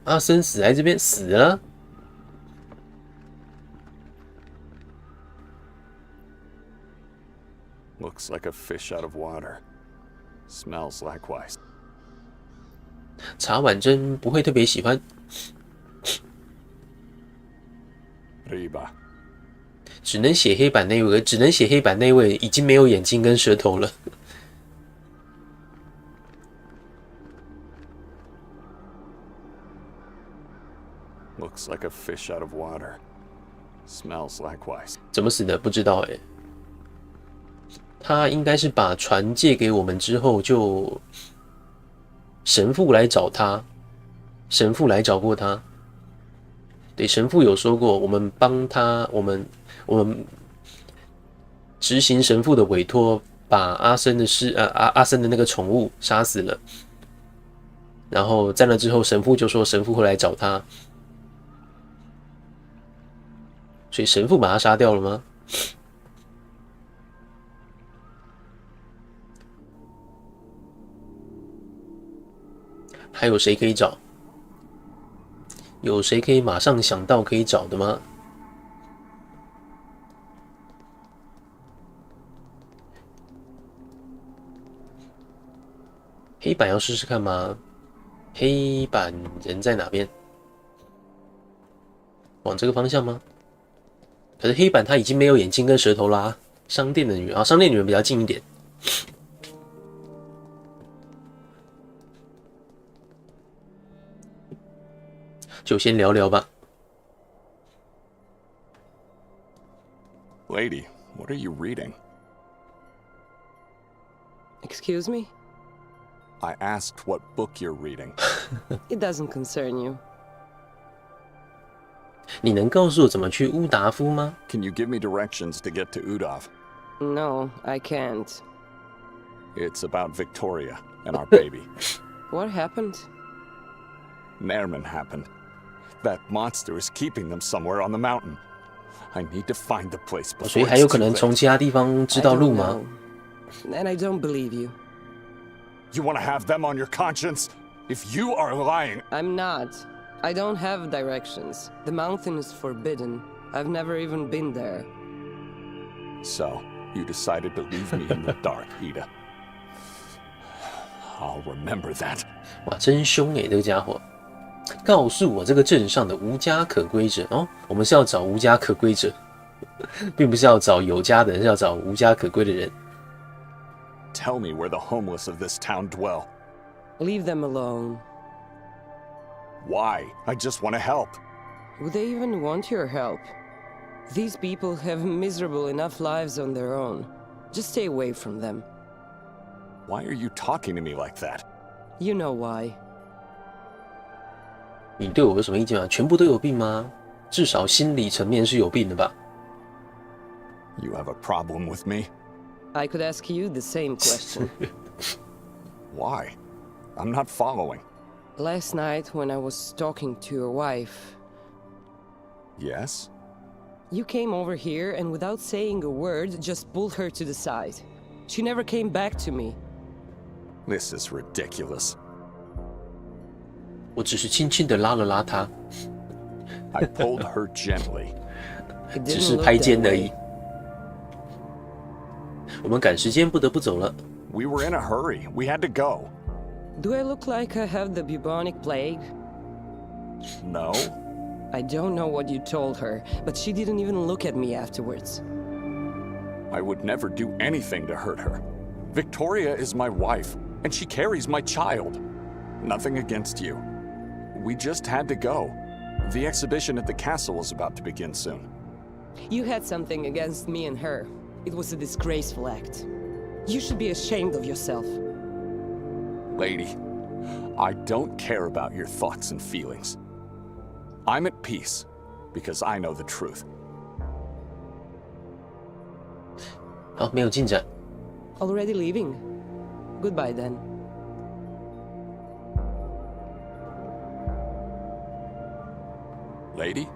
[SPEAKER 1] 阿森死在这边死了。
[SPEAKER 2] Looks like a fish out of water. Smells likewise.
[SPEAKER 1] 茶碗蒸不会特别喜欢。
[SPEAKER 2] Riba.
[SPEAKER 1] 只能写黑板那位已经没有眼睛跟舌头了。
[SPEAKER 2] Looks like a fish out of water. Smells likewise.
[SPEAKER 1] 怎么死的不知道欸。他应该是把船借给我们之后，就神父来找他，神父来找过他。对，神父有说过，我们帮他，我们执行神父的委托，把阿森的那个宠物杀死了。然后在那之后，神父就说神父会来找他，所以神父把他杀掉了吗？还有谁可以找？有谁可以马上想到可以找的吗？黑板要试试看吗？黑板人在哪边？往这个方向吗？可是黑板他已经没有眼睛跟舌头啦。商店的女人啊，商店女人比较近一点。就先聊聊吧。
[SPEAKER 2] Lady, what are you reading?
[SPEAKER 13] Excuse me?
[SPEAKER 2] I asked what book you're reading.
[SPEAKER 13] It doesn't concern you.
[SPEAKER 1] 你能告诉我怎么去乌达夫吗？
[SPEAKER 2] Can you give me directions to get to Udov?
[SPEAKER 13] No, I can't.
[SPEAKER 2] It's about Victoria and our baby.
[SPEAKER 13] What happened?
[SPEAKER 2] Nairman happened. That monster is keeping them somewhere on the mountain. I need to find the place
[SPEAKER 1] 所以
[SPEAKER 2] before
[SPEAKER 1] 还有
[SPEAKER 2] it's
[SPEAKER 1] 可
[SPEAKER 2] too
[SPEAKER 1] 能从
[SPEAKER 2] late.
[SPEAKER 1] 其他地方知道
[SPEAKER 13] I
[SPEAKER 1] 路
[SPEAKER 13] don't
[SPEAKER 1] 吗？
[SPEAKER 13] know. And I don't believe you.
[SPEAKER 2] You want to have them on your conscience? If you are lying,
[SPEAKER 13] I'm not. I don't have directions. The mountain is forbidden. I've never even been there.
[SPEAKER 2] so you decided to leave me in the dark, Ida. I'll remember that.
[SPEAKER 1] 哇，真凶欸，这个家伙！告诉我这个镇上的无家可归者哦，我们是要找无家可归者，并不是要找有家的人，是要找无家可归的人。
[SPEAKER 2] Tell me where the homeless of this town dwell.
[SPEAKER 13] Leave them alone.
[SPEAKER 2] Why? I just want to help.
[SPEAKER 13] Would they even want your help? These people have miserable enough lives on their own. Just stay away from them.
[SPEAKER 2] Why are you talking to me like that?
[SPEAKER 13] You know why.
[SPEAKER 1] 你对我有什么意见吗？全部都有病吗？至少心理层面是有病的吧？
[SPEAKER 2] You have a problem with me?
[SPEAKER 13] I could ask you the same question.
[SPEAKER 2] Why? I'm not following.
[SPEAKER 13] Last night when I was talking to your wife,
[SPEAKER 2] Yes?
[SPEAKER 13] you came over here and without saying a word, just pulled her to the side. She never came back to me.
[SPEAKER 2] This is ridiculous.
[SPEAKER 1] 我只是轻轻的拉了拉他，
[SPEAKER 2] I pulled her gently.
[SPEAKER 13] It
[SPEAKER 1] 只
[SPEAKER 13] didn't
[SPEAKER 1] 是
[SPEAKER 13] look
[SPEAKER 1] 拍
[SPEAKER 13] that
[SPEAKER 1] 肩而已
[SPEAKER 13] way.。
[SPEAKER 1] 我们赶时间，不得不走了。
[SPEAKER 2] We were in a hurry. We had to go.
[SPEAKER 13] Do I look like I have the bubonic plague?
[SPEAKER 2] No?
[SPEAKER 13] I don't know what you told her, but she didn't even look at me afterwards.
[SPEAKER 2] I would never do anything to hurt her. Victoria is my wife, and she carries my child. Nothing against you. We just had to go. The exhibition at the castle is about to begin soon.
[SPEAKER 13] You had something against me and her. It was a disgraceful act. You should be ashamed of yourself.
[SPEAKER 2] Lady, I don't care about your thoughts and feelings. I'm at peace because I know the truth.
[SPEAKER 1] 好，没有进展。
[SPEAKER 13] Already leaving? Goodbye then.
[SPEAKER 2] Lady?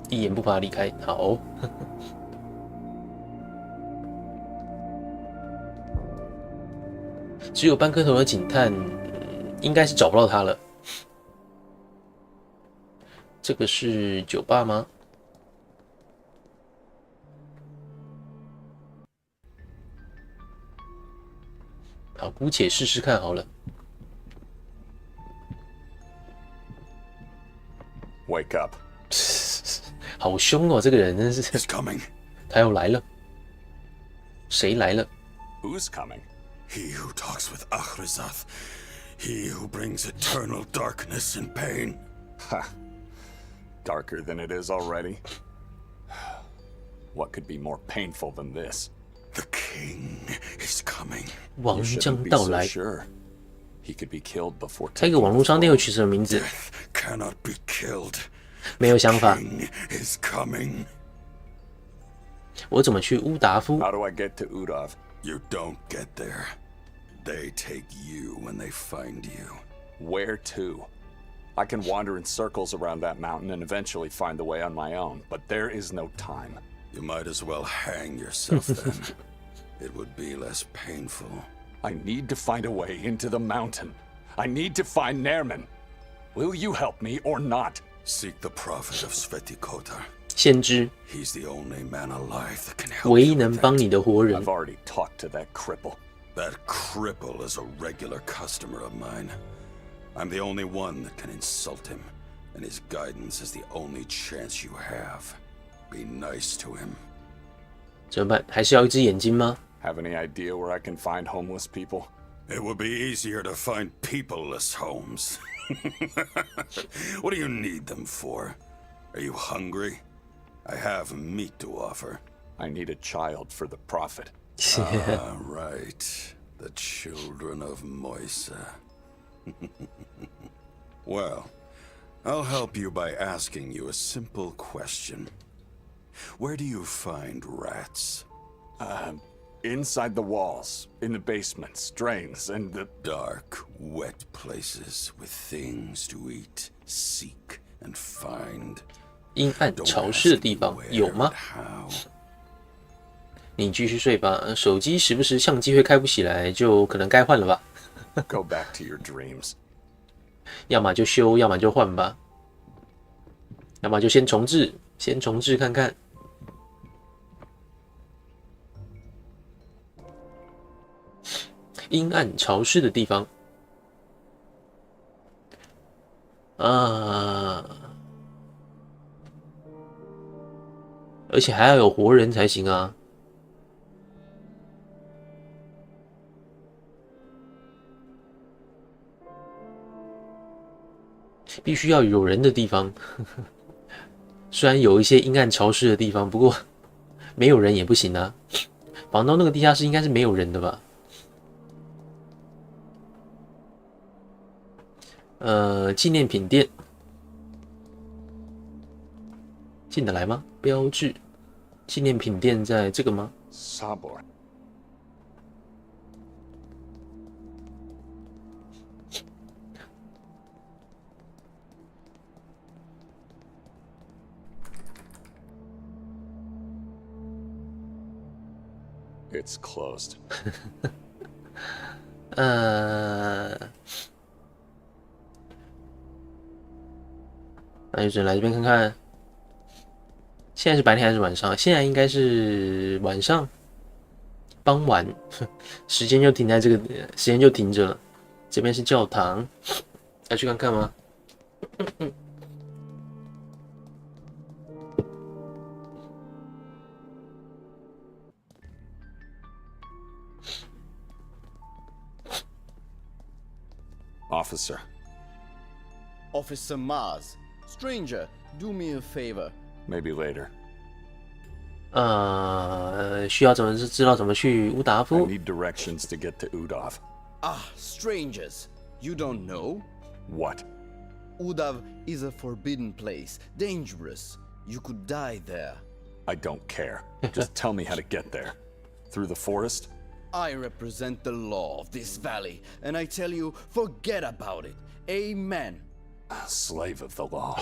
[SPEAKER 1] 一言不发离开。好，只有半颗头的警探，应该是找不到他了。这个是酒吧吗？好，姑且试试看好了。
[SPEAKER 2] Wake up.
[SPEAKER 1] 好凶哦，这个人真是。
[SPEAKER 2] He's coming.
[SPEAKER 1] 他又来了。谁来了
[SPEAKER 2] Who's coming?
[SPEAKER 10] He who talks with Ahrizath. He who brings eternal darkness and pain.
[SPEAKER 2] Ha. Darker than it is already. What could be more painful than this?
[SPEAKER 10] The king is coming.
[SPEAKER 1] 王将到来。
[SPEAKER 2] Sure. He could be killed before.
[SPEAKER 1] 这个网络商店又取什么名字
[SPEAKER 10] Cannot be killed.
[SPEAKER 1] 没有想法。
[SPEAKER 10] King is coming.
[SPEAKER 1] 我怎么去乌达夫
[SPEAKER 2] How do I get to Udav?
[SPEAKER 10] You don't get there. They take you when they find you.
[SPEAKER 2] Where to? I can wander in circles around that mountain and eventually find the way on my own, but there is no time.
[SPEAKER 10] You might as well hang yourself then. It would be less painful.
[SPEAKER 2] I need to find a way into the mountain. I need to find Nerman. Will you help me or not?
[SPEAKER 10] Seek the prophet of Sveti Kotar.
[SPEAKER 1] 先知
[SPEAKER 10] He's the only man alive that can help
[SPEAKER 1] 唯一
[SPEAKER 10] you
[SPEAKER 1] 能
[SPEAKER 10] with
[SPEAKER 1] 帮
[SPEAKER 10] that.
[SPEAKER 1] 你的活人
[SPEAKER 2] I've。already talked to that cripple.
[SPEAKER 10] That cripple is a regular customer of mine. I'm the only one that can insult him, and his guidance is the only chance you have. Be nice to him.
[SPEAKER 1] 怎么办？还是要一只眼睛吗？
[SPEAKER 2] Have any idea where I can find homeless people?
[SPEAKER 10] It would be easier to find peopleless homes. What do you need them for? Are you hungry? I have meat to offer.
[SPEAKER 2] I need a child for the prophet.
[SPEAKER 10] Right. The children of Moisa. Well, I'll help you by asking you a simple question. Where do you find rats?
[SPEAKER 2] Inside the walls, in the basements, drains, and the...
[SPEAKER 10] Dark, wet places with things to eat, seek, and find.
[SPEAKER 1] 阴暗潮湿的地方有吗？你继续睡吧，手机时不时相机会开不起来，就可能该换了吧。
[SPEAKER 2] Go back to your dreams.
[SPEAKER 1] 要么就修，要么就换吧。要么就先重置，先重置看看。阴暗潮湿的地方啊，而且还要有活人才行啊。必须要有人的地方，虽然有一些阴暗潮湿的地方，不过没有人也不行啊。房东那个地下室应该是没有人的吧？纪念品店进得来吗？标志纪念品店在这个吗？
[SPEAKER 2] Sabor. It's closed.
[SPEAKER 1] 那就只能来这边看看。现在是白天还是晚上？现在应该是晚上，傍晚，时间就停在这个，时间就停着了。这边是教堂，要去看看吗？Officer.
[SPEAKER 14] Officer Mars. Stranger, do me a favor.
[SPEAKER 2] Maybe later.
[SPEAKER 1] 需要知道怎么去乌达
[SPEAKER 2] I
[SPEAKER 1] 夫？
[SPEAKER 2] need directions to get to Udav.
[SPEAKER 14] Ah, strangers. You don't know?
[SPEAKER 2] What?
[SPEAKER 14] Udav is a forbidden place. Dangerous. You could die there.
[SPEAKER 2] I don't care. Just tell me how to get there. Through the forest?
[SPEAKER 14] I represent the law of this valley, and I tell you, forget about it. Amen.
[SPEAKER 2] Slave of the law.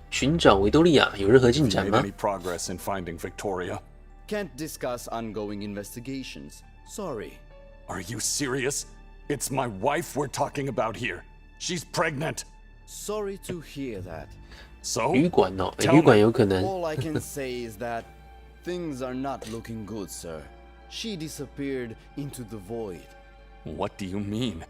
[SPEAKER 1] 寻找维多利亚有任何进
[SPEAKER 2] Have you
[SPEAKER 1] 展
[SPEAKER 2] made
[SPEAKER 1] 吗？
[SPEAKER 2] any progress in finding Victoria?
[SPEAKER 14] Can't discuss ongoing investigations. Sorry.
[SPEAKER 2] Are you serious? It's my wife we're talking about here. She's pregnant.
[SPEAKER 14] Sorry to hear that.
[SPEAKER 2] So?
[SPEAKER 1] 旅馆哦，
[SPEAKER 2] Tell
[SPEAKER 1] 旅馆
[SPEAKER 2] me.
[SPEAKER 1] 有可能。
[SPEAKER 14] All I can say is that things are not looking good, sir. She disappeared into the void.
[SPEAKER 2] What do you mean?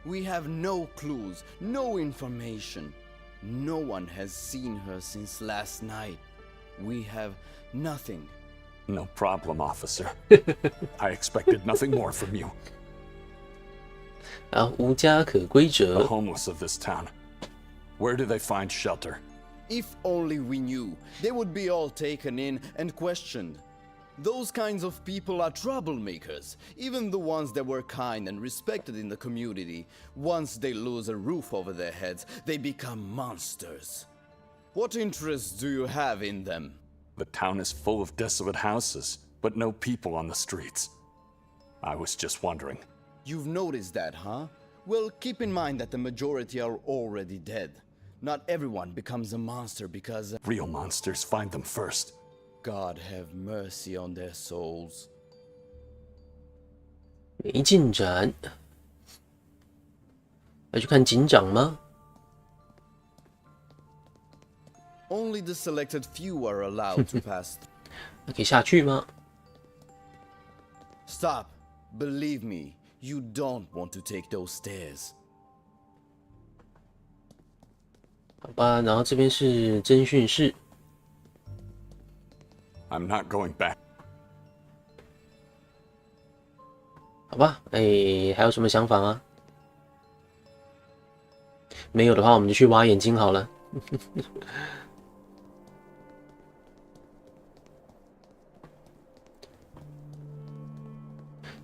[SPEAKER 14] We have no clues, no information. No one has seen her since last night. We have nothing.
[SPEAKER 2] No problem, officer. I expected nothing more from you.
[SPEAKER 1] 啊，无家可归
[SPEAKER 2] The
[SPEAKER 1] 者，
[SPEAKER 2] homeless of this town. Where do they find shelter?
[SPEAKER 14] If only we knew, they would be all taken in and questioned. Those kinds of people are troublemakers, even the ones that were kind and respected in the community. Once they lose a roof over their heads, they become monsters. What interest do you have in them?
[SPEAKER 2] The town is full of desolate houses, but no people on the streets. I was just wondering.
[SPEAKER 14] You've noticed that, huh? Well, keep in mind that the majority are already dead. Not everyone becomes a monster because
[SPEAKER 2] Real monsters find them first.
[SPEAKER 14] God have mercy on their souls.
[SPEAKER 1] 没进展，要去看警长吗？
[SPEAKER 14] Only the selected few are allowed to pass.
[SPEAKER 1] 那可以下去吗？
[SPEAKER 14] Stop. Believe me, you don't want to take those stairs.
[SPEAKER 1] 好吧，然后这边是侦讯室。
[SPEAKER 2] I'm not going back.
[SPEAKER 1] 好吧，还有什么想法吗？没有的话，我们就去挖眼睛好了。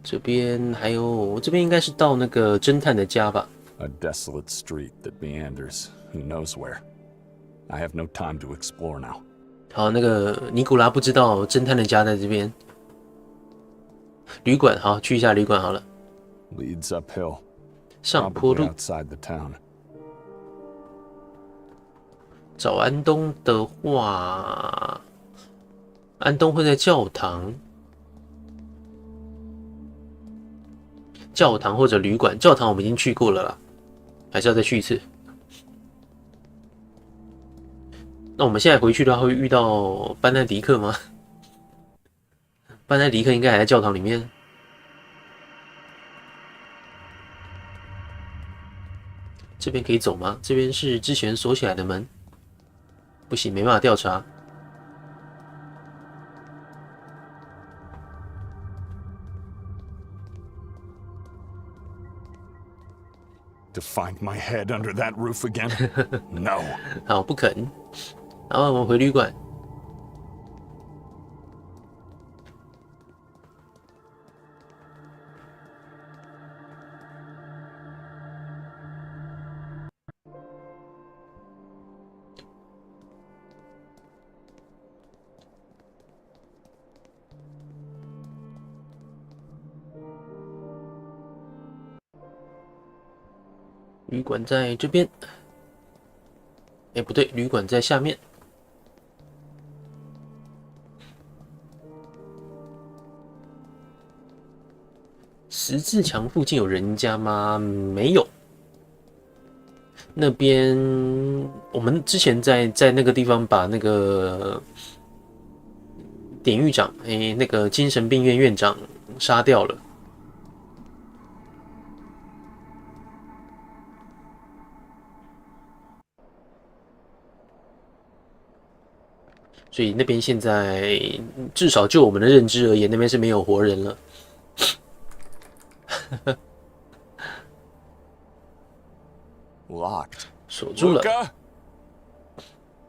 [SPEAKER 1] 这边还有，这边应该是到那个侦探的家吧？
[SPEAKER 2] A desolate street that meanders, who knows where. I have no time to explore now.
[SPEAKER 1] 好，那个尼古拉不知道侦探的家在这边。旅馆，好，去一下旅馆好了。
[SPEAKER 2] Leads uphill.
[SPEAKER 1] 上坡
[SPEAKER 2] Probably
[SPEAKER 1] 路。
[SPEAKER 2] outside the town.
[SPEAKER 1] 找安东的话，安东会在教堂。 教堂或者旅馆，教堂我们已经去过了啦，还是要再去一次。那我们现在回去的话，会遇到班奈迪克吗？班奈迪克应该还在教堂里面。这边可以走吗？这边是之前锁起来的门，不行，没办法调查。
[SPEAKER 2] To find my head under that roof again? No.
[SPEAKER 1] 好，不肯。然后我们回旅馆。旅馆在这边，不对，旅馆在下面。十字墙附近有人家吗？没有。那边我们之前在那个地方把那个典狱长，那个精神病院院长杀掉了。 所以那边现在至少就我们的认知而言，那边是没有活人了。
[SPEAKER 2] Locked.
[SPEAKER 1] 锁住了。
[SPEAKER 2] Luca?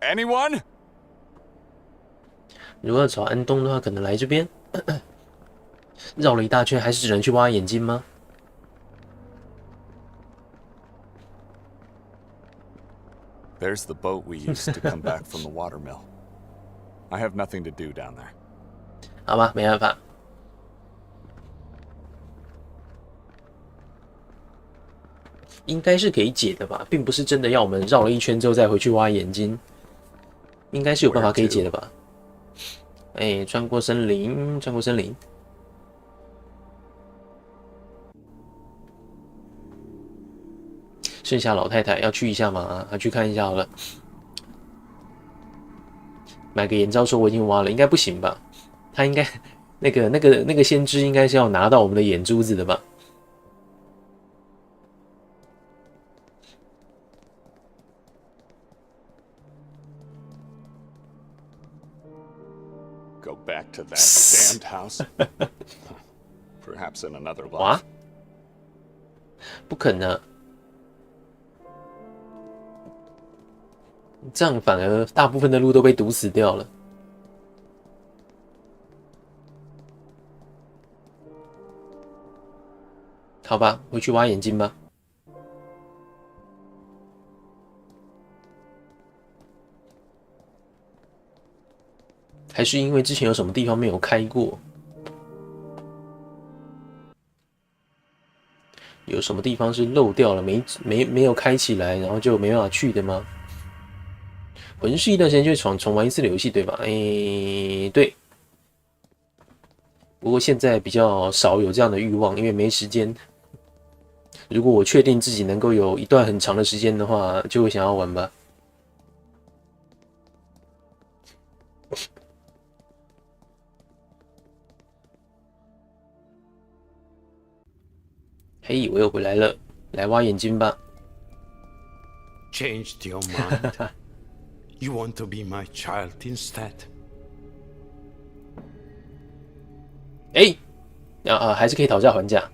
[SPEAKER 2] Anyone?
[SPEAKER 1] 如果要找安东的话，可能来这边，绕了一大圈，还是只能去挖眼睛吗？
[SPEAKER 2] There's the boat we used to come back from the watermill. I have nothing to do down there.
[SPEAKER 1] 好吧，没办法。应该是可以解的吧，并不是真的要我们绕了一圈之后再回去挖眼睛，应该是有办法可以解的吧？穿过森林，穿过森林。剩下老太太要去一下吗？去看一下好了。买个眼罩说我已经挖了，应该不行吧？他应该那个先知应该是要拿到我们的眼珠子的吧？
[SPEAKER 2] Go back to that damned house. Perhaps in another life.
[SPEAKER 1] 哇，不可能，这样反而大部分的路都被堵死掉了。好吧，回去挖眼睛吧。 还是因为之前有什么地方没有开过？有什么地方是漏掉了，没有开起来，然后就没办法去的吗？魂是一段时间就重玩一次的游戏，对吧？对。不过现在比较少有这样的欲望，因为没时间。如果我确定自己能够有一段很长的时间的话，就会想要玩吧。 嘿，我又回来了，来挖眼睛吧。
[SPEAKER 12] Changed your mind? You want to be my child instead?
[SPEAKER 1] 哎，还是可以讨价还价。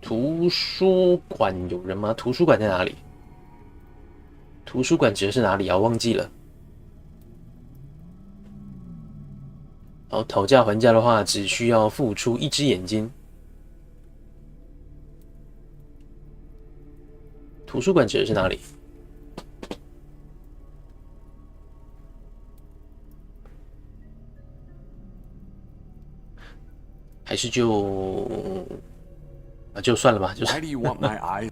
[SPEAKER 1] 图书馆有人吗？图书馆在哪里？图书馆指的是哪里啊？我忘记了。好，讨价还价的话，只需要付出一只眼睛。 图书馆指的是哪里？还是就算了吧，就是。
[SPEAKER 2] Why do you want my eye?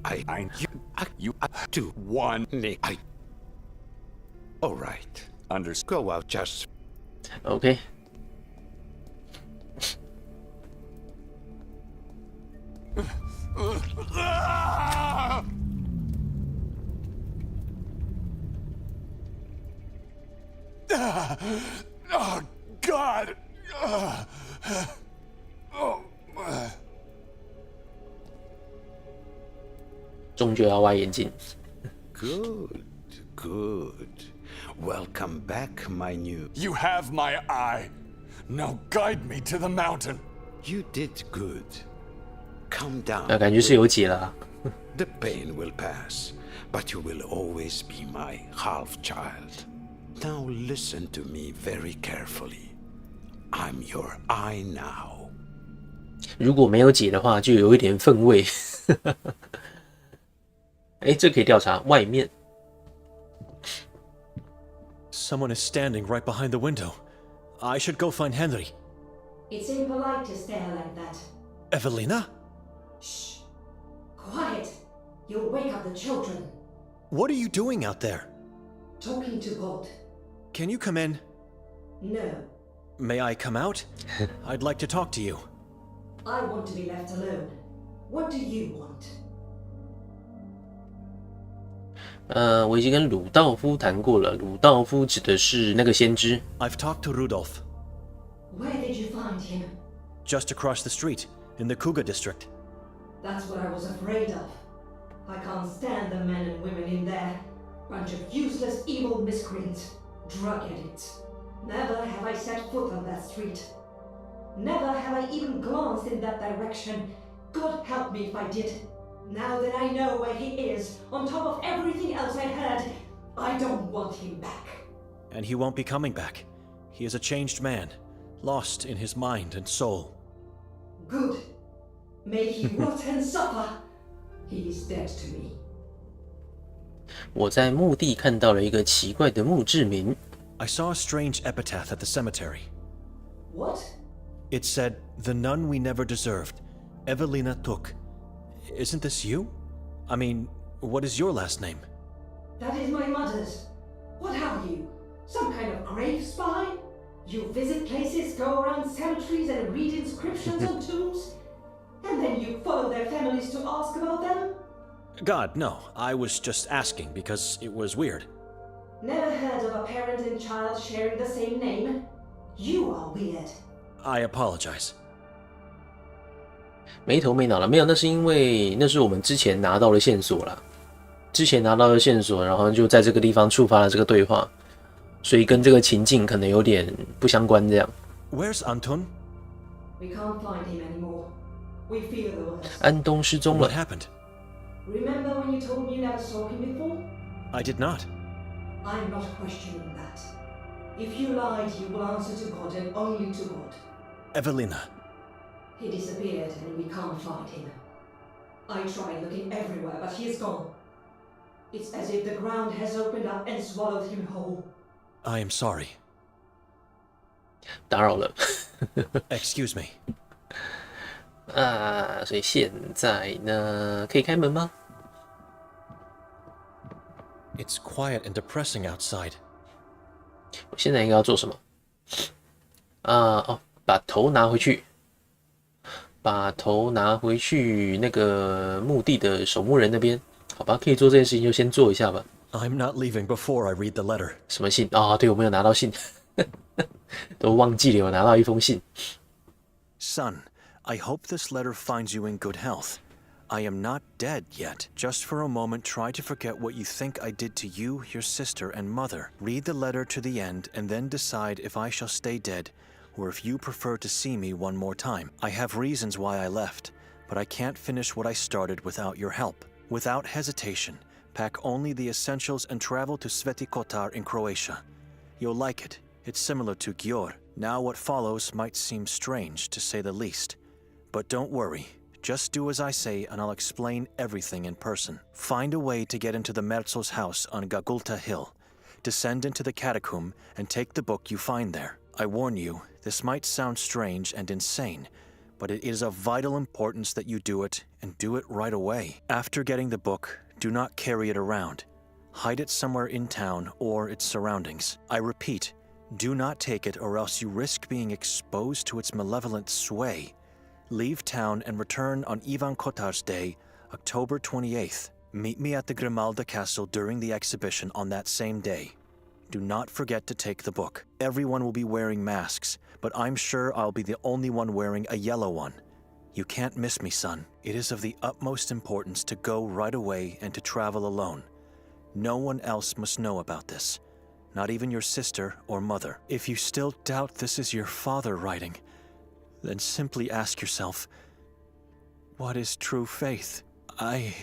[SPEAKER 2] You do one.
[SPEAKER 12] All right.
[SPEAKER 2] Understood.
[SPEAKER 12] Go out just.
[SPEAKER 1] OK。Oh
[SPEAKER 2] God! Oh.
[SPEAKER 1] 终究要挖眼睛。
[SPEAKER 12] Good, good. Welcome back, my new.
[SPEAKER 2] You have my eye. Now guide me to the mountain.
[SPEAKER 12] You did good. Calm down.
[SPEAKER 1] 那感觉是有解了啊。
[SPEAKER 12] The pain will pass, but you will always be my half child. Now listen to me very carefully. I'm your eye now.
[SPEAKER 1] 如果没有解的话，就有一点氛味。哎，这可以调查外面。
[SPEAKER 3] Someone is standing right behind the window. I should go find Henry.
[SPEAKER 15] It's impolite to stare like that.
[SPEAKER 3] Evelina?
[SPEAKER 15] Shh. Quiet. You'll wake up the children.
[SPEAKER 3] What are you doing out there?
[SPEAKER 15] Talking to God.
[SPEAKER 3] Can you come in?
[SPEAKER 15] No.
[SPEAKER 3] May I come out? I'd like to talk to you.
[SPEAKER 15] I want to be left alone. What do you want?
[SPEAKER 1] 我已经跟鲁道夫谈过了。鲁道夫指的是那个先知。
[SPEAKER 3] I've talked to Rudolph.
[SPEAKER 15] Where did you find him?
[SPEAKER 3] Just across the street, in the Kuga district.
[SPEAKER 15] That's what I was afraid of. I can't stand the men and women in there. Bunch of useless, evil miscreants. Drug addicts. Never have I set foot on that street. Never have I even glanced in that direction. God help me if I did. Now that I know where he is, on top of everything else I heard, I don't want him back.
[SPEAKER 3] And he won't be coming back. He is a changed man, lost in his mind and soul.
[SPEAKER 15] Good. May he rot and suffer. He is dead to me.
[SPEAKER 1] 我在墓地看到了一个奇怪的墓志铭。
[SPEAKER 3] I saw a strange epitaph at the cemetery.
[SPEAKER 15] What?
[SPEAKER 3] It said, "The nun we never deserved, Evelina took." Isn't this you? I mean, what is your last name?
[SPEAKER 15] That is my mother's. What are you? Some kind of grave spy? You visit places, go around cemeteries and read inscriptions on tombs? And then you follow their families to ask about them?
[SPEAKER 3] God, no. I was just asking because it was weird.
[SPEAKER 15] Never heard of a parent and child sharing the same name? You are weird.
[SPEAKER 3] I apologize.
[SPEAKER 1] 没头没脑了，没有，那是因为那是我们之前拿到的线索啦，然后就在这个地方触发了这个对话，所以跟这个情境可能有点不相关这样。
[SPEAKER 3] Where's Anton?
[SPEAKER 15] We can't find him anymore. We fear the worst.
[SPEAKER 1] 安东失踪了。
[SPEAKER 3] What happened?
[SPEAKER 15] Remember when you told me you never saw him before?
[SPEAKER 3] I did not.
[SPEAKER 15] I'm not questioning that. If you lied, you will answer to God and only to God.
[SPEAKER 3] Evelina.
[SPEAKER 15] He disappeared and we can't find him. I tried looking everywhere, but he is gone. It's as if the ground has opened up and swallowed him whole.
[SPEAKER 3] I am sorry.
[SPEAKER 1] 打扰了。
[SPEAKER 3] Excuse me.
[SPEAKER 1] 所以现在呢，可以开门吗？
[SPEAKER 3] It's quiet and depressing outside.
[SPEAKER 1] 我现在应该要做什么？把头拿回去，把头拿回去那个墓地的守墓人那边。好吧，可以做这件事情就先做一下吧。
[SPEAKER 3] I'm not leaving before I read the letter.
[SPEAKER 1] 什么信啊？对，我没有拿到信，都忘记了我拿到一封信。
[SPEAKER 3] Son, I hope this letter finds you in good health. I am not dead yet. Just for a moment, try to forget what you think I did to you, your sister, and mother. Read the letter to the end, and then decide if I shall stay dead, or if you prefer to see me one more time. I have reasons why I left, but I can't finish what I started without your help. Without hesitation, pack only the essentials and travel to Sveti Kotar in Croatia. You'll like it. It's similar to Gjor. Now what follows might seem strange, to say the least. But don't worry. Just do as I say and I'll explain everything in person. Find a way to get into the Merzel's house on Gagulta Hill. Descend into the catacomb and take the book you find there. I warn you, this might sound strange and insane, but it is of vital importance that you do it, and do it right away. After getting the book, do not carry it around. Hide it somewhere in town or its surroundings. I repeat, do not take it or else you risk being exposed to its malevolent sway. Leave town and return on Ivan Kotar's Day, October 28th. Meet me at the Grimalda Castle during the exhibition on that same day. Do not forget to take the book. Everyone will be wearing masks, but I'm sure I'll be the only one wearing a yellow one. You can't miss me, son. It is of the utmost importance to go right away and to travel alone. No one else must know about this, not even your sister or mother. If you still doubt this is your father writing, then simply ask yourself, what is true faith? I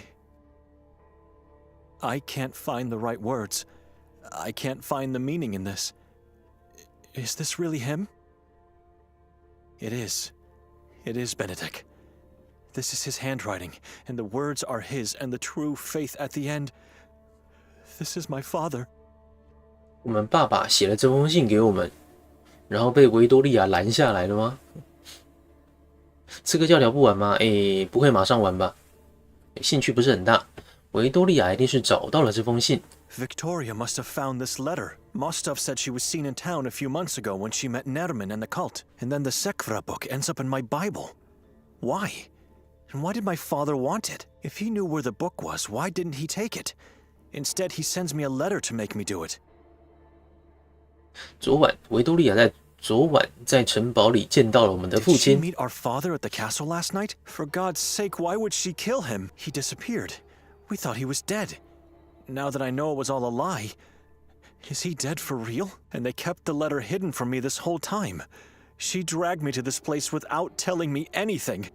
[SPEAKER 3] can't find the right words. I can't find the meaning in this. Is this really him? It is. It is Benedict. This is his handwriting, and the words are his, and the true faith at the end. This is my father.
[SPEAKER 1] 我们爸爸写了这封信给我们，然后被维多利亚拦下来了吗？这个教条不玩吗？不会马上玩吧？兴趣不是很大。维多利亚一定是找到了这封信。
[SPEAKER 3] Victoria must have found this letter. Mostov said she was seen in town a few months ago when she met Nerman and the cult. And then the Sekvra book ends up in my Bible. Why? And why did my father want it? If he knew where the book was, why didn't he take it? Instead, he sends me a letter to make me do it.
[SPEAKER 1] 昨晚，维多利亚在城堡里见到了我们的父亲。
[SPEAKER 3] Did she meet our father at the castle last night? For God's sake, why would she kill him? He disappeared. We thought he was dead. Now that I know it was all a lie, is he dead for real? And they kept the letter hidden from me this whole time. She dragged me to this place without telling me anything.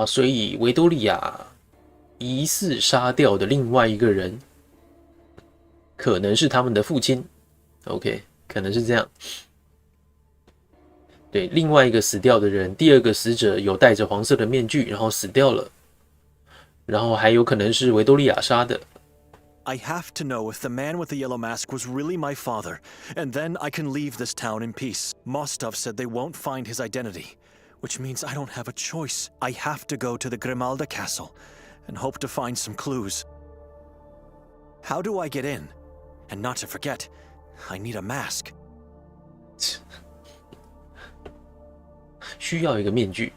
[SPEAKER 1] 所以维多利亚疑似杀掉的另外一个人，可能是他们的父亲。OK， 可能是这样。对，另外一个死掉的人，第二个死者有戴着黄色的面具，然后死掉了。然后还有可能是维多利亚杀的。
[SPEAKER 3] I have to know if the man with the yellow mask was really my father, and then I can leave this town in peace. Mostov said they won't find his identity, which means I don't have a choice. I have to go to the Grimalda Castle and hope to find some clues. How do I get in? And not to forget, I need a mask.
[SPEAKER 1] 需要一个面具。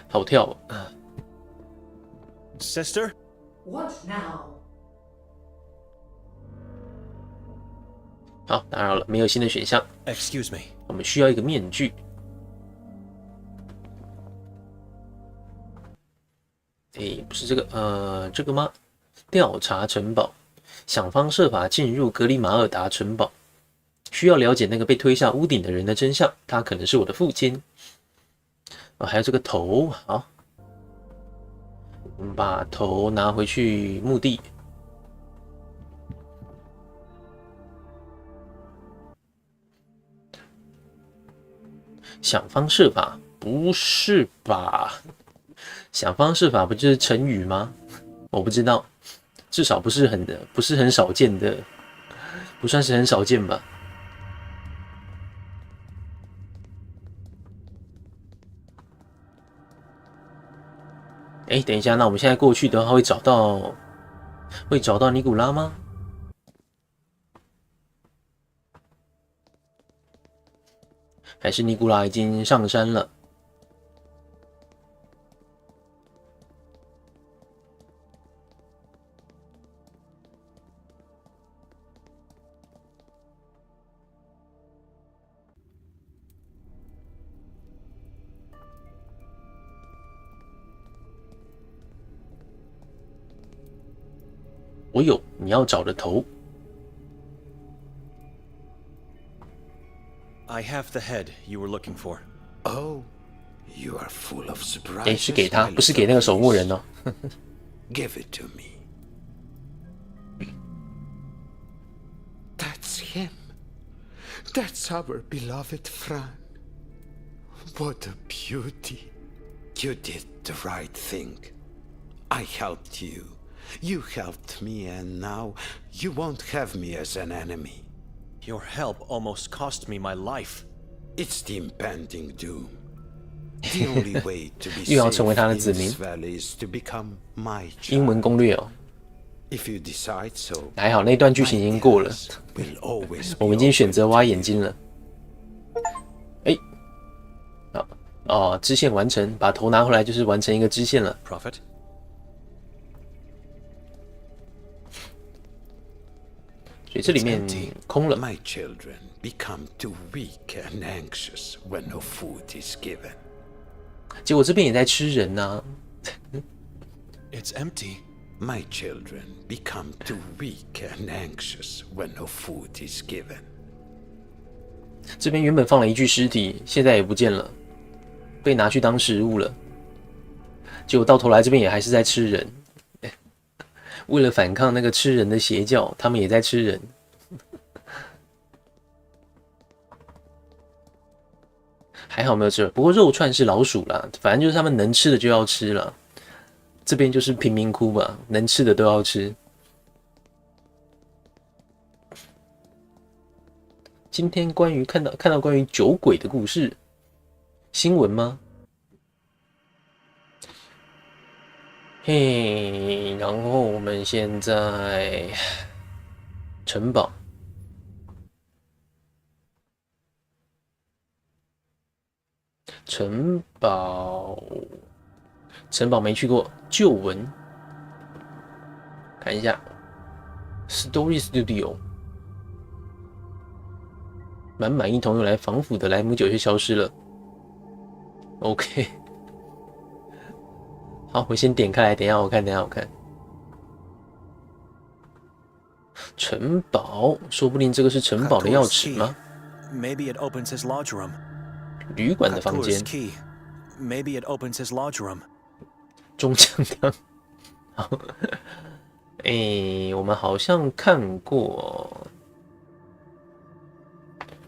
[SPEAKER 1] 好跳啊！
[SPEAKER 15] What now?
[SPEAKER 1] 好，打扰了，没有新的选项。
[SPEAKER 3] Excuse me.
[SPEAKER 1] 我们需要一个面具。不是这个，这个吗？调查城堡，想方设法进入格里马尔达城堡，需要了解那个被推下屋顶的人的真相，他可能是我的父亲。还有这个头，好，我们把头拿回去墓地。想方设法，不是吧？想方设法不就是成语吗？我不知道，至少不是很少见的，不算是很少见吧。等一下，那我们现在过去的话会找到尼古拉吗？还是尼古拉已经上山了？我有你要找的头。
[SPEAKER 3] I have the head you were looking for.
[SPEAKER 12] Oh, you are full of surprises.
[SPEAKER 1] 是给他，不是给那个守墓人哦。
[SPEAKER 12] Give it to me. That's him. That's our beloved Fran. What a beauty. You did the right thing. I helped you. You helped me, and now you won't have me as an enemy.
[SPEAKER 3] Your help almost cost me my life.
[SPEAKER 12] It's the impending doom. The only way to be
[SPEAKER 1] 又要成为他的
[SPEAKER 12] safe
[SPEAKER 1] 子
[SPEAKER 12] in
[SPEAKER 1] 民
[SPEAKER 12] this valley is to become my
[SPEAKER 1] 英文
[SPEAKER 12] child.
[SPEAKER 1] 攻略哦。
[SPEAKER 12] If you decide so,
[SPEAKER 1] 还好那段剧情已经过了，
[SPEAKER 12] will always
[SPEAKER 1] 我
[SPEAKER 12] be
[SPEAKER 1] 们已经选
[SPEAKER 12] open
[SPEAKER 1] 择
[SPEAKER 12] to
[SPEAKER 1] 挖
[SPEAKER 12] you.
[SPEAKER 1] 眼睛了。支线完成，把头拿回来就是完成一个支线了。
[SPEAKER 3] Prophet?
[SPEAKER 1] 所以这里面空了。
[SPEAKER 12] My children become too weak and anxious when no food is given.
[SPEAKER 1] 结果这边也在吃人呐、
[SPEAKER 3] It's empty.
[SPEAKER 12] My children become too weak and anxious when no food is given.
[SPEAKER 1] 这边原本放了一具尸体，现在也不见了，被拿去当食物了。结果到头来这边也还是在吃人。为了反抗那个吃人的邪教，他们也在吃人。还好没有吃，不过肉串是老鼠啦，反正就是他们能吃的就要吃了。这边就是贫民窟吧，能吃的都要吃。今天看到关于酒鬼的故事新闻吗？嘿，然后我们现在城堡，城堡没去过，旧闻看一下 ，Story Studio， 满一桶用来防腐的莱姆酒却消失了。OK。好，我先点开来，等一下我看。城堡，说不定这个是城堡的钥匙吗？
[SPEAKER 3] Maybe it opens his lodge room.
[SPEAKER 1] 旅馆的房间。
[SPEAKER 3] Kotar's key. Maybe it opens his lodge room.
[SPEAKER 1] 中枪枪。好，我们好像看过，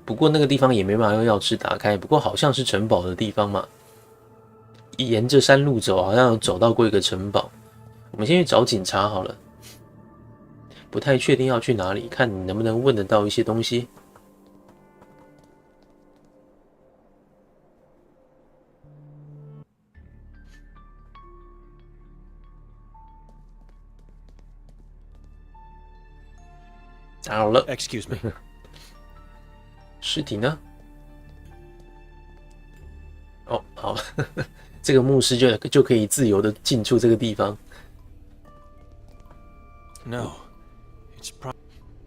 [SPEAKER 1] 不过那个地方也没办法用钥匙打开。不过好像是城堡的地方嘛。沿着山路走，好像有走到过一个城堡。我们先去找警察好了，不太确定要去哪里，看你能不能问得到一些东西。打扰了
[SPEAKER 3] Excuse me.
[SPEAKER 1] 尸体呢？哦，好，这个牧师就可以自由的进出这个地方。
[SPEAKER 3] No, it's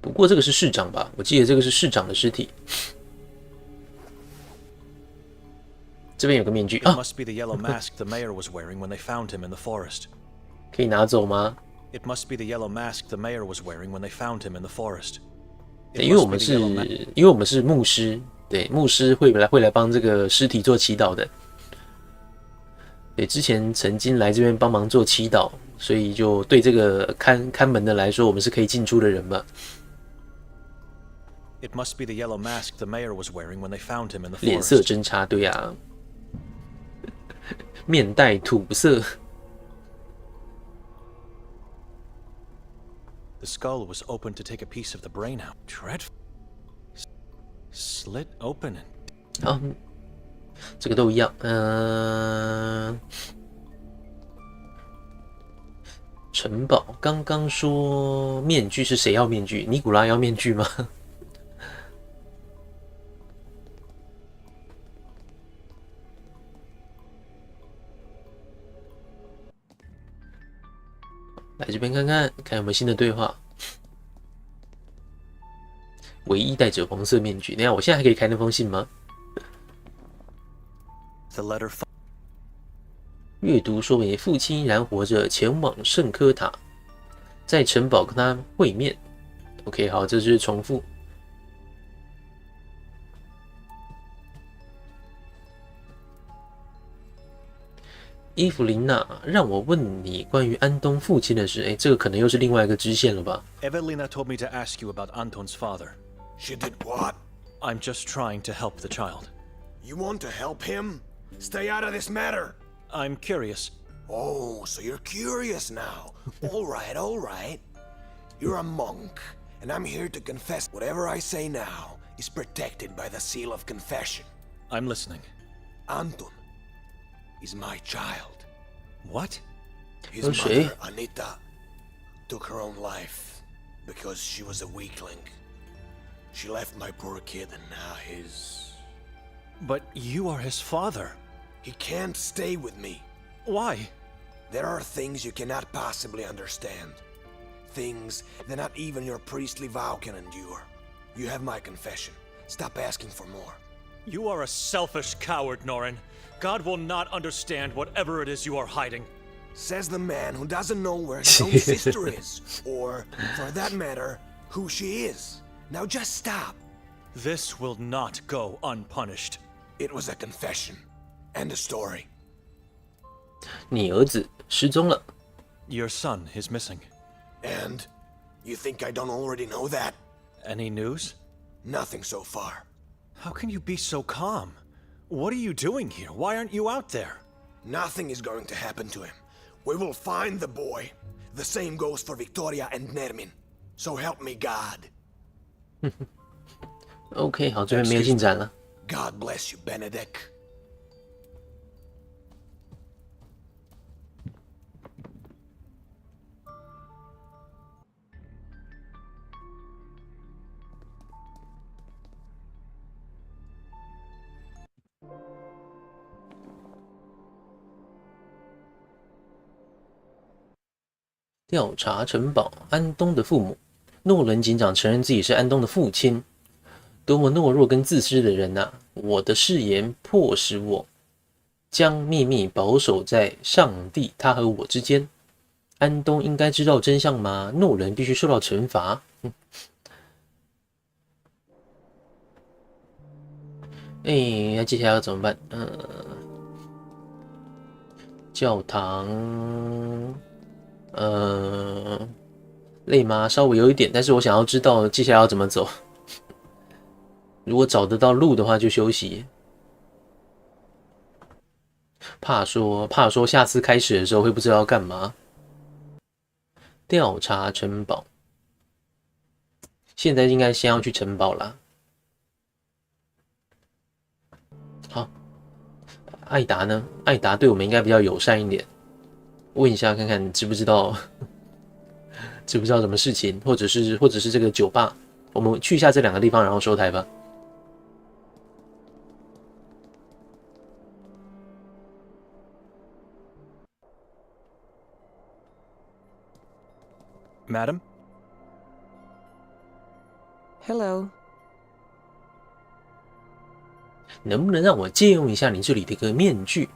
[SPEAKER 1] 不过这个是市长吧？我记得这个是市长的尸体。这边有个面具
[SPEAKER 3] It
[SPEAKER 1] 啊，
[SPEAKER 3] must be the yellow mask the mayor was wearing when they found him in the forest.
[SPEAKER 1] 可以拿走吗？
[SPEAKER 3] It must be the yellow mask the mayor was wearing when they found him in the forest.
[SPEAKER 1] 对，因为我们是牧师，对，牧师会来帮这个尸体做祈祷的。对，之前曾经来这边帮忙做祈祷，所以就对这个看门的来说，我们是可以进出的人嘛。
[SPEAKER 3] It must be the yellow mask the mayor was wearing when they found him in the
[SPEAKER 1] 脸色
[SPEAKER 3] forest.
[SPEAKER 1] 真差，对啊，面带土色。
[SPEAKER 3] The skull was opened to take a piece of the brain out. Dreadful. Slit open and
[SPEAKER 1] 好，这个都一样。城堡刚刚说面具是谁要面具？尼古拉要面具吗？来这边看看，看有没有新的对话。唯一戴着黄色面具，等一下我现在还可以开那封信吗？
[SPEAKER 3] the letter
[SPEAKER 1] 阅读说明：父亲依然活着，前往圣科塔，在城堡跟他会面。OK， 好，这就是重复。伊芙琳娜，让我问你关于安东父亲的事。哎，这个可能又是另外一个支线了吧
[SPEAKER 3] Evelina told me to ask you about Anton's father.
[SPEAKER 4] She did what?
[SPEAKER 3] I'm just trying to help the child.
[SPEAKER 4] You want to help him? Stay out of this matter.
[SPEAKER 3] I'm curious.
[SPEAKER 4] Oh, so you're curious now. All right, all right. You're a monk, and I'm here to confess. Whatever I say now is protected by the seal of confession.
[SPEAKER 3] I'm listening.
[SPEAKER 4] Anton is my child.
[SPEAKER 3] What?
[SPEAKER 4] His mother, Anita, took her own life because she was a weakling. She left my poor kid, and now his...
[SPEAKER 3] But you are his father.
[SPEAKER 4] He can't stay with me.
[SPEAKER 3] Why?
[SPEAKER 4] There are things you cannot possibly understand. Things that not even your priestly vow can endure. You have my confession. Stop asking for more.
[SPEAKER 3] You are a selfish coward, Norin. God will not understand whatever it is you are hiding.
[SPEAKER 4] Says the man who doesn't know where his own sister is. Or, for that matter, who she is. Now just stop.
[SPEAKER 3] This will not go unpunished.
[SPEAKER 4] It was a confession. And a story.
[SPEAKER 1] 你儿子失踪了。
[SPEAKER 3] Your son is missing.
[SPEAKER 4] And? You think I don't already know that?
[SPEAKER 3] Any news?
[SPEAKER 4] Nothing so far.
[SPEAKER 3] How can you be so calm? What are you doing here? Why aren't you out there?
[SPEAKER 4] Nothing is going to happen to him. We will find the boy. The same goes for Victoria and Nermin. So help me God.
[SPEAKER 1] OK， 好，这边没有进展了。
[SPEAKER 4] God bless you, Benedict.
[SPEAKER 1] 调查城堡，安东的父母。诺伦警长承认自己是安东的父亲。多么懦弱跟自私的人啊！我的誓言迫使我将秘密保守在上帝他和我之间。安东应该知道真相吗？诺伦必须受到惩罚。那接下来要怎么办？教堂，累吗？稍微有一点，但是我想要知道接下来要怎么走。如果找得到路的话，就休息。怕说下次开始的时候会不知道要干嘛。调查城堡，现在应该先要去城堡啦。好，艾达呢？艾达对我们应该比较友善一点。问一下看看知不知道什么事情，或者是这个酒吧，我们去一下这两个地方，然后收台吧。
[SPEAKER 3] Madam?
[SPEAKER 13] Hello.
[SPEAKER 1] 能不能让我借用一下你这里的一个面具？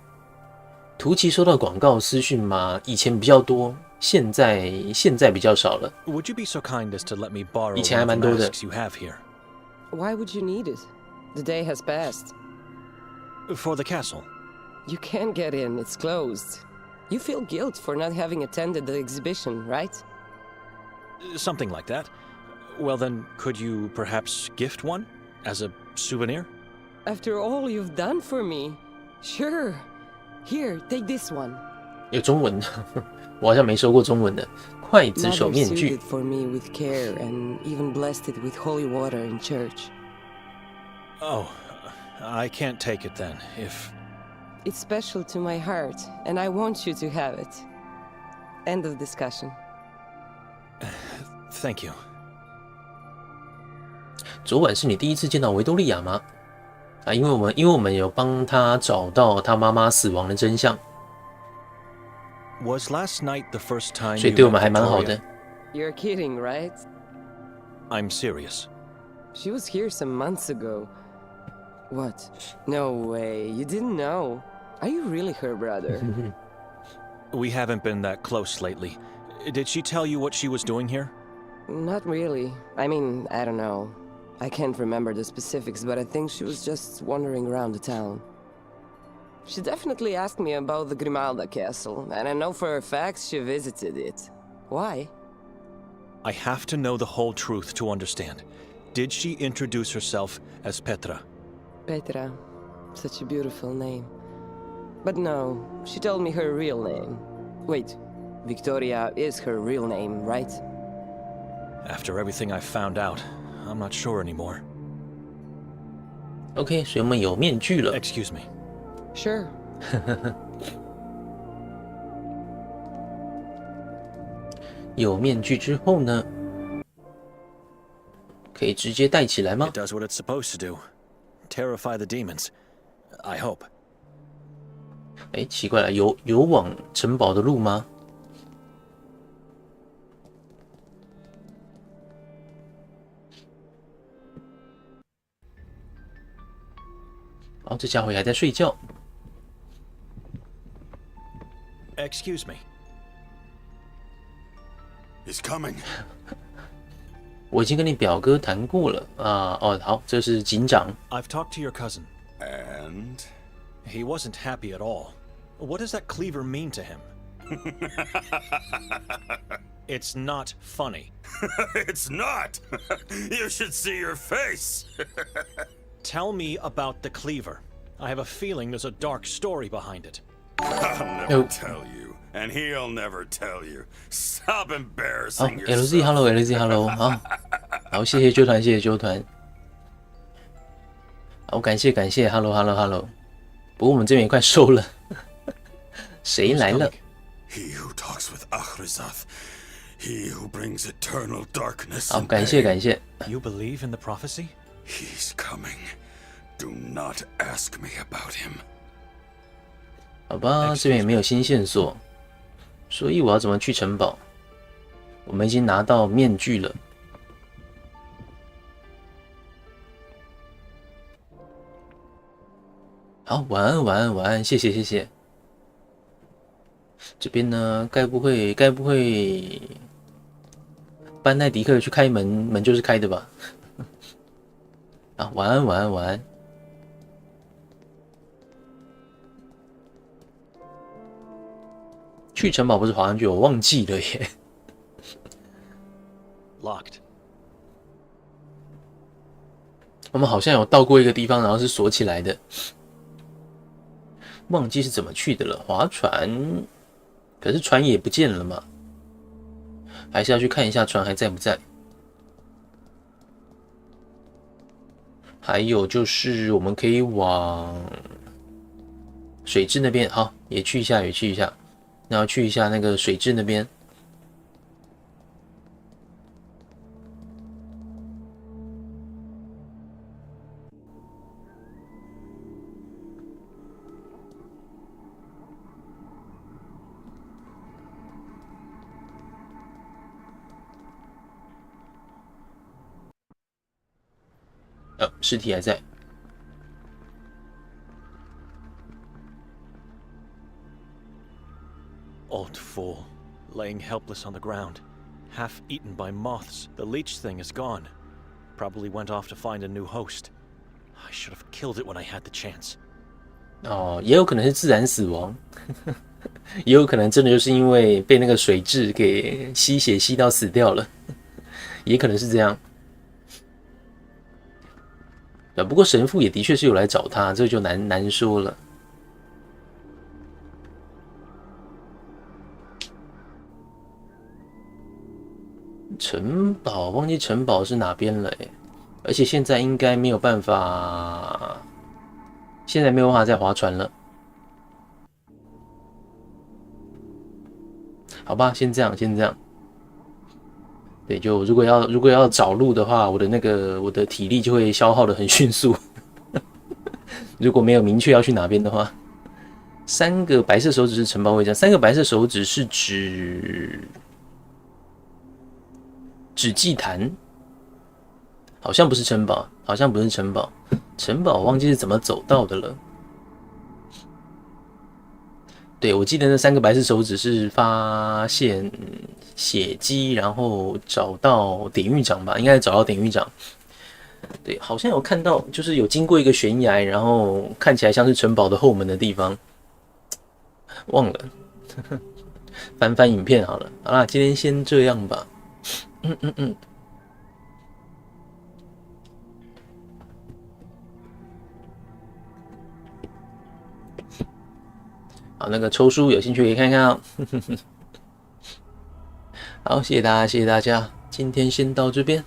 [SPEAKER 1] 图奇收到广告私讯吗？以前比较多，现在比较少了。
[SPEAKER 3] Would you be so kind as to let me borrow
[SPEAKER 1] 以前还
[SPEAKER 3] one
[SPEAKER 1] 蛮
[SPEAKER 3] of the
[SPEAKER 1] 多的。
[SPEAKER 3] masks you have here?
[SPEAKER 13] Why would you need it? The day has passed.
[SPEAKER 3] For the castle.
[SPEAKER 13] You can't get in, it's closed. You feel guilt for not having attended the exhibition, right?
[SPEAKER 3] Something like that. Well then, could you perhaps gift one? As a souvenir?
[SPEAKER 13] After all you've done for me. Sure. Here, take this one.
[SPEAKER 1] 有中文的，我好像没收过中文的。筷子手
[SPEAKER 13] Mother
[SPEAKER 1] 面
[SPEAKER 13] sewed
[SPEAKER 1] 具
[SPEAKER 13] it for me with care and even blessed it with holy water in church.
[SPEAKER 3] Oh, I can't take it then, if...
[SPEAKER 13] It's special to my heart, and I want you to have it. End of discussion.
[SPEAKER 3] Thank you.
[SPEAKER 1] 昨晚是你第一次见到维多利亚吗？啊，因为我们有帮他找到他妈妈死亡的真相，
[SPEAKER 3] Was last night the first time
[SPEAKER 1] 所以
[SPEAKER 3] you
[SPEAKER 1] 对我们
[SPEAKER 3] met
[SPEAKER 1] 还蛮好的。
[SPEAKER 3] Victoria?
[SPEAKER 13] You're kidding, right?
[SPEAKER 3] I'm serious.
[SPEAKER 13] She was here some months ago. What? No way, you didn't know. Are you really her brother?
[SPEAKER 3] We haven't been that close lately. Did she tell you what she was doing here?
[SPEAKER 13] Not really. I mean, I don't know. I can't remember the specifics, but I think she was just wandering around the town. She definitely asked me about the Grimalda castle, and I know for a fact she visited it. Why?
[SPEAKER 3] I have to know the whole truth to understand. Did she introduce herself as Petra?
[SPEAKER 13] Petra. Such a beautiful name. But no, she told me her real name. Wait, Victoria is her real name, right?
[SPEAKER 3] After everything I found out, I'm not sure anymore.
[SPEAKER 1] OK， 所以我们有面具了。
[SPEAKER 3] Excuse me.
[SPEAKER 13] Sure.
[SPEAKER 1] 有面具之后呢，可以直接戴起来吗
[SPEAKER 3] It does what it's supposed to do. Terrify the demons. I hope.
[SPEAKER 1] 哎，奇怪了，有往城堡的路吗？哦，这家伙还在睡觉。
[SPEAKER 3] Excuse me.
[SPEAKER 10] He's coming.
[SPEAKER 1] 我已经跟你表哥谈过了啊。哦，好，这是警长。
[SPEAKER 3] I've talked to your cousin.
[SPEAKER 10] And?
[SPEAKER 3] He wasn't happy at all. What does that cleaver mean to him? It's not funny.
[SPEAKER 10] It's not! You should see your face!
[SPEAKER 3] Tell me about the cleaver. I have a feeling there's a dark story behind it.
[SPEAKER 10] I'll never tell you, and he'll never tell you. Stop
[SPEAKER 1] 好
[SPEAKER 10] embarrassing
[SPEAKER 1] ，LZ
[SPEAKER 10] yourself.
[SPEAKER 1] Hello，LZ Hello， 好，好，谢谢纠团，谢谢纠团。好，感谢 Hello。不过我们这边也快收了，谁来了？
[SPEAKER 10] He who talks with Achrizath, he who brings eternal darkness.
[SPEAKER 1] 好，
[SPEAKER 10] and
[SPEAKER 1] 感谢
[SPEAKER 10] pain.
[SPEAKER 3] You believe in the prophecy?
[SPEAKER 10] He's coming. Do not ask me about him.
[SPEAKER 1] 好吧，这边也没有新线索，所以我要怎么去城堡？我们已经拿到面具了。好，晚安，谢谢。这边呢，该不会班奈迪克去开门，门就是开的吧？啊，晚安。去城堡不是滑上去，我忘记了耶。
[SPEAKER 3] Locked.
[SPEAKER 1] 我们好像有到过一个地方，然后是锁起来的，忘记是怎么去的了。划船，可是船也不见了嘛，还是要去看一下船还在不在。还有就是我们可以往水质那边，好，也去一下，然后去一下那个水质那边。尸体还在。
[SPEAKER 3] Old fool, laying helpless on the ground, half eaten by moths. The leech thing is gone. Probably went off to find a new host. I should have killed it when I had the chance.
[SPEAKER 1] 也有可能是自然死亡，也有可能真的就是因为被那个水蛭给吸血吸到死掉了，也可能是这样。不过神父也的确是有来找他，这就难说了。城堡忘记城堡是哪边了而且现在应该没有办法，现在没有办法再划船了。好吧，先这样。对，就如果要找路的话，我的体力就会消耗的很迅速。如果没有明确要去哪边的话，3个白色手指是城堡位置，3个白色手指是指祭坛，好像不是城堡，城堡我忘记是怎么走到的了。对，我记得那3个白色手指是发现血迹，然后找到典狱长吧，应该是找到典狱长。对，好像有看到，就是有经过一个悬崖，然后看起来像是城堡的后门的地方，忘了。翻影片好了，好啦，今天先这样吧。好，那个抽书有兴趣可以看看哦。好，谢谢大家，今天先到这边。